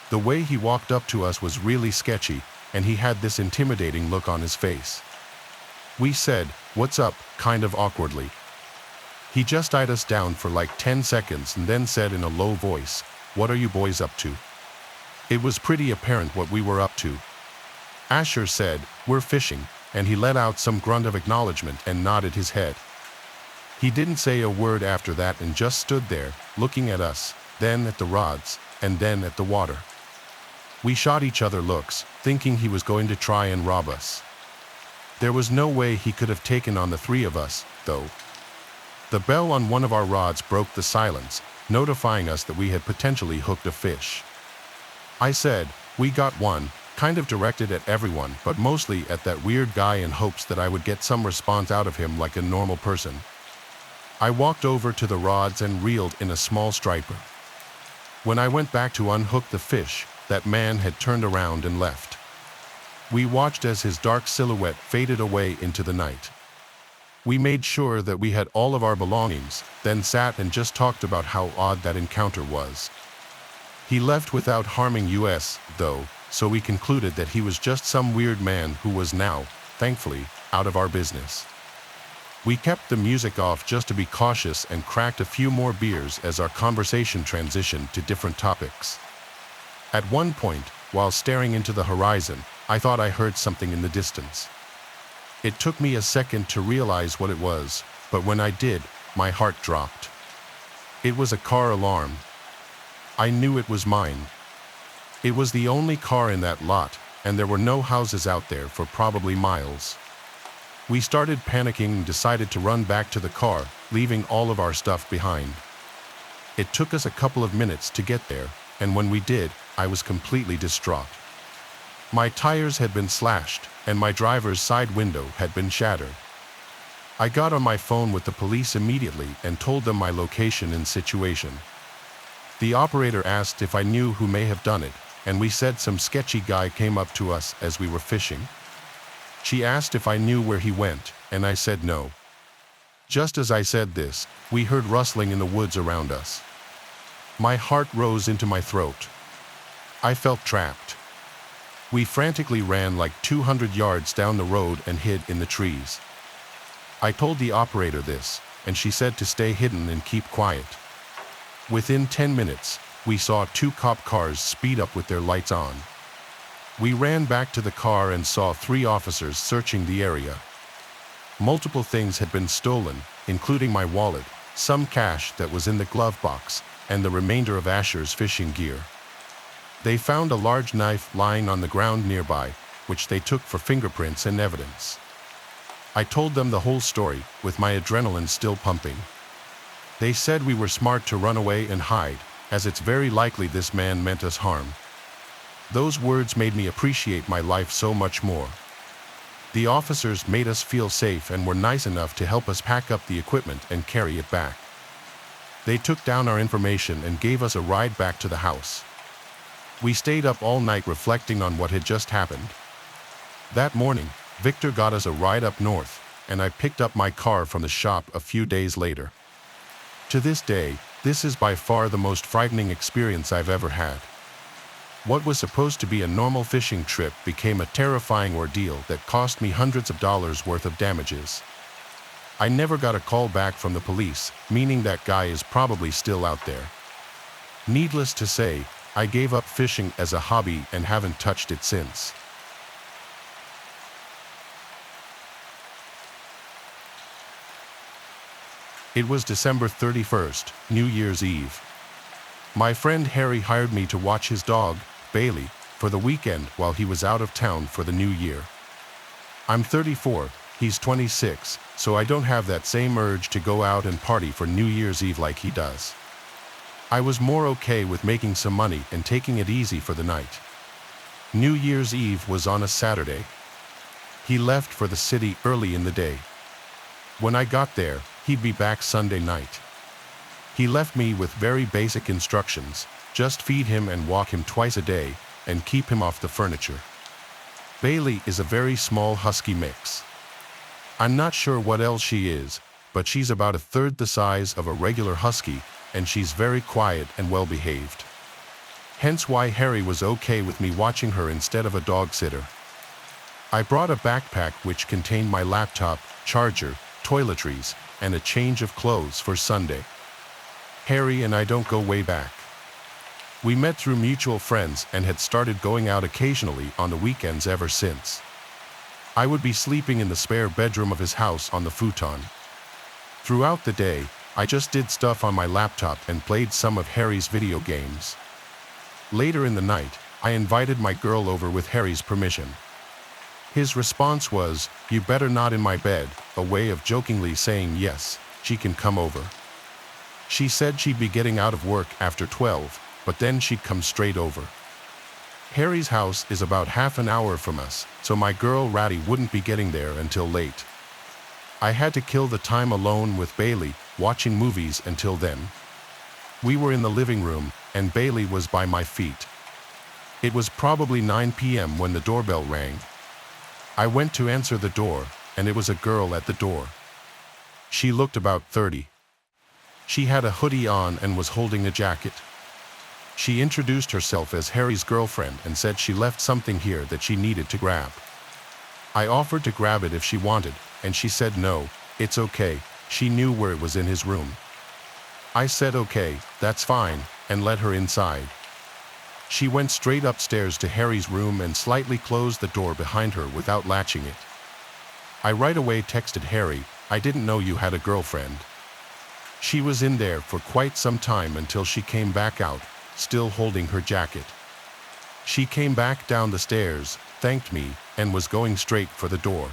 The way he walked up to us was really sketchy, and he had this intimidating look on his face. We said, "What's up?" kind of awkwardly. He just eyed us down for like 10 seconds and then said in a low voice, "What are you boys up to?" It was pretty apparent what we were up to. Asher said, "We're fishing," and he let out some grunt of acknowledgement and nodded his head. He didn't say a word after that and just stood there, looking at us, then at the rods, and then at the water. We shot each other looks, thinking he was going to try and rob us. There was no way he could have taken on the three of us, though. The bell on one of our rods broke the silence, notifying us that we had potentially hooked a fish. I said, "We got one," kind of directed at everyone, but mostly at that weird guy in hopes that I would get some response out of him like a normal person. I walked over to the rods and reeled in a small striper. When I went back to unhook the fish, that man had turned around and left. We watched as his dark silhouette faded away into the night. We made sure that we had all of our belongings, then sat and just talked about how odd that encounter was. He left without harming us, though, so we concluded that he was just some weird man who was now, thankfully, out of our business. We kept the music off just to be cautious and cracked a few more beers as our conversation transitioned to different topics. At one point, while staring into the horizon, I thought I heard something in the distance. It took me a second to realize what it was, but when I did, my heart dropped. It was a car alarm. I knew it was mine. It was the only car in that lot, and there were no houses out there for probably miles. We started panicking and decided to run back to the car, leaving all of our stuff behind. It took us a couple of minutes to get there, and when we did, I was completely distraught. My tires had been slashed, and my driver's side window had been shattered. I got on my phone with the police immediately and told them my location and situation. The operator asked if I knew who may have done it, and we said some sketchy guy came up to us as we were fishing. She asked if I knew where he went, and I said no. Just as I said this, we heard rustling in the woods around us. My heart rose into my throat. I felt trapped. We frantically ran like 200 yards down the road and hid in the trees. I told the operator this, and she said to stay hidden and keep quiet. Within 10 minutes, we saw 2 cop cars speed up with their lights on. We ran back to the car and saw 3 officers searching the area. Multiple things had been stolen, including my wallet, some cash that was in the glove box, and the remainder of Asher's fishing gear. They found a large knife lying on the ground nearby, which they took for fingerprints and evidence. I told them the whole story, with my adrenaline still pumping. They said we were smart to run away and hide, as it's very likely this man meant us harm. Those words made me appreciate my life so much more. The officers made us feel safe and were nice enough to help us pack up the equipment and carry it back. They took down our information and gave us a ride back to the house. We stayed up all night reflecting on what had just happened. That morning, Victor got us a ride up north, and I picked up my car from the shop a few days later. To this day, this is by far the most frightening experience I've ever had. What was supposed to be a normal fishing trip became a terrifying ordeal that cost me hundreds of dollars worth of damages. I never got a call back from the police, meaning that guy is probably still out there. Needless to say, I gave up fishing as a hobby and haven't touched it since. It was December 31st, New Year's Eve. My friend Harry hired me to watch his dog, Bailey, for the weekend while he was out of town for the new year. I'm 34, he's 26, so I don't have that same urge to go out and party for New Year's Eve like he does. I was more okay with making some money and taking it easy for the night. New Year's Eve was on a Saturday. He left for the city early in the day. When I got there, he'd be back Sunday night. He left me with very basic instructions: just feed him and walk him twice a day, and keep him off the furniture. Bailey is a very small husky mix. I'm not sure what else she is, but she's about a third the size of a regular husky, and she's very quiet and well-behaved. Hence why Harry was okay with me watching her instead of a dog sitter. I brought a backpack which contained my laptop, charger, toiletries, and a change of clothes for Sunday. Harry and I don't go way back. We met through mutual friends and had started going out occasionally on the weekends ever since. I would be sleeping in the spare bedroom of his house on the futon. Throughout the day, I just did stuff on my laptop and played some of Harry's video games. Later in the night, I invited my girl over with Harry's permission. His response was, "You better not in my bed," a way of jokingly saying yes, she can come over. She said she'd be getting out of work after 12, but then she'd come straight over. Harry's house is about half an hour from us, so my girl Ratty wouldn't be getting there until late. I had to kill the time alone with Bailey, watching movies until then. We were in the living room, and Bailey was by my feet. It was probably 9 p.m. when the doorbell rang. I went to answer the door, and it was a girl at the door. She looked about 30. She had a hoodie on and was holding a jacket. She introduced herself as Harry's girlfriend and said she left something here that she needed to grab. I offered to grab it if she wanted, and she said no, it's okay, she knew where it was in his room. I said okay, that's fine, and let her inside. She went straight upstairs to Harry's room and slightly closed the door behind her without latching it. I right away texted Harry, "I didn't know you had a girlfriend." She was in there for quite some time until she came back out, still holding her jacket. She came back down the stairs, thanked me, and was going straight for the door.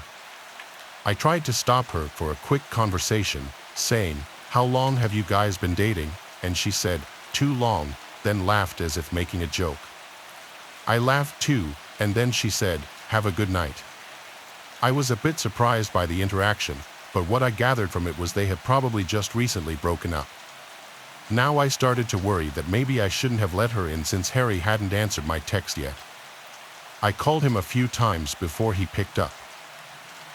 I tried to stop her for a quick conversation, saying, "How long have you guys been dating?" And she said, "Too long," then laughed as if making a joke. I laughed too, and then she said, "Have a good night." I was a bit surprised by the interaction, but what I gathered from it was they had probably just recently broken up. Now I started to worry that maybe I shouldn't have let her in since Harry hadn't answered my text yet. I called him a few times before he picked up.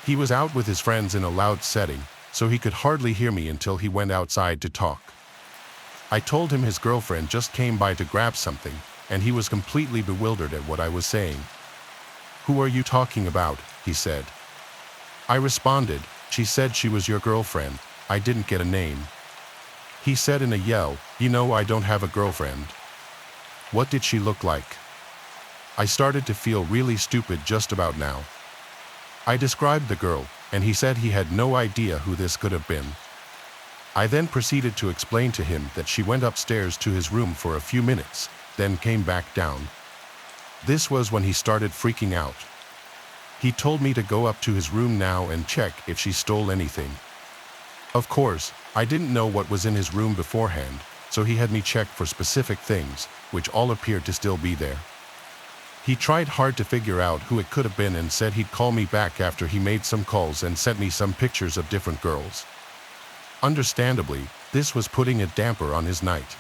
He was out with his friends in a loud setting, so he could hardly hear me until he went outside to talk. I told him his girlfriend just came by to grab something, and he was completely bewildered at what I was saying. "Who are you talking about?" he said. I responded, "She said she was your girlfriend, I didn't get a name." He said in a yell, "You know I don't have a girlfriend." What did she look like? I started to feel really stupid just about now. I described the girl, and he said he had no idea who this could have been. I then proceeded to explain to him that she went upstairs to his room for a few minutes, then came back down. This was when he started freaking out. He told me to go up to his room now and check if she stole anything. Of course, I didn't know what was in his room beforehand, so he had me check for specific things, which all appeared to still be there. He tried hard to figure out who it could have been and said he'd call me back after he made some calls and sent me some pictures of different girls. Understandably, this was putting a damper on his night.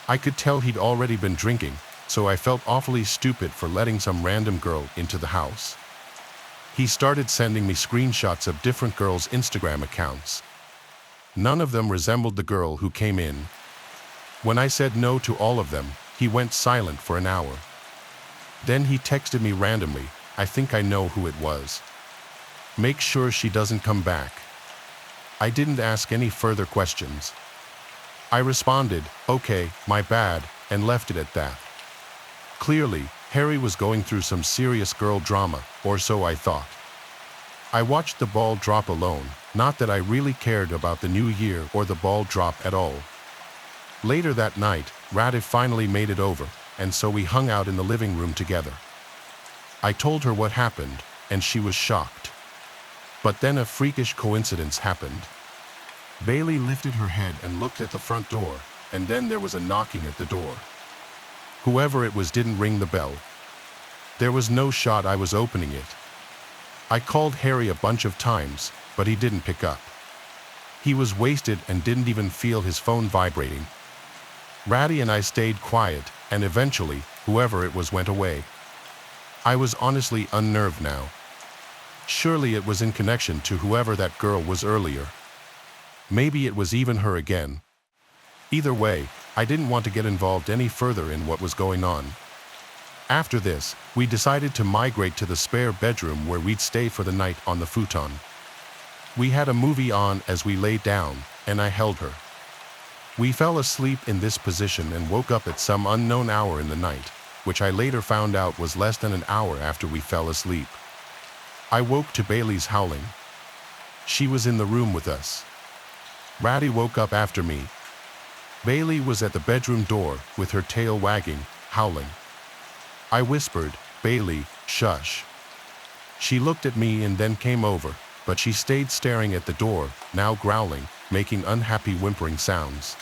I could tell he'd already been drinking, so I felt awfully stupid for letting some random girl into the house. He started sending me screenshots of different girls' Instagram accounts. None of them resembled the girl who came in. When I said no to all of them, he went silent for an hour. Then he texted me randomly, "I think I know who it was. Make sure she doesn't come back." I didn't ask any further questions. I responded, "Okay, my bad," and left it at that. Clearly, Harry was going through some serious girl drama, or so I thought. I watched the ball drop alone, not that I really cared about the new year or the ball drop at all. Later that night, Radif finally made it over, and so we hung out in the living room together. I told her what happened, and she was shocked. But then a freakish coincidence happened. Bailey lifted her head and looked at the front door, and then there was a knocking at the door. Whoever it was didn't ring the bell. There was no shot I was opening it. I called Harry a bunch of times, but he didn't pick up. He was wasted and didn't even feel his phone vibrating. Ratty and I stayed quiet, and eventually, whoever it was went away. I was honestly unnerved now. Surely it was in connection to whoever that girl was earlier. Maybe it was even her again. Either way, I didn't want to get involved any further in what was going on. After this, we decided to migrate to the spare bedroom where we'd stay for the night on the futon. We had a movie on as we lay down, and I held her. We fell asleep in this position and woke up at some unknown hour in the night, which I later found out was less than an hour after we fell asleep. I woke to Bailey's howling. She was in the room with us. Ratty woke up after me. Bailey was at the bedroom door, with her tail wagging, howling. I whispered, "Bailey, shush." She looked at me and then came over, but she stayed staring at the door, now growling, making unhappy whimpering sounds.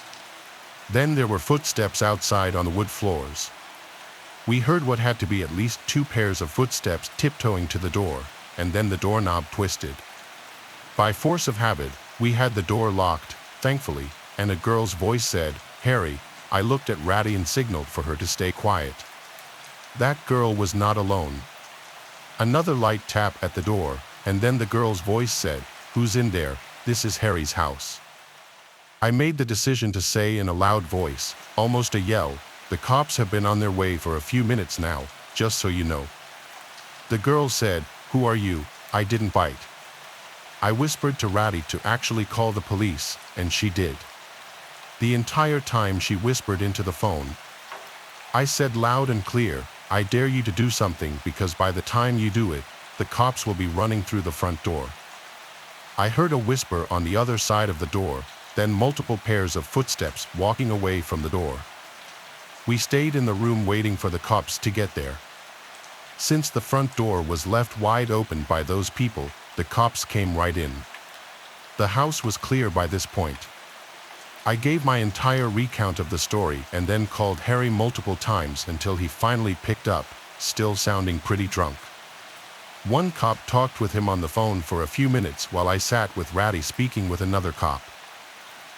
Then there were footsteps outside on the wood floors. We heard what had to be at least 2 pairs of footsteps tiptoeing to the door, and then the doorknob twisted. By force of habit, we had the door locked, thankfully, and a girl's voice said, "Harry." I looked at Ratty and signaled for her to stay quiet. That girl was not alone. Another light tap at the door, and then the girl's voice said, "Who's in there? This is Harry's house." I made the decision to say in a loud voice, almost a yell, "The cops have been on their way for a few minutes now, just so you know." The girl said, "Who are you?" I didn't bite. I whispered to Ratty to actually call the police, and she did. The entire time she whispered into the phone. I said loud and clear, "I dare you to do something, because by the time you do it, the cops will be running through the front door." I heard a whisper on the other side of the door, then multiple pairs of footsteps walking away from the door. We stayed in the room waiting for the cops to get there. Since the front door was left wide open by those people, the cops came right in. The house was clear by this point. I gave my entire recount of the story and then called Harry multiple times until he finally picked up, still sounding pretty drunk. One cop talked with him on the phone for a few minutes while I sat with Ratty speaking with another cop.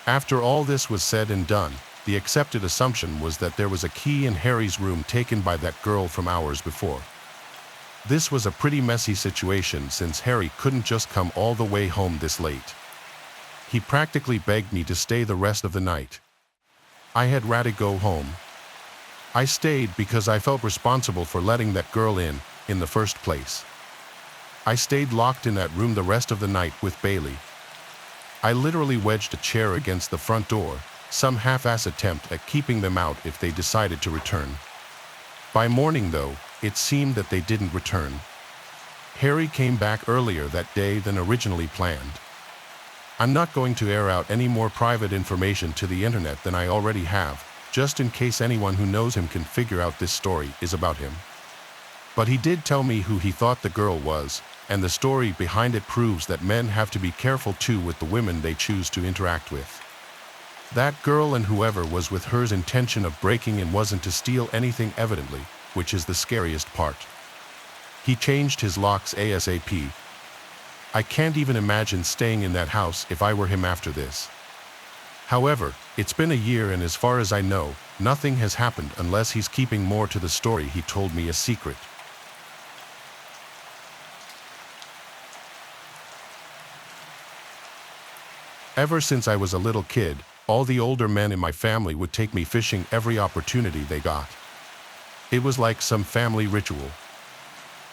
After all this was said and done, the accepted assumption was that there was a key in Harry's room taken by that girl from hours before. This was a pretty messy situation since Harry couldn't just come all the way home this late. He practically begged me to stay the rest of the night. I had Ratty go home. I stayed because I felt responsible for letting that girl in the first place. I stayed locked in that room the rest of the night with Bailey. I literally wedged a chair against the front door, some half-ass attempt at keeping them out if they decided to return. By morning, though, it seemed that they didn't return. Harry came back earlier that day than originally planned. I'm not going to air out any more private information to the internet than I already have, just in case anyone who knows him can figure out this story is about him. But he did tell me who he thought the girl was, and the story behind it proves that men have to be careful too with the women they choose to interact with. That girl and whoever was with her's intention of breaking in wasn't to steal anything evidently, which is the scariest part. He changed his locks ASAP. I can't even imagine staying in that house if I were him after this. However, it's been a year and as far as I know, nothing has happened unless he's keeping more to the story he told me a secret. Ever since I was a little kid, all the older men in my family would take me fishing every opportunity they got. It was like some family ritual.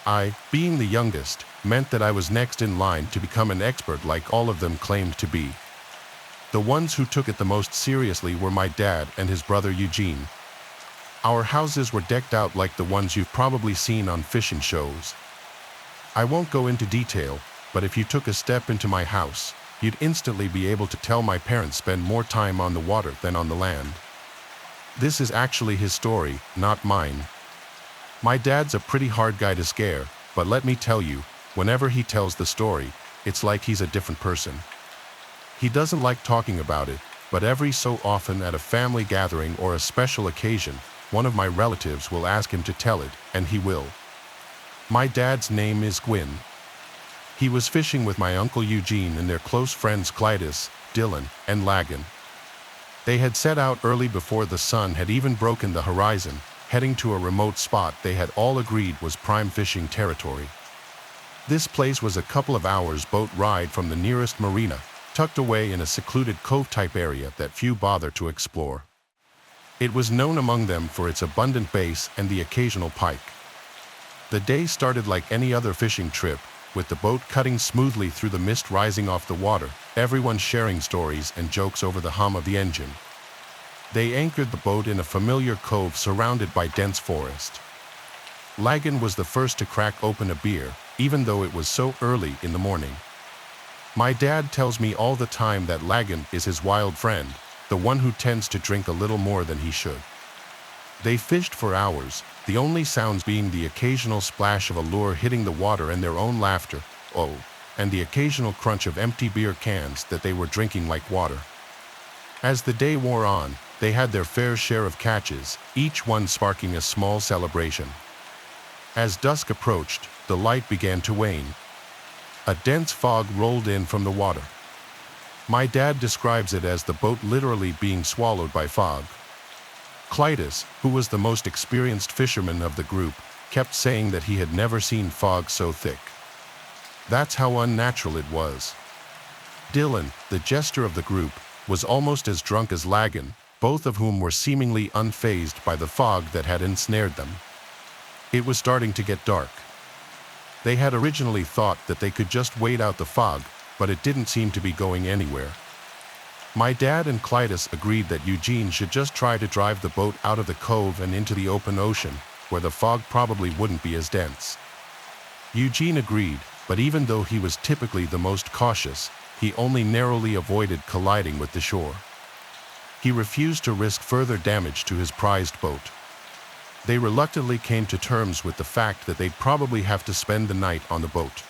I, being the youngest, meant that I was next in line to become an expert like all of them claimed to be. The ones who took it the most seriously were my dad and his brother Eugene. Our houses were decked out like the ones you've probably seen on fishing shows. I won't go into detail, but if you took a step into my house, you'd instantly be able to tell my parents spend more time on the water than on the land. This is actually his story, not mine. My dad's a pretty hard guy to scare, but let me tell you, whenever he tells the story, it's like he's a different person. He doesn't like talking about it, but every so often at a family gathering or a special occasion, one of my relatives will ask him to tell it, and he will. My dad's name is Gwyn. He was fishing with my uncle Eugene and their close friends Clytus, Dylan, and Lagan. They had set out early before the sun had even broken the horizon, heading to a remote spot they had all agreed was prime fishing territory. This place was a couple of hours boat ride from the nearest marina, tucked away in a secluded cove-type area that few bother to explore. It was known among them for its abundant bass and the occasional pike. The day started like any other fishing trip, with the boat cutting smoothly through the mist rising off the water, everyone sharing stories and jokes over the hum of the engine. They anchored the boat in a familiar cove surrounded by dense forest. Lagan was the first to crack open a beer, even though it was so early in the morning. My dad tells me all the time that Lagan is his wild friend, the one who tends to drink a little more than he should. They fished for hours, the only sounds being the occasional splash of a lure hitting the water and their own laughter, oh, and the occasional crunch of empty beer cans that they were drinking like water. As the day wore on, they had their fair share of catches, each one sparking a small celebration. As dusk approached, the light began to wane. A dense fog rolled in from the water. My dad describes it as the boat literally being swallowed by fog. Clytus, who was the most experienced fisherman of the group, kept saying that he had never seen fog so thick. That's how unnatural it was. Dylan, the jester of the group, was almost as drunk as Lagan, both of whom were seemingly unfazed by the fog that had ensnared them. It was starting to get dark. They had originally thought that they could just wait out the fog, but it didn't seem to be going anywhere. My dad and Clytus agreed that Eugene should just try to drive the boat out of the cove and into the open ocean, where the fog probably wouldn't be as dense. Eugene agreed, but even though he was typically the most cautious, he only narrowly avoided colliding with the shore. He refused to risk further damage to his prized boat. They reluctantly came to terms with the fact that they'd probably have to spend the night on the boat.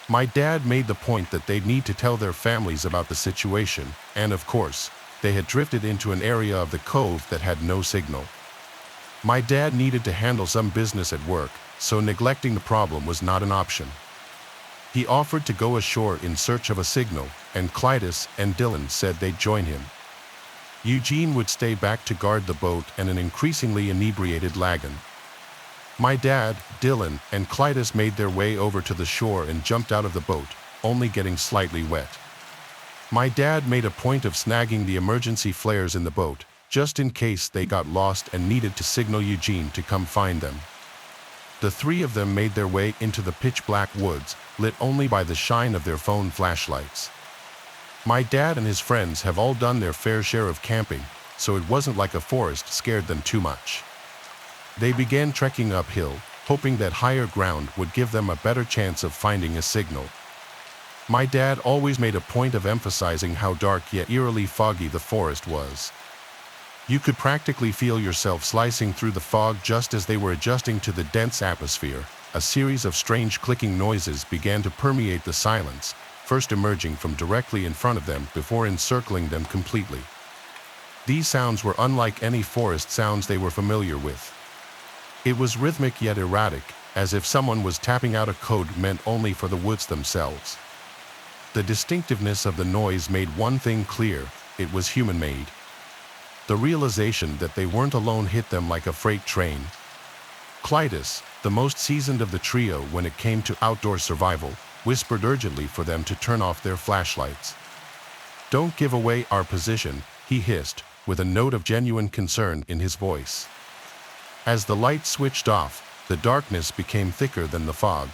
My dad made the point that they'd need to tell their families about the situation, and of course, they had drifted into an area of the cove that had no signal. My dad needed to handle some business at work, so neglecting the problem was not an option. He offered to go ashore in search of a signal, and Clytus and Dylan said they'd join him. Eugene would stay back to guard the boat and an increasingly inebriated Lagan. My dad, Dylan, and Clytus made their way over to the shore and jumped out of the boat, only getting slightly wet. My dad made a point of snagging the emergency flares in the boat, just in case they got lost and needed to signal Eugene to come find them. The three of them made their way into the pitch-black woods, lit only by the shine of their phone flashlights. My dad and his friends have all done their fair share of camping, so it wasn't like a forest scared them too much. They began trekking uphill, hoping that higher ground would give them a better chance of finding a signal. My dad always made a point of emphasizing how dark yet eerily foggy the forest was. You could practically feel yourself slicing through the fog just as they were adjusting to the dense atmosphere. A series of strange clicking noises began to permeate the silence, first emerging from directly in front of them before encircling them completely. These sounds were unlike any forest sounds they were familiar with. It was rhythmic yet erratic, as if someone was tapping out a code meant only for the woods themselves. The distinctiveness of the noise made one thing clear: it was human-made. The realization that they weren't alone hit them like a freight train. Clytus, the most seasoned of the trio when it came to outdoor survival, whispered urgently for them to turn off their flashlights. "Don't give away our position," he hissed, with a note of genuine concern in his voice. As the light switched off, the darkness became thicker than the fog.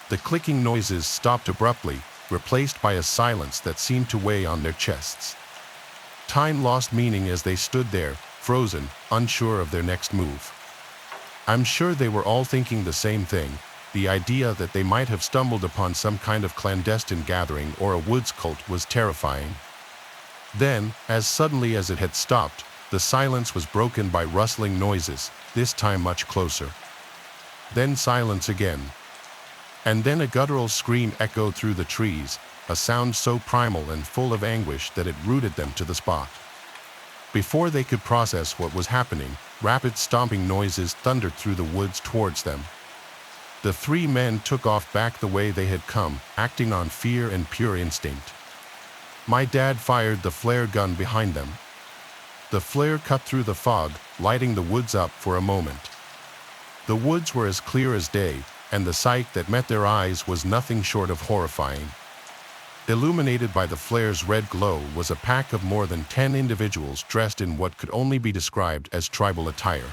The clicking noises stopped abruptly, replaced by a silence that seemed to weigh on their chests. Time lost meaning as they stood there, frozen, unsure of their next move. I'm sure they were all thinking the same thing. The idea that they might have stumbled upon some kind of clandestine gathering or a woods cult was terrifying. Then, as suddenly as it had stopped, the silence was broken by rustling noises, this time much closer. Then silence again. And then a guttural scream echoed through the trees, a sound so primal and full of anguish that it rooted them to the spot. Before they could process what was happening, rapid stomping noises thundered through the woods towards them. The three men took off back the way they had come, acting on fear and pure instinct. My dad fired the flare gun behind them. The flare cut through the fog, lighting the woods up for a moment. The woods were as clear as day, and the sight that met their eyes was nothing short of horrifying. Illuminated by the flare's red glow was a pack of more than 10 individuals dressed in what could only be described as tribal attire.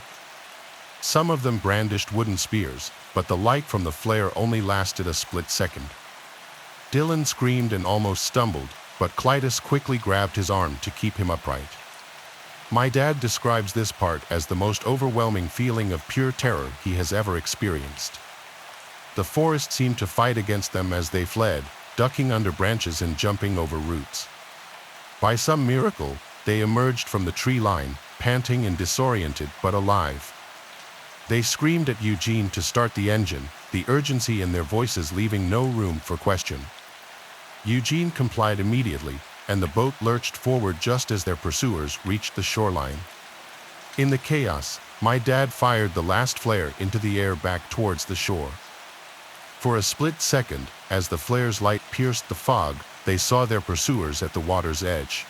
Some of them brandished wooden spears, but the light from the flare only lasted a split second. Dylan screamed and almost stumbled, but Clytus quickly grabbed his arm to keep him upright. My dad describes this part as the most overwhelming feeling of pure terror he has ever experienced. The forest seemed to fight against them as they fled, ducking under branches and jumping over roots. By some miracle, they emerged from the tree line, panting and disoriented but alive. They screamed at Eugene to start the engine, the urgency in their voices leaving no room for question. Eugene complied immediately, and the boat lurched forward just as their pursuers reached the shoreline. In the chaos, my dad fired the last flare into the air back towards the shore. For a split second, as the flare's light pierced the fog, they saw their pursuers at the water's edge.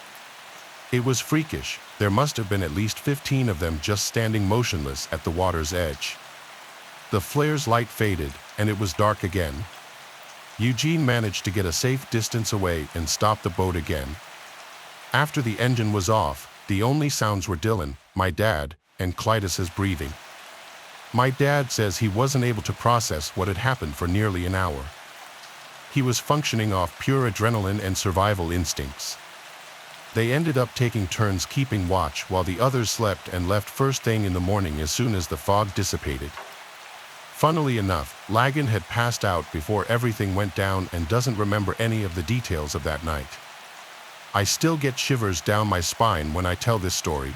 It was freakish. There must have been at least 15 of them just standing motionless at the water's edge. The flare's light faded, and it was dark again. Eugene managed to get a safe distance away and stop the boat again. After the engine was off, the only sounds were Dylan, my dad, and Clytus's breathing. My dad says he wasn't able to process what had happened for nearly an hour. He was functioning off pure adrenaline and survival instincts. They ended up taking turns keeping watch while the others slept and left first thing in the morning as soon as the fog dissipated. Funnily enough, Lagan had passed out before everything went down and doesn't remember any of the details of that night. I still get shivers down my spine when I tell this story.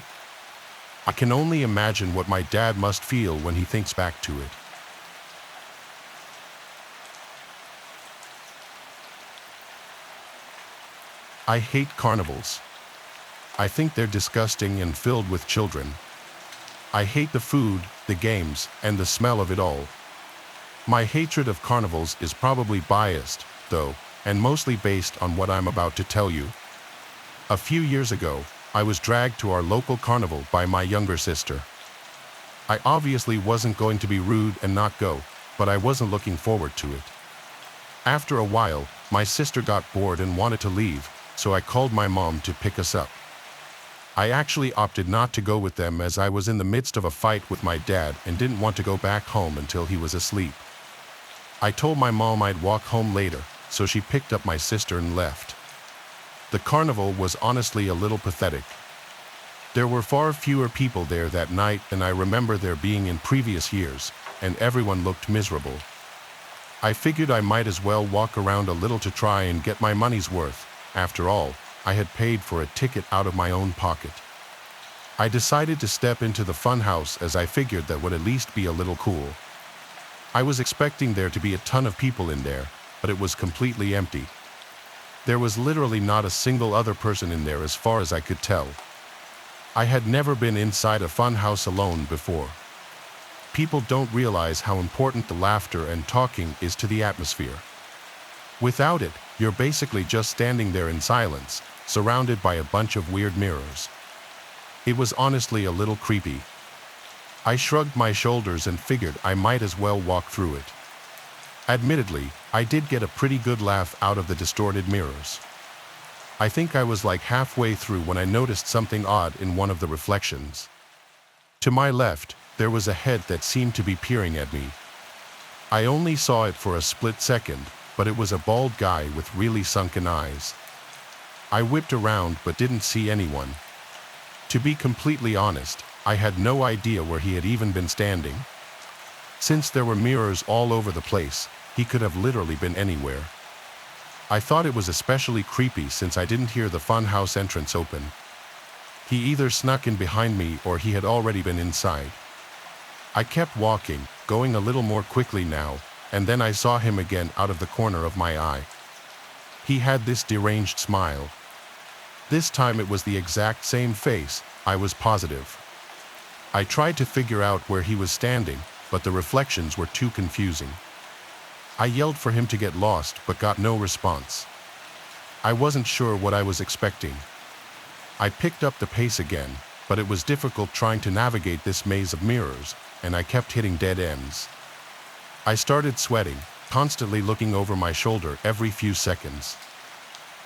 I can only imagine what my dad must feel when he thinks back to it. I hate carnivals. I think they're disgusting and filled with children. I hate the food, the games, and the smell of it all. My hatred of carnivals is probably biased, though, and mostly based on what I'm about to tell you. A few years ago, I was dragged to our local carnival by my younger sister. I obviously wasn't going to be rude and not go, but I wasn't looking forward to it. After a while, my sister got bored and wanted to leave, so I called my mom to pick us up. I actually opted not to go with them as I was in the midst of a fight with my dad and didn't want to go back home until he was asleep. I told my mom I'd walk home later, so she picked up my sister and left. The carnival was honestly a little pathetic. There were far fewer people there that night than I remember there being in previous years, and everyone looked miserable. I figured I might as well walk around a little to try and get my money's worth. After all, I had paid for a ticket out of my own pocket. I decided to step into the funhouse as I figured that would at least be a little cool. I was expecting there to be a ton of people in there, but it was completely empty. There was literally not a single other person in there as far as I could tell. I had never been inside a funhouse alone before. People don't realize how important the laughter and talking is to the atmosphere. Without it, you're basically just standing there in silence, surrounded by a bunch of weird mirrors. It was honestly a little creepy. I shrugged my shoulders and figured I might as well walk through it. Admittedly, I did get a pretty good laugh out of the distorted mirrors. I think I was like halfway through when I noticed something odd in one of the reflections. To my left, there was a head that seemed to be peering at me. I only saw it for a split second, but it was a bald guy with really sunken eyes. I whipped around but didn't see anyone. To be completely honest, I had no idea where he had even been standing. Since there were mirrors all over the place, he could have literally been anywhere. I thought it was especially creepy since I didn't hear the funhouse entrance open. He either snuck in behind me or he had already been inside. I kept walking, going a little more quickly now, and then I saw him again out of the corner of my eye. He had this deranged smile. This time it was the exact same face, I was positive. I tried to figure out where he was standing, but the reflections were too confusing. I yelled for him to get lost but got no response. I wasn't sure what I was expecting. I picked up the pace again, but it was difficult trying to navigate this maze of mirrors, and I kept hitting dead ends. I started sweating, constantly looking over my shoulder every few seconds.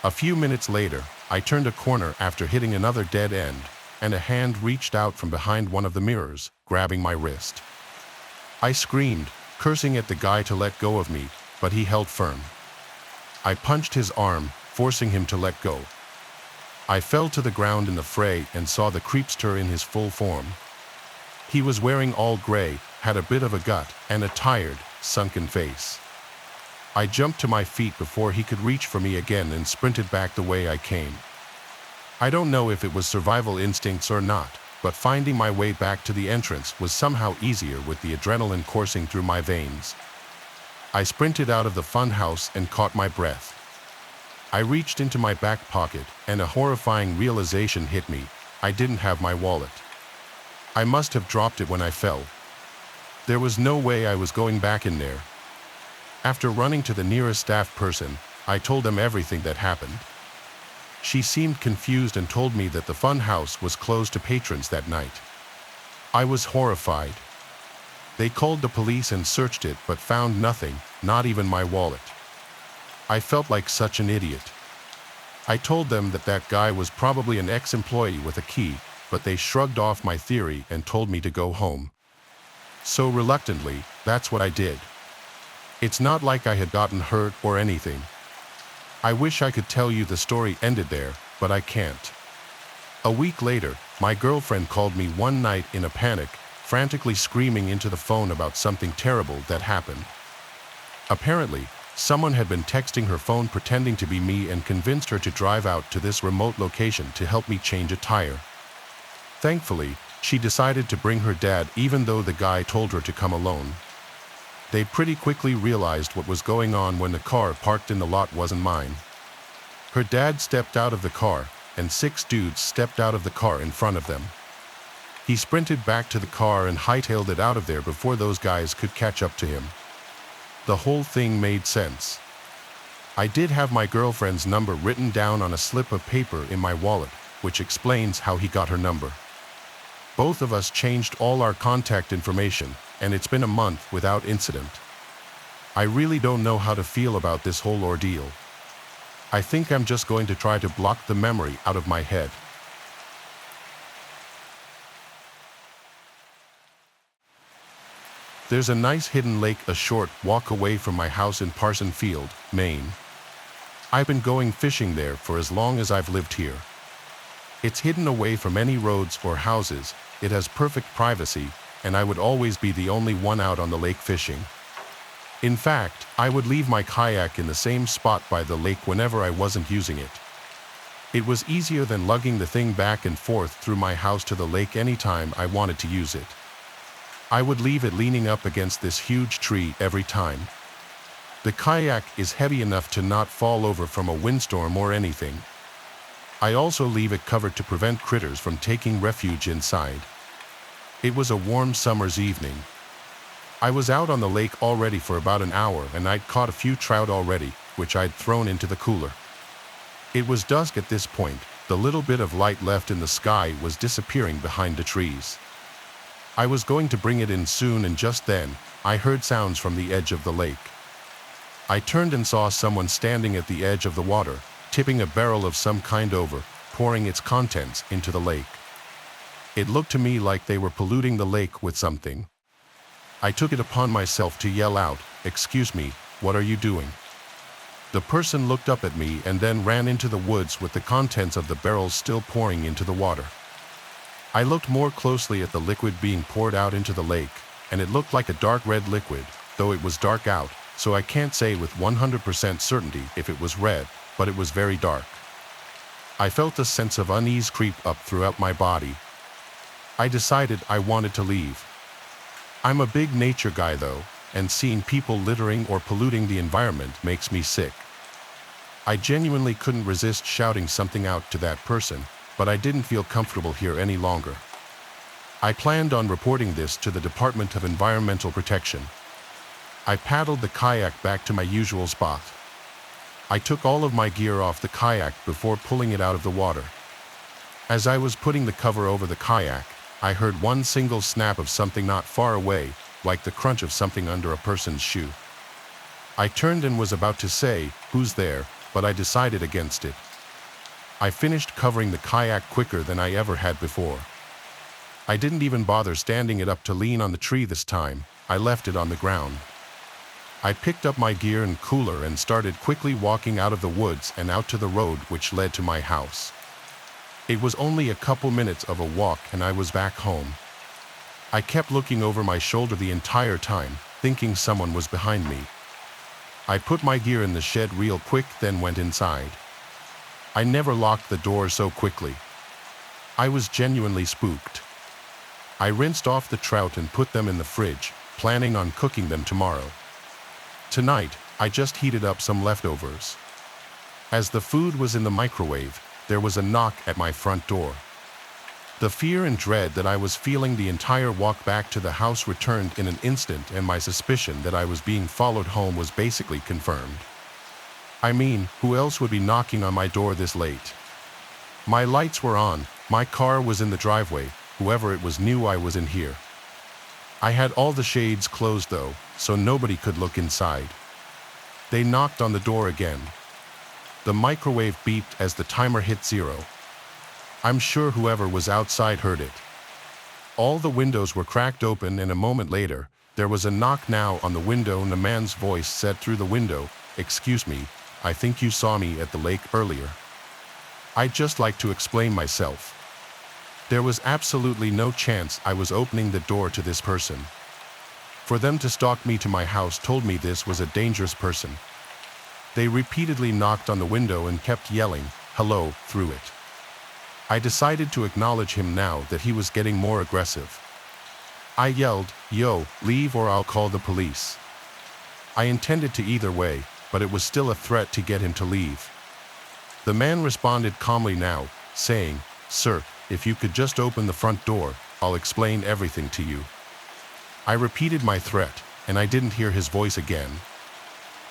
A few minutes later, I turned a corner after hitting another dead end, and a hand reached out from behind one of the mirrors, grabbing my wrist. I screamed, cursing at the guy to let go of me, but he held firm. I punched his arm, forcing him to let go. I fell to the ground in the fray and saw the creepster in his full form. He was wearing all gray, had a bit of a gut, and a tired, sunken face. I jumped to my feet before he could reach for me again and sprinted back the way I came. I don't know if it was survival instincts or not, but finding my way back to the entrance was somehow easier with the adrenaline coursing through my veins. I sprinted out of the funhouse and caught my breath. I reached into my back pocket, and a horrifying realization hit me. I didn't have my wallet. I must have dropped it when I fell. There was no way I was going back in there. After running to the nearest staff person, I told them everything that happened. She seemed confused and told me that the funhouse was closed to patrons that night. I was horrified. They called the police and searched it but found nothing, not even my wallet. I felt like such an idiot. I told them that that guy was probably an ex-employee with a key, but they shrugged off my theory and told me to go home. So reluctantly, that's what I did. It's not like I had gotten hurt or anything. I wish I could tell you the story ended there, but I can't. A week later, my girlfriend called me one night in a panic, frantically screaming into the phone about something terrible that happened. Apparently, someone had been texting her phone pretending to be me and convinced her to drive out to this remote location to help me change a tire. Thankfully, she decided to bring her dad even though the guy told her to come alone. They pretty quickly realized what was going on when the car parked in the lot wasn't mine. Her dad stepped out of the car, and 6 dudes stepped out of the car in front of them. He sprinted back to the car and hightailed it out of there before those guys could catch up to him. The whole thing made sense. I did have my girlfriend's number written down on a slip of paper in my wallet, which explains how he got her number. Both of us changed all our contact information, and it's been a month without incident. I really don't know how to feel about this whole ordeal. I think I'm just going to try to block the memory out of my head. There's a nice hidden lake a short walk away from my house in Parson Field, Maine. I've been going fishing there for as long as I've lived here. It's hidden away from any roads or houses, it has perfect privacy, and I would always be the only one out on the lake fishing. In fact, I would leave my kayak in the same spot by the lake whenever I wasn't using it. It was easier than lugging the thing back and forth through my house to the lake anytime I wanted to use it. I would leave it leaning up against this huge tree every time. The kayak is heavy enough to not fall over from a windstorm or anything. I also leave it covered to prevent critters from taking refuge inside. It was a warm summer's evening. I was out on the lake already for about an hour and I'd caught a few trout already, which I'd thrown into the cooler. It was dusk at this point, the little bit of light left in the sky was disappearing behind the trees. I was going to bring it in soon and just then, I heard sounds from the edge of the lake. I turned and saw someone standing at the edge of the water, tipping a barrel of some kind over, pouring its contents into the lake. It looked to me like they were polluting the lake with something. I took it upon myself to yell out, "Excuse me, what are you doing?" The person looked up at me and then ran into the woods with the contents of the barrels still pouring into the water. I looked more closely at the liquid being poured out into the lake, and it looked like a dark red liquid, though it was dark out, so I can't say with 100% certainty if it was red, but it was very dark. I felt a sense of unease creep up throughout my body. I decided I wanted to leave. I'm a big nature guy though, and seeing people littering or polluting the environment makes me sick. I genuinely couldn't resist shouting something out to that person, but I didn't feel comfortable here any longer. I planned on reporting this to the Department of Environmental Protection. I paddled the kayak back to my usual spot. I took all of my gear off the kayak before pulling it out of the water. As I was putting the cover over the kayak, I heard one single snap of something not far away, like the crunch of something under a person's shoe. I turned and was about to say, "Who's there?" but I decided against it. I finished covering the kayak quicker than I ever had before. I didn't even bother standing it up to lean on the tree this time, I left it on the ground. I picked up my gear and cooler and started quickly walking out of the woods and out to the road which led to my house. It was only a couple minutes of a walk and I was back home. I kept looking over my shoulder the entire time, thinking someone was behind me. I put my gear in the shed real quick, then went inside. I never locked the door so quickly. I was genuinely spooked. I rinsed off the trout and put them in the fridge, planning on cooking them tomorrow. Tonight, I just heated up some leftovers. As the food was in the microwave, there was a knock at my front door. The fear and dread that I was feeling the entire walk back to the house returned in an instant, and my suspicion that I was being followed home was basically confirmed. I mean, who else would be knocking on my door this late? My lights were on, my car was in the driveway, whoever it was knew I was in here. I had all the shades closed though, so nobody could look inside. They knocked on the door again. The microwave beeped as the timer hit 0. I'm sure whoever was outside heard it. All the windows were cracked open, and a moment later, there was a knock now on the window, and a man's voice said through the window, "Excuse me, I think you saw me at the lake earlier." I'd just like to explain myself. There was absolutely no chance I was opening the door to this person. For them to stalk me to my house told me this was a dangerous person. They repeatedly knocked on the window and kept yelling, "Hello," through it. I decided to acknowledge him now that he was getting more aggressive. I yelled, "Yo, leave or I'll call the police." I intended to either way, but it was still a threat to get him to leave. The man responded calmly now, saying, "Sir, if you could just open the front door, I'll explain everything to you." I repeated my threat, and I didn't hear his voice again.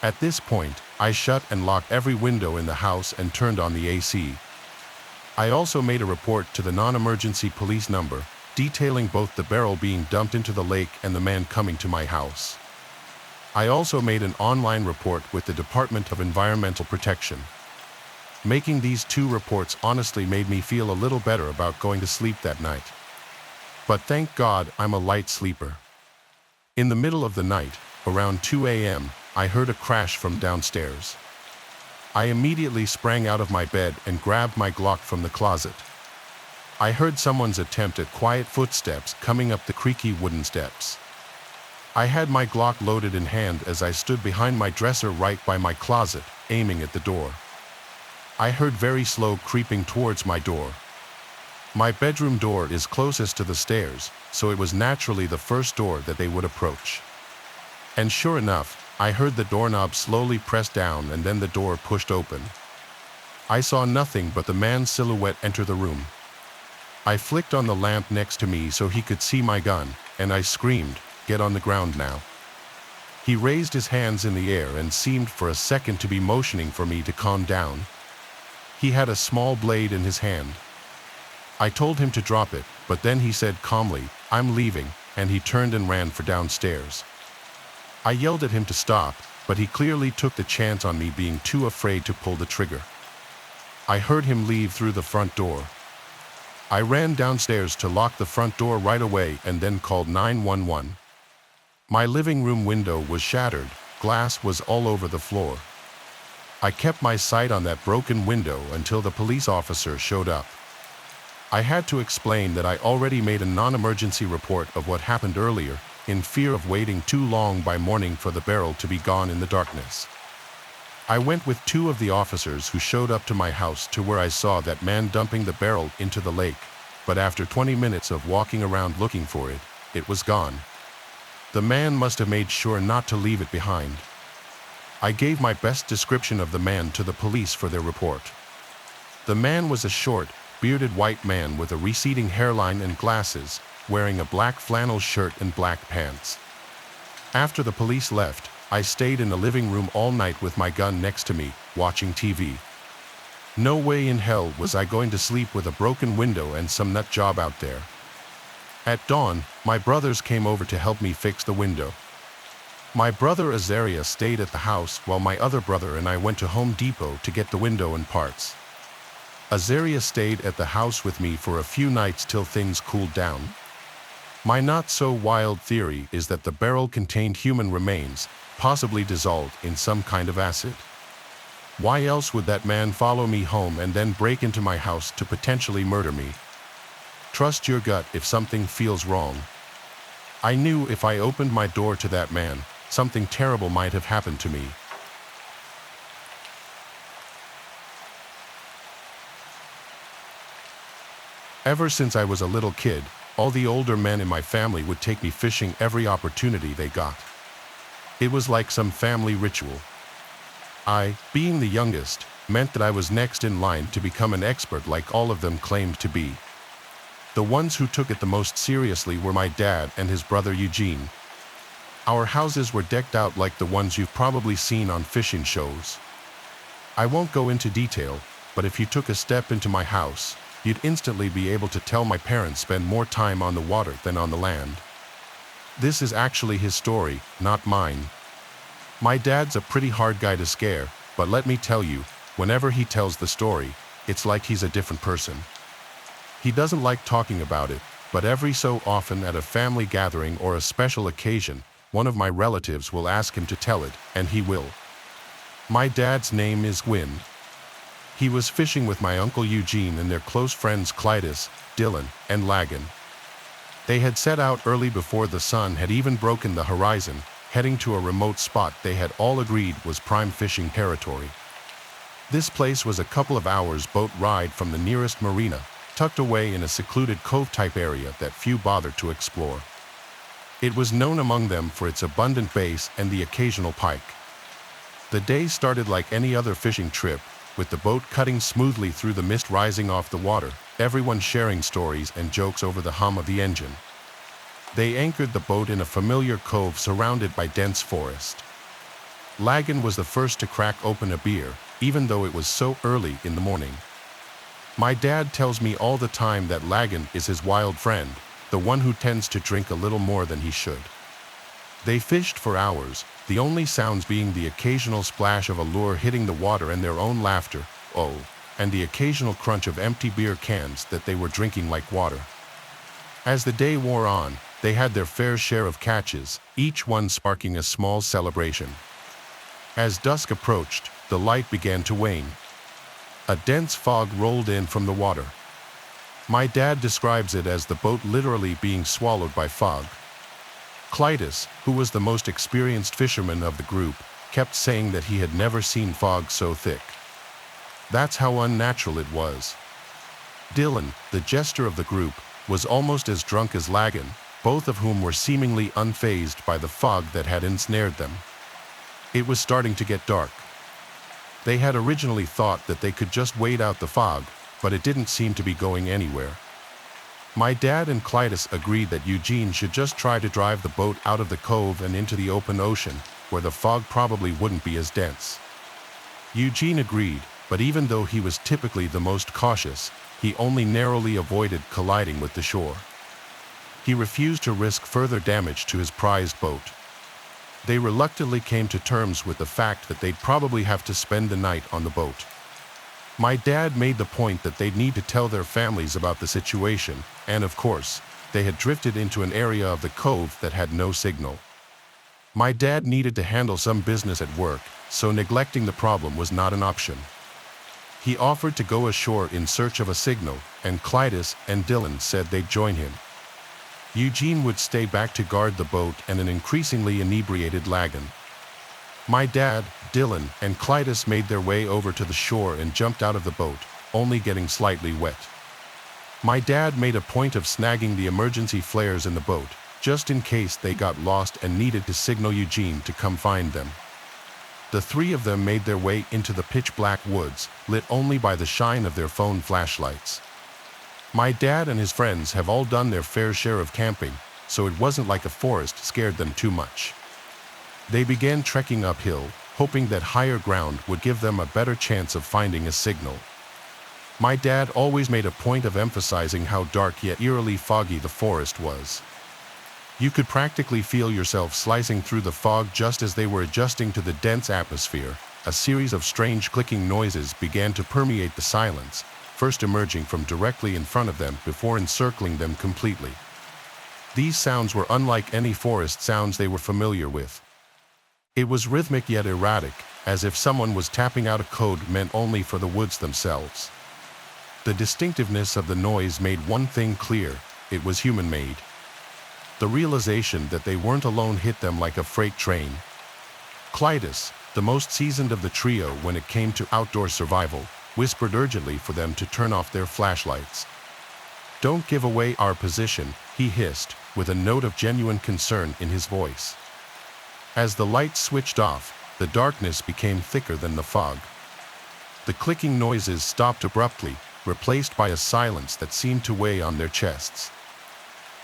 At this point, I shut and locked every window in the house and turned on the AC. I also made a report to the non-emergency police number, detailing both the barrel being dumped into the lake and the man coming to my house. I also made an online report with the Department of Environmental Protection. Making these 2 reports honestly made me feel a little better about going to sleep that night. But thank God I'm a light sleeper. In the middle of the night, around 2 a.m., I heard a crash from downstairs. I immediately sprang out of my bed and grabbed my Glock from the closet. I heard someone's attempt at quiet footsteps coming up the creaky wooden steps. I had my Glock loaded in hand as I stood behind my dresser right by my closet, aiming at the door. I heard very slow creeping towards my door. My bedroom door is closest to the stairs, so it was naturally the first door that they would approach. And sure enough, I heard the doorknob slowly press down and then the door pushed open. I saw nothing but the man's silhouette enter the room. I flicked on the lamp next to me so he could see my gun, and I screamed, "Get on the ground now." He raised his hands in the air and seemed for a second to be motioning for me to calm down. He had a small blade in his hand. I told him to drop it, but then he said calmly, "I'm leaving," and he turned and ran for downstairs. I yelled at him to stop, but he clearly took the chance on me being too afraid to pull the trigger. I heard him leave through the front door. I ran downstairs to lock the front door right away and then called 911. My living room window was shattered, glass was all over the floor. I kept my sight on that broken window until the police officer showed up. I had to explain that I already made a non-emergency report of what happened earlier, in fear of waiting too long by morning for the barrel to be gone in the darkness. I went with 2 of the officers who showed up to my house to where I saw that man dumping the barrel into the lake, but after 20 minutes of walking around looking for it, it was gone. The man must have made sure not to leave it behind. I gave my best description of the man to the police for their report. The man was a short, bearded white man with a receding hairline and glasses, wearing a black flannel shirt and black pants. After the police left, I stayed in the living room all night with my gun next to me, watching TV. No way in hell was I going to sleep with a broken window and some nut job out there. At dawn, my brothers came over to help me fix the window. My brother Azaria stayed at the house while my other brother and I went to Home Depot to get the window and parts. Azaria stayed at the house with me for a few nights till things cooled down. My not-so-wild theory is that the barrel contained human remains, possibly dissolved in some kind of acid. Why else would that man follow me home and then break into my house to potentially murder me? Trust your gut if something feels wrong. I knew if I opened my door to that man, something terrible might have happened to me. Ever since I was a little kid, all the older men in my family would take me fishing every opportunity they got. It was like some family ritual. I, being the youngest, meant that I was next in line to become an expert like all of them claimed to be. The ones who took it the most seriously were my dad and his brother Eugene. Our houses were decked out like the ones you've probably seen on fishing shows. I won't go into detail, but if you took a step into my house, you'd instantly be able to tell my parents spend more time on the water than on the land. This is actually his story, not mine. My dad's a pretty hard guy to scare, but let me tell you, whenever he tells the story, it's like he's a different person. He doesn't like talking about it, but every so often at a family gathering or a special occasion, one of my relatives will ask him to tell it, and he will. My dad's name is Gwyn. He was fishing with my uncle Eugene and their close friends Clytus, Dylan, and Lagan. They had set out early before the sun had even broken the horizon, heading to a remote spot they had all agreed was prime fishing territory. This place was a couple of hours boat ride from the nearest marina, tucked away in a secluded cove-type area that few bothered to explore. It was known among them for its abundant bass and the occasional pike. The day started like any other fishing trip, with the boat cutting smoothly through the mist rising off the water, everyone sharing stories and jokes over the hum of the engine. They anchored the boat in a familiar cove surrounded by dense forest. Lagan was the first to crack open a beer, even though it was so early in the morning. My dad tells me all the time that Lagan is his wild friend, the one who tends to drink a little more than he should. They fished for hours, the only sounds being the occasional splash of a lure hitting the water and their own laughter, and the occasional crunch of empty beer cans that they were drinking like water. As the day wore on, they had their fair share of catches, each one sparking a small celebration. As dusk approached, the light began to wane. A dense fog rolled in from the water. My dad describes it as the boat literally being swallowed by fog. Clytus, who was the most experienced fisherman of the group, kept saying that he had never seen fog so thick. That's how unnatural it was. Dylan, the jester of the group, was almost as drunk as Lagan, both of whom were seemingly unfazed by the fog that had ensnared them. It was starting to get dark. They had originally thought that they could just wait out the fog, but it didn't seem to be going anywhere. My dad and Clytus agreed that Eugene should just try to drive the boat out of the cove and into the open ocean, where the fog probably wouldn't be as dense. Eugene agreed, but even though he was typically the most cautious, he only narrowly avoided colliding with the shore. He refused to risk further damage to his prized boat. They reluctantly came to terms with the fact that they'd probably have to spend the night on the boat. My dad made the point that they'd need to tell their families about the situation, and of course, they had drifted into an area of the cove that had no signal. My dad needed to handle some business at work, so neglecting the problem was not an option. He offered to go ashore in search of a signal, and Clytus and Dylan said they'd join him. Eugene would stay back to guard the boat and an increasingly inebriated Lagan. My dad, Dylan, and Clytus made their way over to the shore and jumped out of the boat, only getting slightly wet. My dad made a point of snagging the emergency flares in the boat, just in case they got lost and needed to signal Eugene to come find them. The three of them made their way into the pitch-black woods, lit only by the shine of their phone flashlights. My dad and his friends have all done their fair share of camping, so it wasn't like a forest scared them too much. They began trekking uphill, hoping that higher ground would give them a better chance of finding a signal. My dad always made a point of emphasizing how dark yet eerily foggy the forest was. You could practically feel yourself slicing through the fog just as they were adjusting to the dense atmosphere. A series of strange clicking noises began to permeate the silence, first emerging from directly in front of them before encircling them completely. These sounds were unlike any forest sounds they were familiar with. It was rhythmic yet erratic, as if someone was tapping out a code meant only for the woods themselves. The distinctiveness of the noise made one thing clear: it was human-made. The realization that they weren't alone hit them like a freight train. Clytus, the most seasoned of the trio when it came to outdoor survival, whispered urgently for them to turn off their flashlights. "Don't give away our position," he hissed, with a note of genuine concern in his voice. As the lights switched off, the darkness became thicker than the fog. The clicking noises stopped abruptly, replaced by a silence that seemed to weigh on their chests.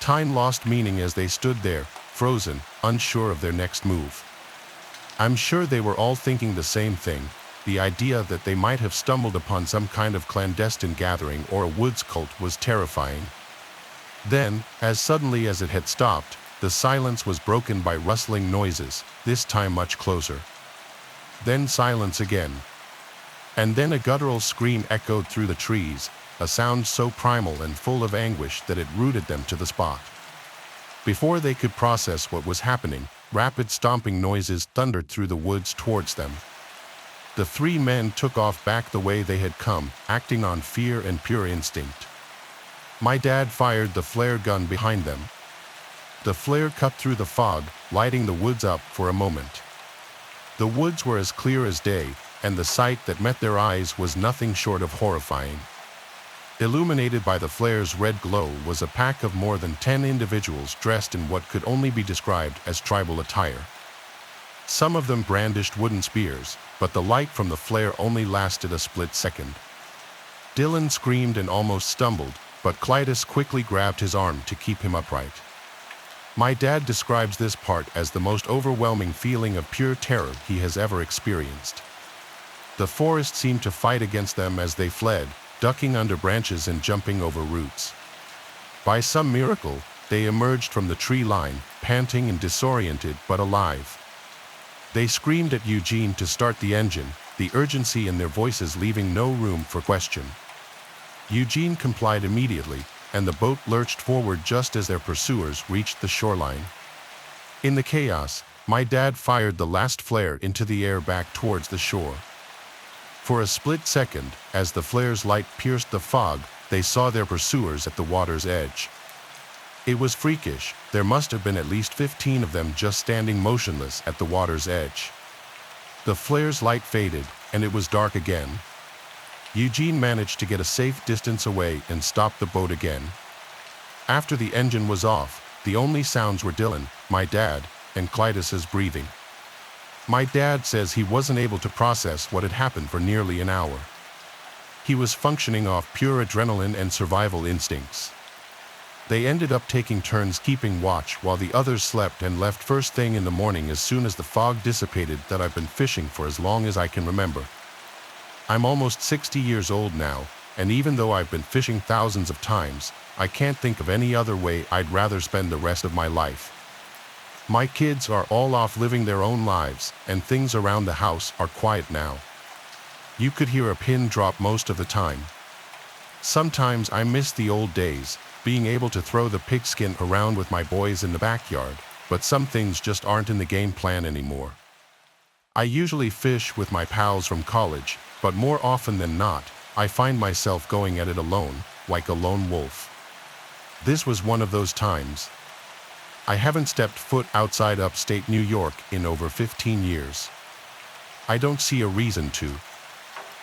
Time lost meaning as they stood there, frozen, unsure of their next move. I'm sure they were all thinking the same thing. The idea that they might have stumbled upon some kind of clandestine gathering or a woods cult was terrifying. Then, as suddenly as it had stopped, the silence was broken by rustling noises, this time much closer. Then silence again. And then a guttural scream echoed through the trees, a sound so primal and full of anguish that it rooted them to the spot. Before they could process what was happening, rapid stomping noises thundered through the woods towards them. The three men took off back the way they had come, acting on fear and pure instinct. My dad fired the flare gun behind them. The flare cut through the fog, lighting the woods up for a moment. The woods were as clear as day, and the sight that met their eyes was nothing short of horrifying. Illuminated by the flare's red glow was a pack of more than 10 individuals dressed in what could only be described as tribal attire. Some of them brandished wooden spears, but the light from the flare only lasted a split second. Dylan screamed and almost stumbled, but Clytus quickly grabbed his arm to keep him upright. My dad describes this part as the most overwhelming feeling of pure terror he has ever experienced. The forest seemed to fight against them as they fled, ducking under branches and jumping over roots. By some miracle, they emerged from the tree line, panting and disoriented but alive. They screamed at Eugene to start the engine, the urgency in their voices leaving no room for question. Eugene complied immediately, and the boat lurched forward just as their pursuers reached the shoreline. In the chaos, my dad fired the last flare into the air back towards the shore. For a split second, as the flare's light pierced the fog, they saw their pursuers at the water's edge. It was freakish. There must have been at least 15 of them just standing motionless at the water's edge. The flare's light faded, and it was dark again. Eugene managed to get a safe distance away and stop the boat again. After the engine was off, the only sounds were Dylan, my dad, and Clytus's breathing. My dad says he wasn't able to process what had happened for nearly an hour. He was functioning off pure adrenaline and survival instincts. They ended up taking turns keeping watch while the others slept and left first thing in the morning as soon as the fog dissipated. That I've been fishing for as long as I can remember. I'm almost 60 years old now, and even though I've been fishing thousands of times, I can't think of any other way I'd rather spend the rest of my life. My kids are all off living their own lives, and things around the house are quiet now. You could hear a pin drop most of the time. Sometimes I miss the old days, being able to throw the pigskin around with my boys in the backyard, but some things just aren't in the game plan anymore. I usually fish with my pals from college, but more often than not, I find myself going at it alone, like a lone wolf. This was one of those times. I haven't stepped foot outside upstate New York in over 15 years. I don't see a reason to.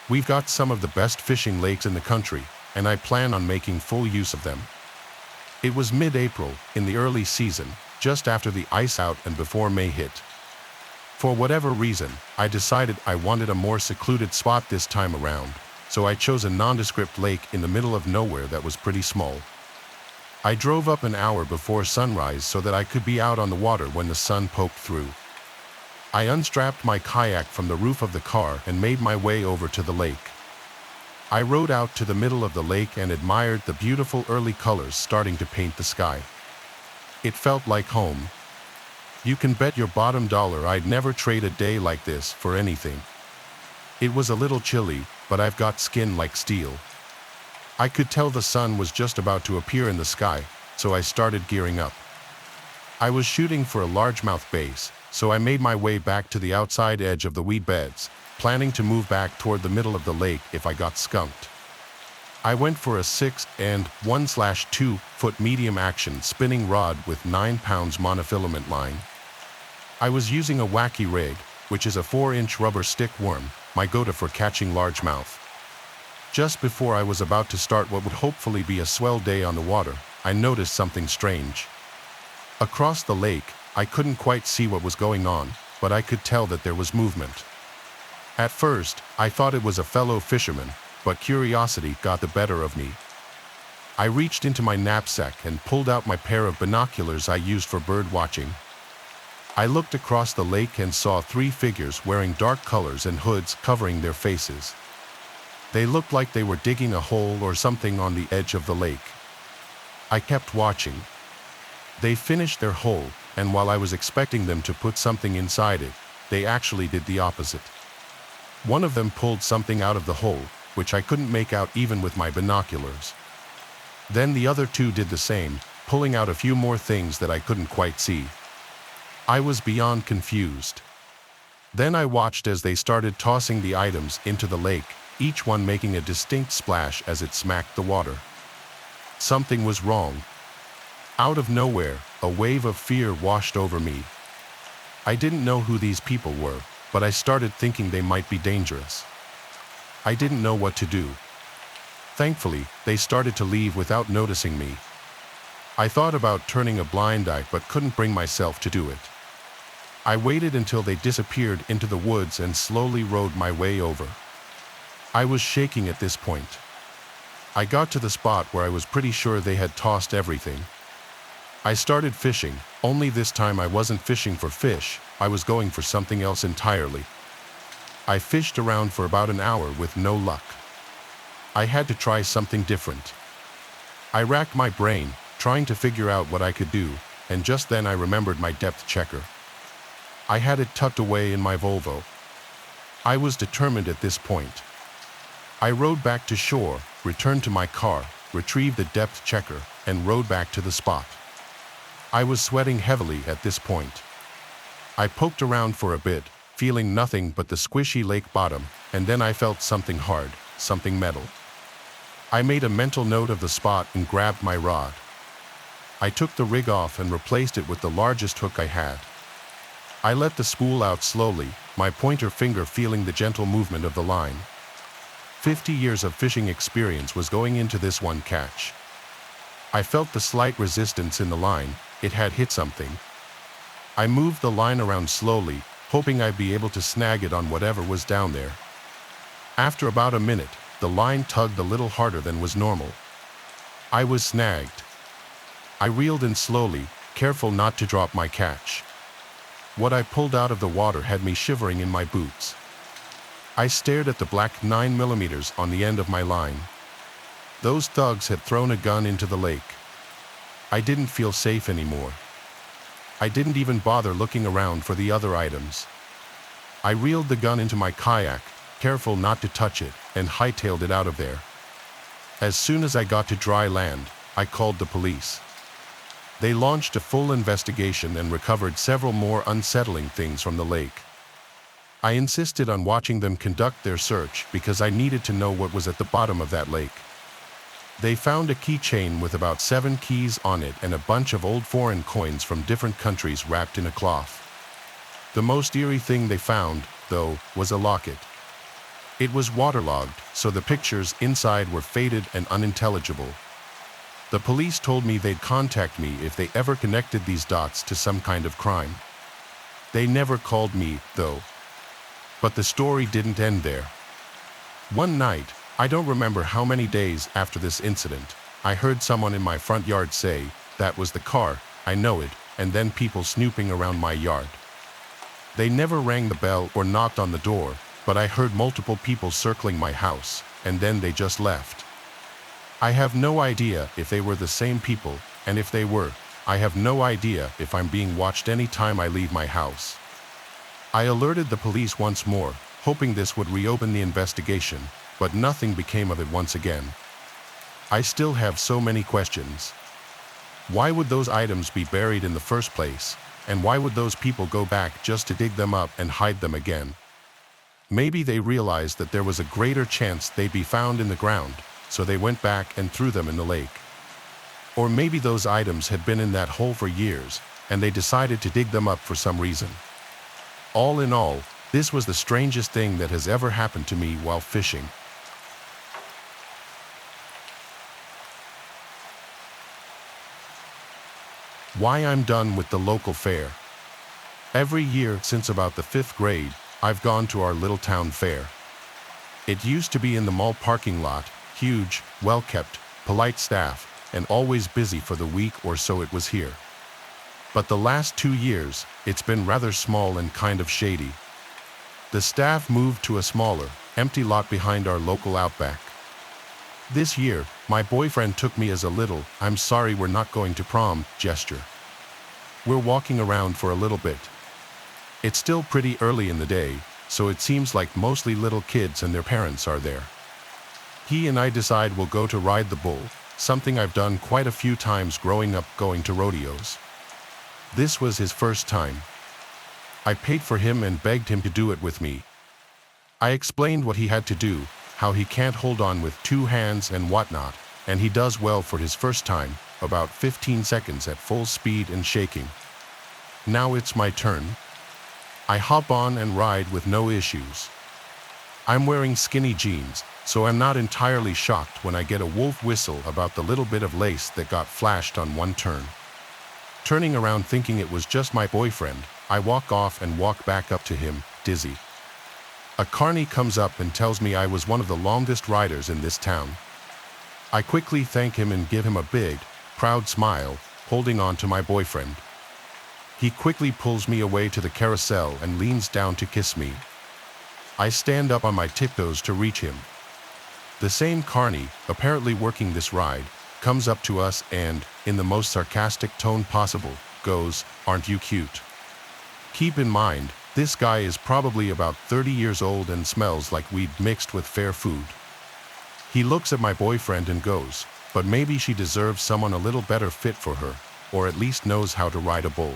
We've got some of the best fishing lakes in the country, and I plan on making full use of them. It was mid-April, in the early season, just after the ice out and before May hit. For whatever reason, I decided I wanted a more secluded spot this time around, so I chose a nondescript lake in the middle of nowhere that was pretty small. I drove up an hour before sunrise so that I could be out on the water when the sun poked through. I unstrapped my kayak from the roof of the car and made my way over to the lake. I rode out to the middle of the lake and admired the beautiful early colors starting to paint the sky. It felt like home. You can bet your bottom dollar I'd never trade a day like this for anything. It was a little chilly, but I've got skin like steel. I could tell the sun was just about to appear in the sky, so I started gearing up. I was shooting for a largemouth bass, so I made my way back to the outside edge of the weed beds, planning to move back toward the middle of the lake if I got skunked. I went for a 6 and 1/2 foot medium action spinning rod with 9 pounds monofilament line. I was using a wacky rig, which is a 4-inch rubber stick worm, my go-to for catching largemouth. Just before I was about to start what would hopefully be a swell day on the water, I noticed something strange. Across the lake, I couldn't quite see what was going on, but I could tell that there was movement. At first, I thought it was a fellow fisherman, but curiosity got the better of me. I reached into my knapsack and pulled out my pair of binoculars I used for bird watching. I looked across the lake and saw 3 figures wearing dark colors and hoods covering their faces. They looked like they were digging a hole or something on the edge of the lake. I kept watching. They finished their hole, and while I was expecting them to put something inside it, they actually did the opposite. One of them pulled something out of the hole, which I couldn't make out even with my binoculars. Then the other 2 did the same, pulling out a few more things that I couldn't quite see. I was beyond confused. Then I watched as they started tossing the items into the lake, each one making a distinct splash as it smacked the water. Something was wrong. Out of nowhere, a wave of fear washed over me. I didn't know who these people were, but I started thinking they might be dangerous. I didn't know what to do. Thankfully, they started to leave without noticing me. I thought about turning a blind eye but couldn't bring myself to do it. I waited until they disappeared into the woods and slowly rowed my way over. I was shaking at this point. I got to the spot where I was pretty sure they had tossed everything. I started fishing, only this time I wasn't fishing for fish, I was going for something else entirely. I fished around for about an hour with no luck. I had to try something different. I racked my brain, trying to figure out what I could do, and just then I remembered my depth checker. I had it tucked away in my Volvo. I was determined at this point. I rowed back to shore, returned to my car, retrieved the depth checker, and rowed back to the spot. I was sweating heavily at this point. I poked around for a bit, feeling nothing but the squishy lake bottom, and then I felt something hard, something metal. I made a mental note of the spot and grabbed my rod. I took the rig off and replaced it with the largest hook I had. I let the spool out slowly, my pointer finger feeling the gentle movement of the line. 50 years of fishing experience was going into this one catch. I felt the slight resistance in the line, it had hit something. I moved the line around slowly, hoping I'd be able to snag it on whatever was down there. After about a minute, the line tugged a little harder than was normal. I was snagged. I reeled in slowly, careful not to drop my catch. What I pulled out of the water had me shivering in my boots. I stared at the black 9mm on the end of my line. Those thugs had thrown a gun into the lake. I didn't feel safe anymore. I didn't even bother looking around for the other items. I reeled the gun into my kayak, careful not to touch it, and hightailed it out of there. As soon as I got to dry land, I called the police. They launched a full investigation and recovered several more unsettling things from the lake. I insisted on watching them conduct their search because I needed to know what was at the bottom of that lake. They found a keychain with about 7 keys on it and a bunch of old foreign coins from different countries wrapped in a cloth. The most eerie thing they found, though, was a locket. It was waterlogged, so the pictures inside were faded and unintelligible. The police told me they'd contact me if they ever connected these dots to some kind of crime. They never called me, though. But the story didn't end there. One night, I don't remember how many days after this incident, I heard someone in my front yard say, "That was the car, I know it," and then people snooping around my yard. They never rang the bell or knocked on the door, but I heard multiple people circling my house, and then they just left. I have no idea if they were the same people, and if they were, I have no idea if I'm being watched any time I leave my house. I alerted the police once more, hoping this would reopen the investigation, but nothing became of it once again. I still have so many questions. Why would those items be buried in the first place, and why would those people go back just to dig them up and hide them again? Maybe they realized that there was a greater chance they'd be found in the ground, so they went back and threw them in the lake. Or maybe those items had been in that hole for years, and they decided to dig them up for some reason. All in all, this was the strangest thing that has ever happened to me while fishing. Why I'm done with the local fair. Every year since about the 5th grade, I've gone to our little town fair. It used to be in the mall parking lot, huge, well-kept, polite staff, and always busy for the week or so it was here. But the last 2 years, it's been rather small and kind of shady. The staff moved to a smaller, empty lot behind our local Outback. This year, my boyfriend took me as a little, "I'm sorry we're not going to prom" gesture. We're walking around for a little bit. It's still pretty early in the day, so it seems like mostly little kids and their parents are there. He and I decide we'll go to ride the bull, something I've done quite a few times growing up going to rodeos. This was his first time. I paid for him and begged him to do it with me. I explained what he had to do, how he can't hold on with 2 hands and whatnot, and he does well for his first time, about 15 seconds at full speed and shaking. Now it's my turn. I hop on and ride with no issues. I'm wearing skinny jeans, so I'm not entirely shocked when I get a wolf whistle about the little bit of lace that got flashed on one turn. Turning around thinking it was just my boyfriend, I walk off and walk back up to him, dizzy. A carny comes up and tells me I was one of the longest riders in this town. I quickly thank him and give him a big, proud smile, holding on to my boyfriend. He quickly pulls me away to the carousel and leans down to kiss me. I stand up on my tiptoes to reach him. The same carny, apparently working this ride, comes up to us and, in the most sarcastic tone possible, goes, "Aren't you cute?" Keep in mind, this guy is probably about 30 years old and smells like weed mixed with fair food. He looks at my boyfriend and goes, "But maybe she deserves someone a little better fit for her, or at least knows how to ride a bull."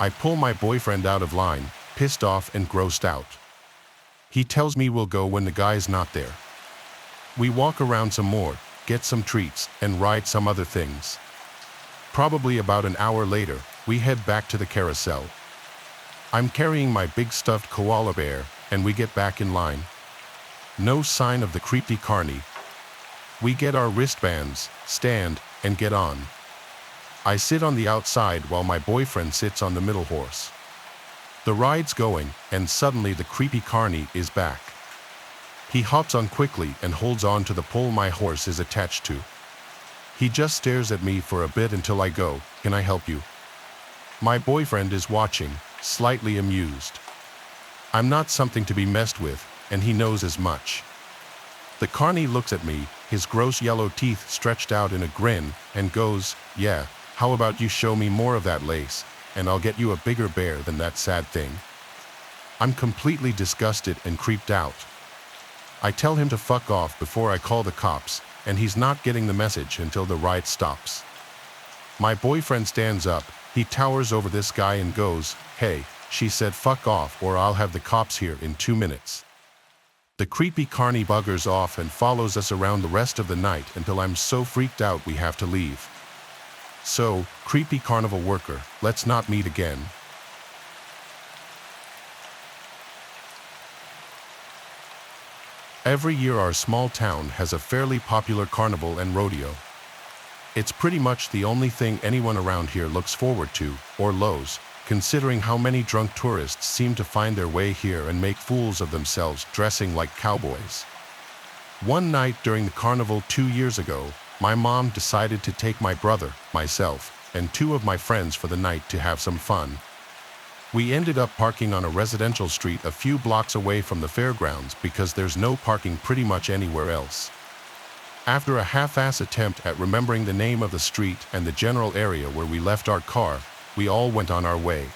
I pull my boyfriend out of line, pissed off and grossed out. He tells me we'll go when the guy's not there. We walk around some more, get some treats, and ride some other things. Probably about an hour later, we head back to the carousel. I'm carrying my big stuffed koala bear, and we get back in line. No sign of the creepy carny. We get our wristbands, stand, and get on. I sit on the outside while my boyfriend sits on the middle horse. The ride's going, and suddenly the creepy carny is back. He hops on quickly and holds on to the pole my horse is attached to. He just stares at me for a bit until I go, "Can I help you?" My boyfriend is watching, slightly amused. I'm not something to be messed with, and he knows as much. The carny looks at me, his gross yellow teeth stretched out in a grin, and goes, "Yeah, how about you show me more of that lace, and I'll get you a bigger bear than that sad thing." I'm completely disgusted and creeped out. I tell him to fuck off before I call the cops, and he's not getting the message until the ride stops. My boyfriend stands up, he towers over this guy and goes, "Hey, she said fuck off or I'll have the cops here in 2 minutes." The creepy carny buggers off and follows us around the rest of the night until I'm so freaked out we have to leave. So, creepy carnival worker, let's not meet again. Every year our small town has a fairly popular carnival and rodeo. It's pretty much the only thing anyone around here looks forward to, or loathes, considering how many drunk tourists seem to find their way here and make fools of themselves dressing like cowboys. One night during the carnival 2 years ago, my mom decided to take my brother, myself, and 2 of my friends for the night to have some fun. We ended up parking on a residential street a few blocks away from the fairgrounds because there's no parking pretty much anywhere else. After a half-ass attempt at remembering the name of the street and the general area where we left our car, we all went on our way.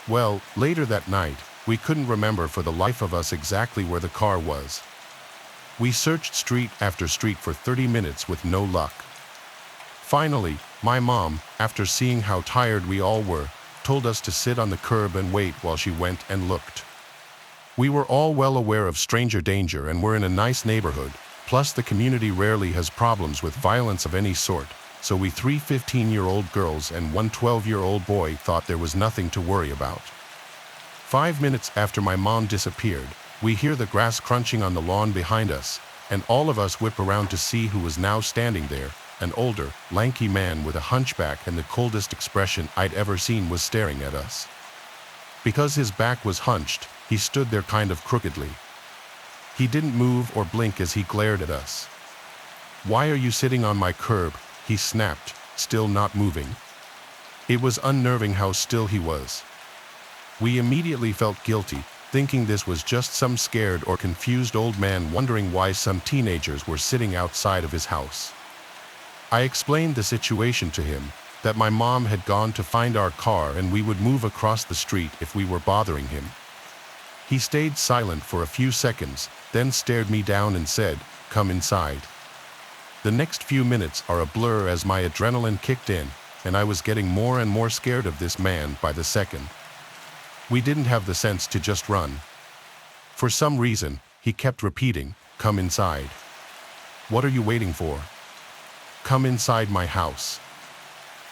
Well, later that night, we couldn't remember for the life of us exactly where the car was. We searched street after street for 30 minutes with no luck. Finally, my mom, after seeing how tired we all were, told us to sit on the curb and wait while she went and looked. We were all well aware of stranger danger and we're in a nice neighborhood, plus the community rarely has problems with violence of any sort, so we 3 15-year-old girls and 1 12-year-old boy thought there was nothing to worry about. 5 minutes after my mom disappeared, we hear the grass crunching on the lawn behind us, and all of us whip around to see who was now standing there, An older, lanky man with a hunchback and the coldest expression I'd ever seen was staring at us. Because his back was hunched, he stood there kind of crookedly. He didn't move or blink as he glared at us. "Why are you sitting on my curb?" he snapped, still not moving. It was unnerving how still he was. We immediately felt guilty, thinking this was just some scared or confused old man wondering why some teenagers were sitting outside of his house. I explained the situation to him, that my mom had gone to find our car and we would move across the street if we were bothering him. He stayed silent for a few seconds, then stared me down and said, "Come inside." The next few minutes are a blur as my adrenaline kicked in, and I was getting more and more scared of this man by the second. We didn't have the sense to just run. For some reason, he kept repeating, "Come inside." "What are you waiting for? Come inside my house.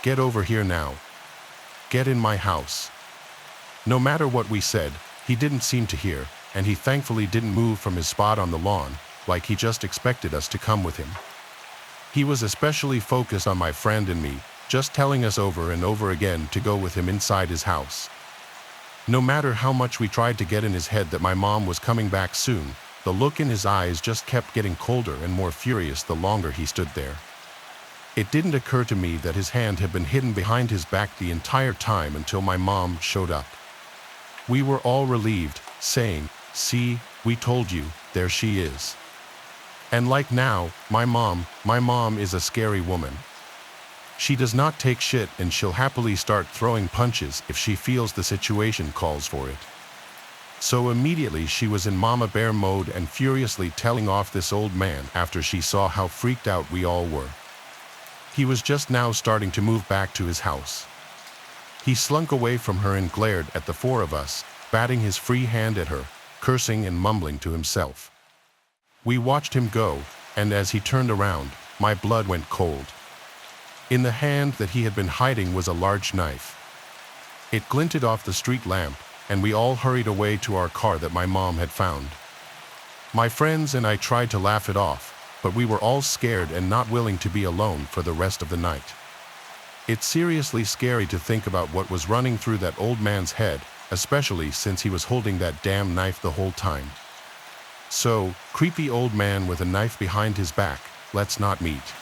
Get over here now. Get in my house." No matter what we said, he didn't seem to hear, and he thankfully didn't move from his spot on the lawn, like he just expected us to come with him. He was especially focused on my friend and me, just telling us over and over again to go with him inside his house. No matter how much we tried to get in his head that my mom was coming back soon, the look in his eyes just kept getting colder and more furious the longer he stood there. It didn't occur to me that his hand had been hidden behind his back the entire time until my mom showed up. We were all relieved, saying, "See, we told you, there she is." And like now, my mom is a scary woman. She does not take shit and she'll happily start throwing punches if she feels the situation calls for it. So immediately she was in mama bear mode and furiously telling off this old man after she saw how freaked out we all were. He was just now starting to move back to his house. He slunk away from her and glared at the four of us, batting his free hand at her, cursing and mumbling to himself. We watched him go, and as he turned around, my blood went cold. In the hand that he had been hiding was a large knife. It glinted off the street lamp, and we all hurried away to our car that my mom had found. My friends and I tried to laugh it off, but we were all scared and not willing to be alone for the rest of the night. It's seriously scary to think about what was running through that old man's head, especially since he was holding that damn knife the whole time. So, creepy old man with a knife behind his back, let's not meet.